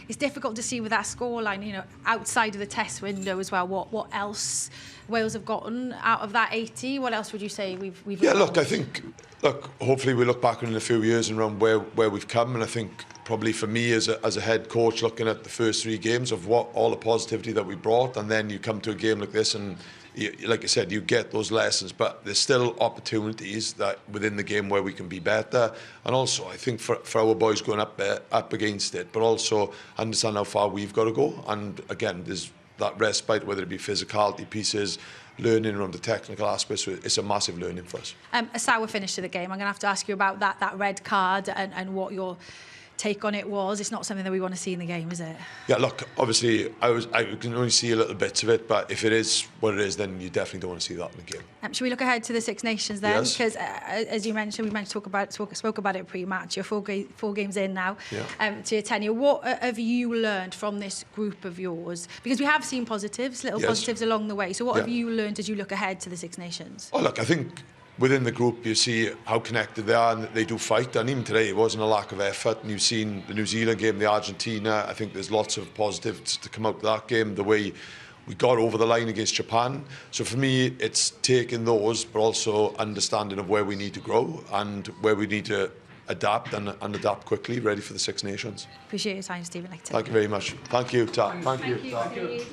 it's difficult to see with that scoreline, you know, outside of the test window as well, what else Wales have gotten out of that 80. What else would you say we've Yeah, look, I think, hopefully we look back in a few years and around where we've come, and I think probably for me as a head coach, looking at the first 3 games of what all the positivity that we brought, and then you come to a game like this and like I said, you get those lessons, but there's still opportunities that within the game where we can be better. And also I think for our boys going up against it, but also understand how far we've got to go. And again, there's that respite, whether it be physicality pieces, learning around the technical aspects. So it's a massive learning for us. A sour finish to the game. I'm going to have to ask you about that red card and what your take on it was. It's not something that we want to see in the game, is it? Yeah, look, obviously I can only see a little bit of it, but if it is what it is, then you definitely don't want to see that in the game. Should we look ahead to the Six Nations then? Yes. Because as you mentioned, spoke about it pre-match. You're four games in now to your tenure. What have you learned from this group of yours? Because we have seen positives, positives along the way. So what have you learned as you look ahead to the Six Nations? Oh, look, I think within the group you see how connected they are, and they do fight, and even today it wasn't a lack of effort. And you've seen the New Zealand game, the Argentina. I think there's lots of positives to come out of that game, the way we got over the line against Japan. So for me, it's taking those, but also understanding of where we need to grow and where we need to adapt and adapt quickly, ready for the Six Nations. Appreciate your time, Stephen. Thank you very much. Thank you, Ta. Thank you.